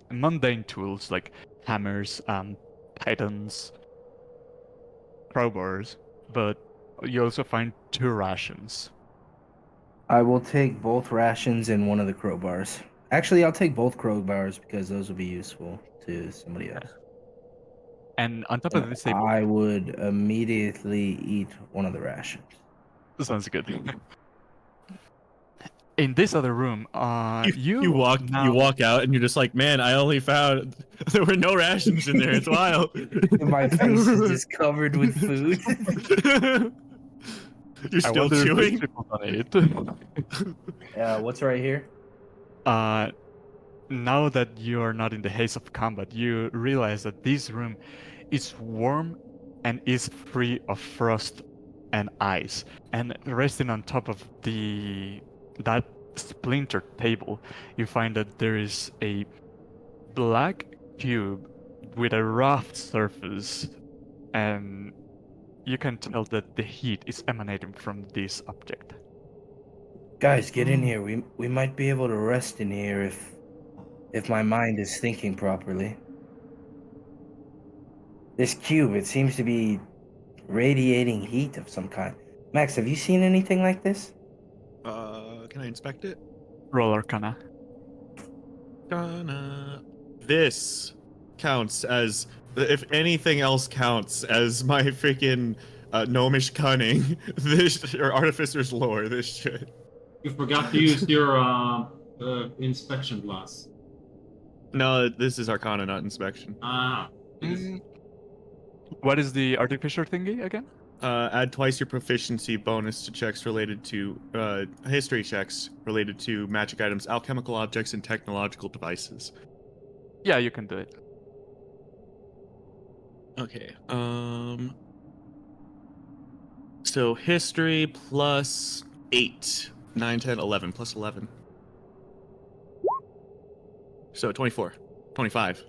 mundane tools like hammers, pythons, crowbars, but you also find 2 rations. I will take both rations and one of the crowbars. Actually, I'll take both crowbars because those will be useful to somebody else. And on top of this table, I would immediately eat one of the rations. sounds good. In this other room, You walk out and you're just like, man, I only found there were no rations in there. It's wild. My face is just covered with food. You're I still wonder if chewing. people gonna eat. What's right here? Now that you are not in the haze of combat, you realize that this room is warm and is free of frost and ice. And resting on top of that splintered table, you find that there is a black cube with a rough surface, and you can tell that the heat is emanating from this object. Guys, get in here. We might be able to rest in here if my mind is thinking properly. This cube, it seems to be radiating heat of some kind. Max, have you seen anything like this? Can I inspect it? Roll Arcana. This counts as, if anything else counts as my freaking gnomish cunning, this or artificer's lore. This shit. You forgot to use your inspection glass. No, this is Arcana, not inspection. What is the artificer thingy again? Add twice your proficiency bonus to checks related to history checks related to magic items, alchemical objects, and technological devices. Yeah, you can do it. Okay. So history plus 8, 9, 10, 11, plus 11. So 24, 25.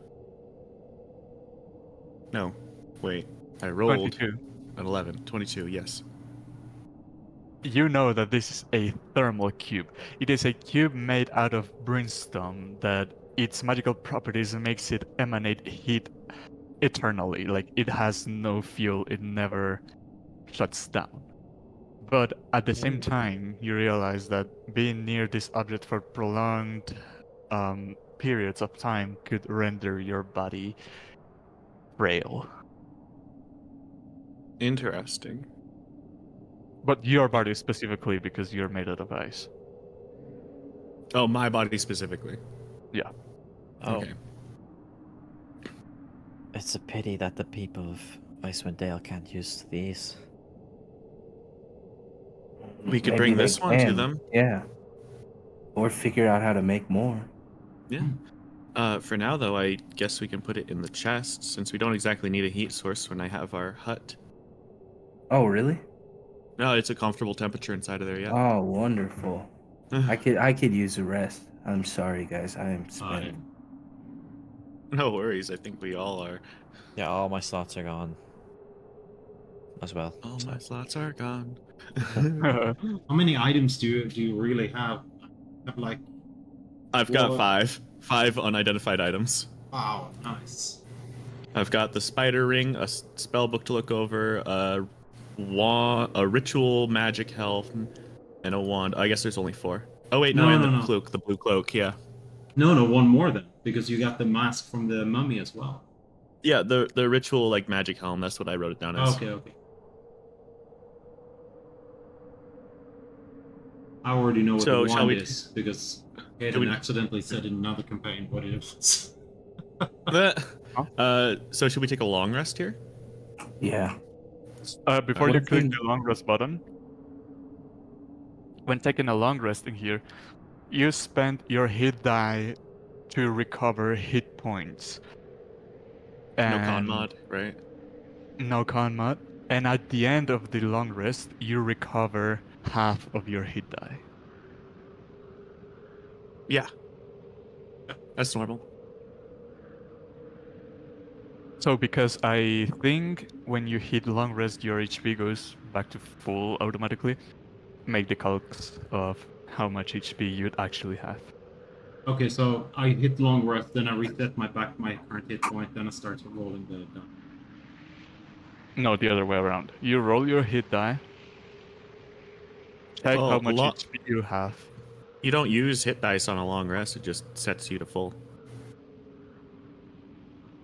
No, wait. I rolled 22. an 11, 22, yes. You know that this is a thermal cube. It is a cube made out of brimstone that its magical properties makes it emanate heat eternally. Like it has no fuel, it never shuts down. But at the same time, you realize that being near this object for prolonged periods of time could render your body frail. Interesting. But your body specifically, because you're made out of ice. Oh, my body specifically. Yeah. Oh, Okay. it's a pity that the people of Icewind Dale can't use these. We could Maybe bring they this one to can. them. Yeah. Or figure out how to make more. Yeah. For now, though, I guess we can put it in the chest, since we don't exactly need a heat source when I have our hut. Oh, really? No, it's a comfortable temperature inside of there, yeah. Oh, wonderful. I could use a rest. I'm sorry, guys. I am Alright. spent. No worries, I think we all are. Yeah, all my slots are gone. As well. All so- my slots are gone. How many items do you really have? Have like, I've got Well- 5. 5 unidentified items. wow, nice. I've got the spider ring, a spell book to look over, a ritual magic helm, and a wand. I guess there's only 4. Oh wait, no, and the No. cloak, the blue cloak, yeah. No, one more then, because you got the mask from the mummy as well. Yeah, the ritual like magic helm, that's what I wrote it down as. Okay. I already know what So, the shall wand we- is, because Do Hayden we- accidentally said in another campaign what it is. So should we take a long rest here? Yeah. Before you One click thing- the long rest button, when taking a long rest in here, you spend your hit die to recover hit points. No And con mod, right? No con mod. And at the end of the long rest, you recover half of your hit die. Yeah. That's normal. So because I think when you hit long rest, your HP goes back to full automatically. Make the calcs of how much HP you'd actually have. Okay, so I hit long rest, then I reset my current hit point, then I start rolling the die. No, the other way around. You roll your hit die. Check Oh, how a much lot- HP you have. You don't use hit dice on a long rest, it just sets you to full.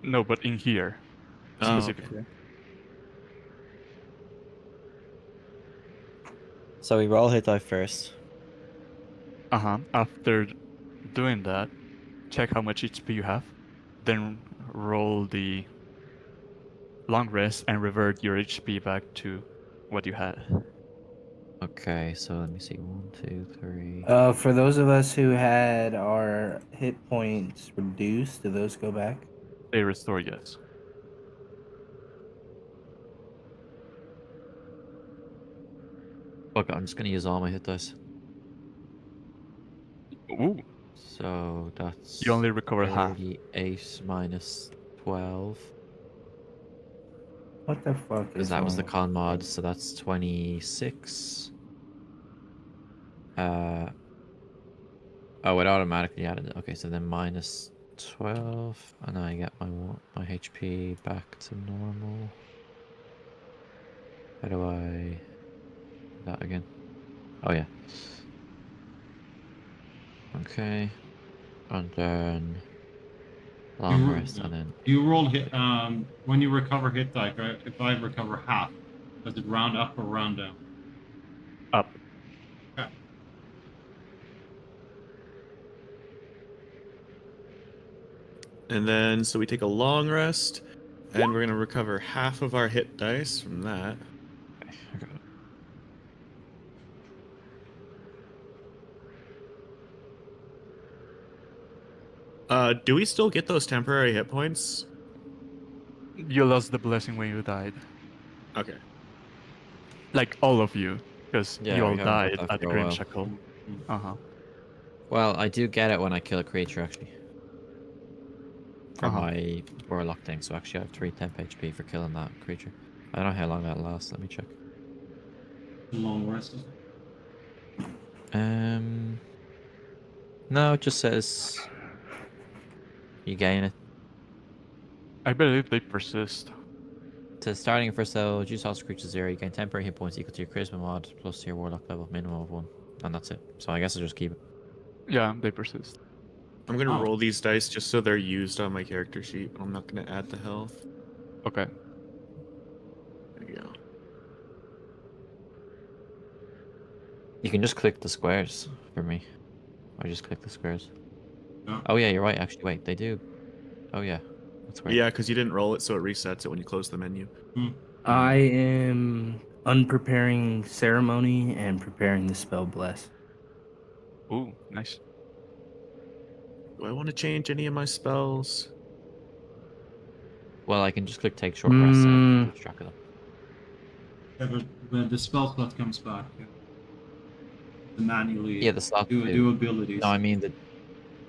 No, but in here Oh, okay. specifically. So we roll hit die first. After doing that, check how much HP you have. Then roll the long rest and revert your HP back to what you had. Okay, so let me see. 1, 2, 3. For those of us who had our hit points reduced, do those go back? They restore, yes. Okay, I'm just gonna use all my hit dice. Ooh, So that's you only recover half. 38 minus 12. What the fuck Because is that was the wrong? con mod, so that's 26. Oh, it automatically added it. Okay, so then minus 12, and I get my HP back to normal. How do I do that again? Oh yeah. Okay, and then long You- rest, and then You roll hit when you recover hit die. Right? If I recover half, does it round up or round down? Up. Okay. And then, so we take a long rest, and we're going to recover half of our hit dice from that. I got it. Do we still get those temporary hit points? You lost the blessing when you died. Okay. Like all of you. because Yeah, you we all haven't died got that at the for a Green while. Shackle. Uh-huh. Well, I do get it when I kill a creature actually. For Uh-huh. my warlock thing, so actually I have 3 temp HP for killing that creature. I don't know how long that lasts. Let me check. Long rest. Is No, it just says you gain it. I believe they persist. To starting first level, juice also creature 0. You gain temporary hit points equal to your charisma mod plus to your warlock level, minimum of 1, and that's it. So I guess I just keep it. Yeah, they persist. I'm gonna Oh. roll these dice just so they're used on my character sheet, but I'm not gonna add the health. Okay. There you go. You can just click the squares for me. I just click the squares. Yeah. Oh yeah, you're right. Actually, wait, they do. Oh yeah, that's weird. Yeah, because you didn't roll it, so it resets it when you close the menu. I am unpreparing ceremony and preparing the spell bless. Ooh, nice. Do I want to change any of my spells? Well, I can just click take short rest and it keeps track of them. Yeah, but when the spell slot comes back, the manually Yeah, the slots do abilities. No, I mean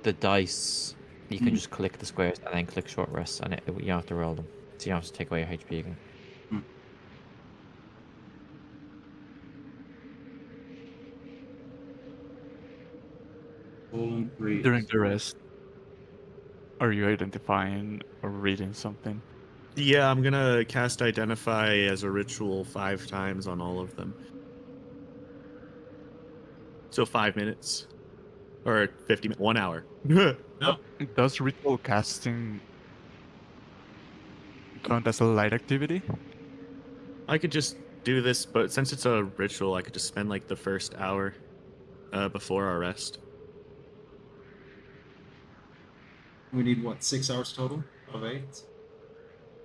the dice. You can just click the squares and then click short rest, and you don't have to roll them. So you don't have to take away your HP again. Rolling 3. During the rest, are you identifying or reading something? Yeah, I'm gonna cast Identify as a ritual 5 times on all of them. So 5 minutes. Or 50 minutes, 1 hour. No. Does ritual casting count as a light activity? I could just do this, but since it's a ritual, I could just spend like the first hour before our rest. We need what, 6 hours total out of 8?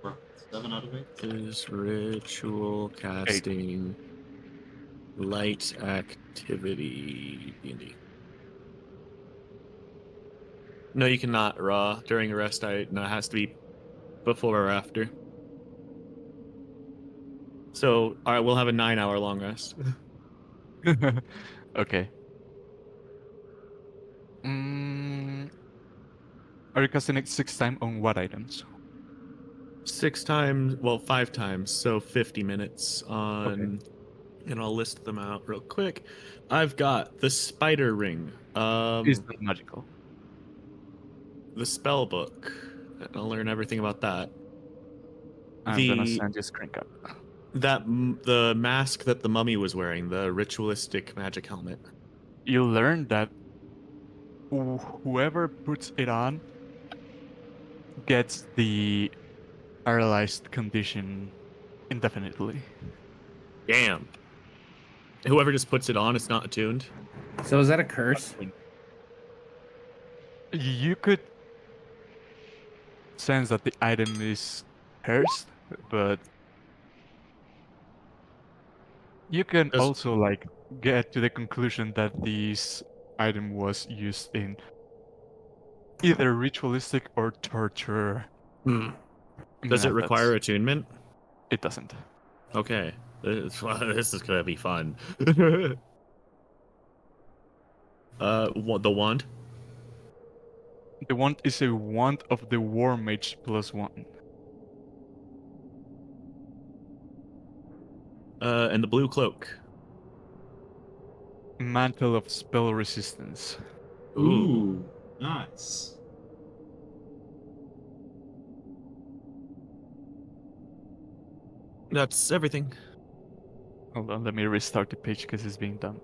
Or 7 out of 8? Is ritual casting light activity D&D? No, you cannot raw during a rest. No, it has to be before or after. So, all right, we'll have a 9-hour long rest. Okay. Mm, are you casting it 6 times on what items? 6 times, well, 5 times, so 50 minutes on. And I'll list them out real quick. I've got the spider ring, Is that magical? the spell book. I'll learn everything about that. I'm gonna send you a screen cap. The mask that the mummy was wearing, the ritualistic magic helmet. You learn that whoever puts it on gets the paralyzed condition indefinitely. Damn. Whoever just puts it on, it's not attuned. So is that a curse? You could sense that the item is cursed, but you can Does- also like get to the conclusion that this item was used in either ritualistic or torture. Does it require methods. attunement? It doesn't. Okay. This is gonna be fun. What, the wand? The wand is a wand of the War Mage +1. And the blue cloak. Mantle of Spell Resistance. Ooh, nice. That's everything. Hold on, let me restart the page because it's being done.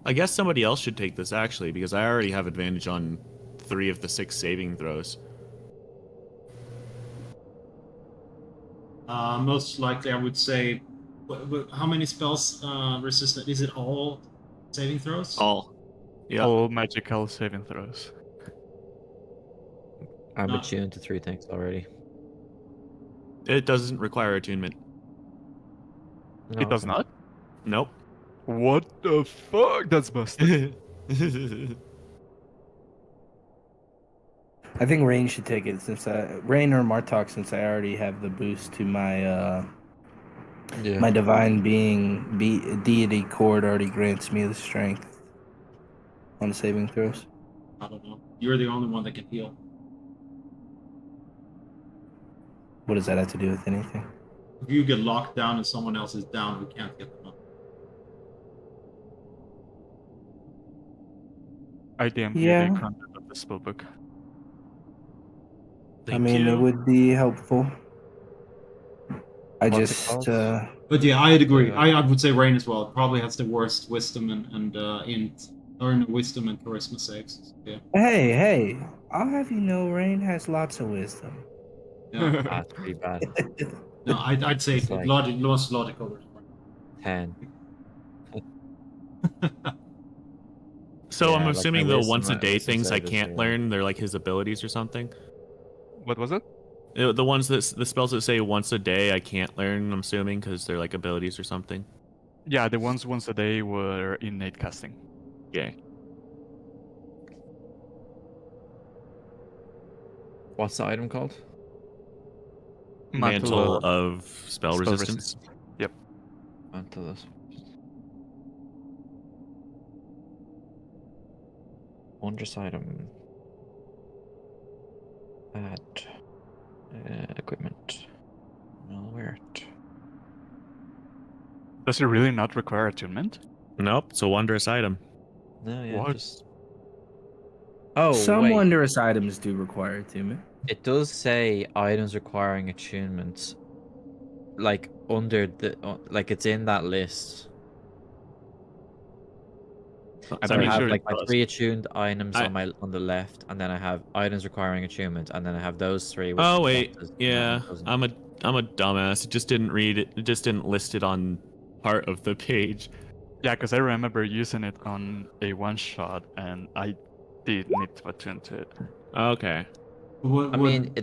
I guess somebody else should take this actually, because I already have advantage on 3 of the 6 saving throws. Most likely, I would say. How many spells resistant? Is it all saving throws? All. Yeah. All magical saving throws. I'm No. attuned to 3 things already. It doesn't require attunement. It does not? Nope. What the fuck? That's busted. I think Rain should take it since Rain or Martok, since I already have the boost to my my divine being deity cord already grants me the strength on saving throws. I don't know. You're the only one that can heal. What does that have to do with anything? If you get locked down and someone else is down, we can't get them up. I DM'd you Yeah. the content of the spellbook. I mean, it would be helpful. I What's it just called? But yeah, I'd agree. I would say Rain as well. It probably has the worst wisdom and int, or wisdom and charisma saves. Yeah. hey, I'll have you know, Rain has lots of wisdom. Yeah. That's pretty bad. No, I'd say It's like- most logical. 10. So Yeah, I'm like assuming my the wisdom- once a my day wisdom things I save is can't zero. learn, they're like his abilities or something. What was it? The ones that the spells that say once a day I can't learn, I'm assuming, because they're like abilities or something. Yeah, the ones once a day were innate casting. Okay. What's the item called? Mantle of spell resistance. Yep. Mantle of... Wondrous item. Add. Equipment. I'll wear it. Does it really not require attunement? Nope, it's a wondrous item. No, yeah, What? just... Oh, Some wait. wondrous items do require attunement. It does say items requiring attunement. Like, under the... like, it's in that list. I'm So I pretty have sure like it my does. 3 attuned items I- on the left, and then I have items requiring attunement, and then I have those 3. Which Oh the wait, boxes, yeah, doesn't. I'm a dumbass. It just didn't read it. It just didn't list it on part of the page. Yeah, because I remember using it on a one shot, and I did need to attune to it. Okay. What, I mean,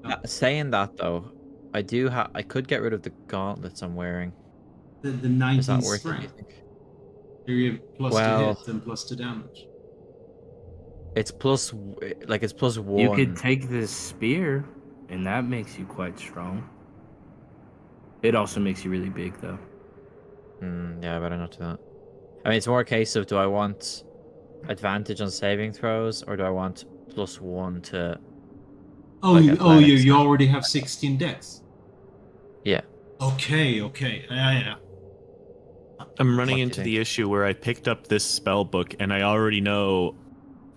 Yeah. saying that though, I could get rid of the gauntlets I'm wearing. the Is 19 that worth it? Do you strength. think? You get plus Well- to hit and plus to damage. It's plus, like it's plus 1. You could take this spear, and that makes you quite strong. It also makes you really big, though. Yeah, I better not do that. I mean, it's more a case of, do I want advantage on saving throws, or do I want plus 1 to... Oh, Like you athletics. already have 16 dex. Yeah. Okay. Yeah. I'm What running do you into think? the issue where I picked up this spell book and I already know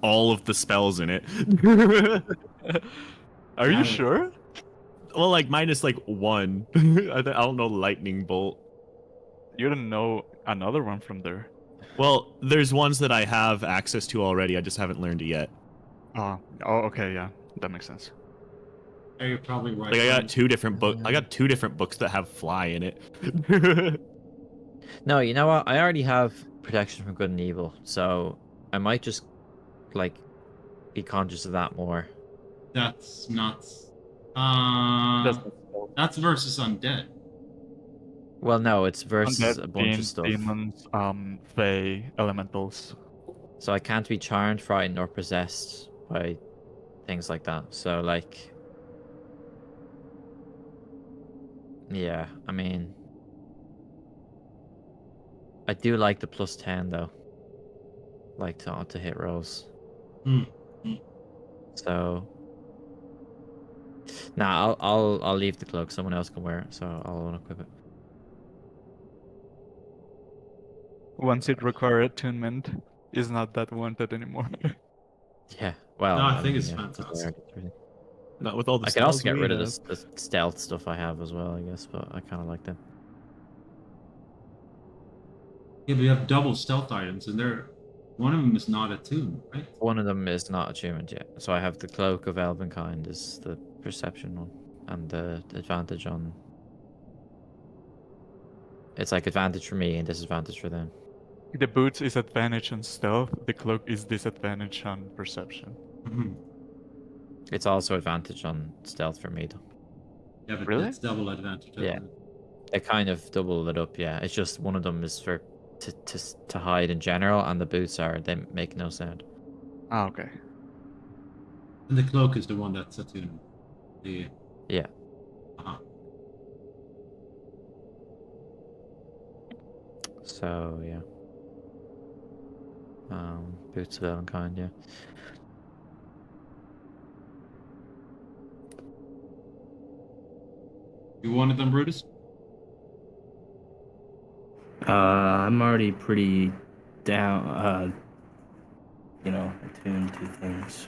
all of the spells in it. Are you Yeah. sure? Well, like minus like 1. I don't know lightning bolt. You don't know another one from there. Well, there's ones that I have access to already. I just haven't learned it yet. Oh, okay, yeah, that makes sense. Yeah, you're probably right. Like I Ryan. got 2 different books. I got 2 different books that have fly in it. No, you know what? I already have protection from good and evil, so I might just, like, be conscious of that more. That's nuts. That's That's versus undead. Well, no, it's versus Undead, a bunch of fiends, stuff. demons, fae, elementals. So I can't be charmed, frightened, or possessed by things like that. So, like... Yeah, I mean... I do like the plus 10, though. Like, to hit rolls. Hmm. So... Nah, I'll leave the cloak. Someone else can wear it, so I'll unequip it. Once it requires attunement, is not that wanted anymore. Yeah, well... No, I think mean, it's yeah, fantastic. Not with all the I can also spells get we rid of have. the stealth stuff I have as well, I guess, but I kind of like them. Yeah, but you have double stealth items, and one of them is not attuned, right? One of them is not attuned yet. So I have the Cloak of Elvenkind is the perception one, and the advantage on... It's like advantage for me and disadvantage for them. The boots is advantage on stealth, the cloak is disadvantage on perception. Mhm. It's also advantage on stealth for me, though. Yeah, but Really? that's double advantage. Yeah. They kind of double it up, yeah. It's just one of them is for to hide in general, and the boots they make no sound. Ah, okay. And the cloak is the one that's attuned. The Yeah. So yeah. Boots of Elvenkind, yeah. You wanted them, Brutus? I'm already pretty down, attuned to things.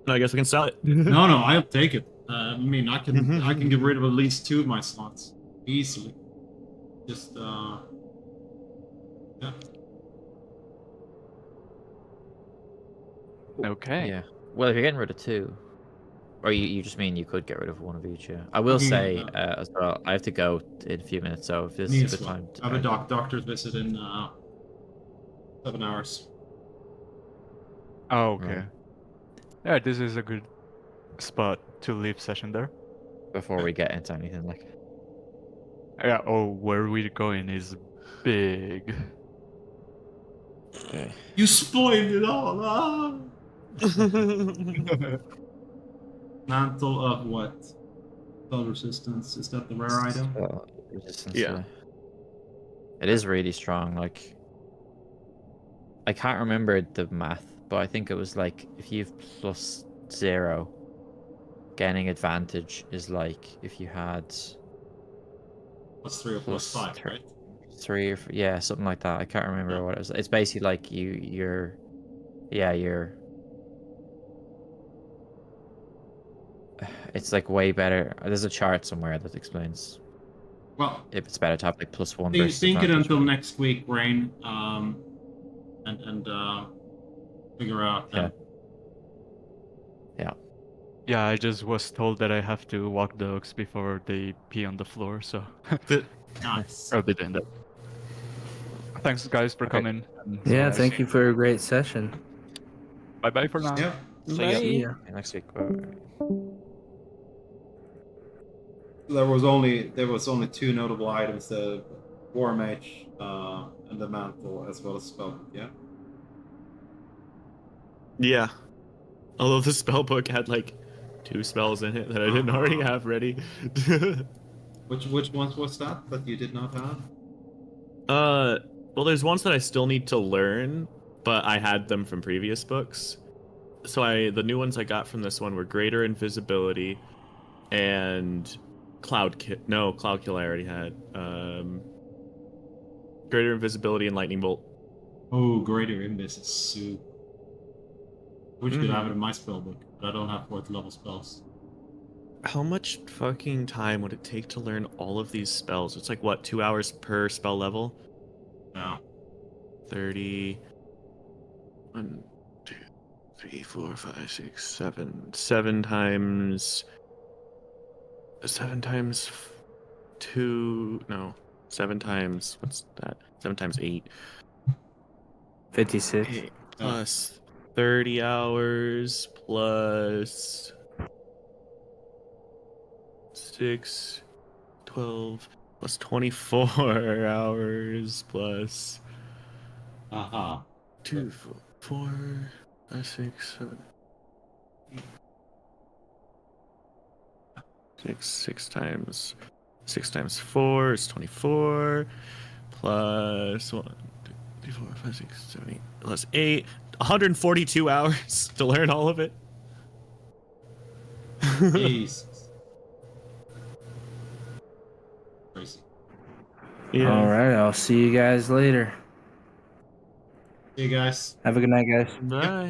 I guess we can sell it. No, I'll take it. I mean, I can get rid of at least 2 of my slots easily. Just yeah. Okay. Yeah. Well, if you're getting rid of 2, or you just mean you could get rid of 1 of each, yeah. I will say as well, I have to go in a few minutes, so if this Me is a as good well. time. I have a doctor's visit in 7 hours. Oh, okay. Right. Yeah, this is a good spot to leave session there. Before we get into anything, like. Yeah. Oh, where we're going is big. Okay. You spoiled it all! Ah! Mantle of what? Spell resistance. Is that the rare item? Resistance, Yeah. It is really strong. Like, I can't remember the math, but I think it was like if you've +0, gaining advantage is like if you had +3 or +5, right? 3 or yeah, something like that. I can't remember what it was. It's basically like you're it's like way better. There's a chart somewhere that explains Well, if it's better to have like +1 think, versus think it advantage. until next week, Rain, and figure out. Yeah. Yeah. Yeah, I just was told that I have to walk dogs before they pee on the floor, so Nice. I'll be doing that. Thanks, guys, for Okay. coming. Yeah, thank you for a great session. Bye bye for now. Yep. See ya. Next week. There was only 2 notable items: the War Mage and the Mantle, as well as Spell. Yeah. Yeah. Although the spell book had like 2 spells in it that I didn't already have ready. Which ones was that you did not have? Well, there's ones that I still need to learn, but I had them from previous books. So the new ones I got from this one were Greater Invisibility and Cloud Kill I already had. Greater Invisibility and Lightning Bolt. Oh, Greater Invis is super. I wish I could have it in my spell book, but I don't have 4th level spells. How much fucking time would it take to learn all of these spells? It's like, what, 2 hours per spell level? No. 30. 1, 2, 3, 4, 5, 6, 7. 7 times 2. No. 7 times. What's that? 7 times 8. 56. 8 plus 30 hours plus 6, 12 plus 24 hours plus 2, 4, 5, 6, 7, 8. 6 times 4 is 24 plus 1, 2, 3, 4, 5, 6, 7, 8 plus 8. 142 hours to learn all of it. Jesus. Crazy. Yeah. All right, I'll see you guys later. See you guys. Have a good night, guys. Bye.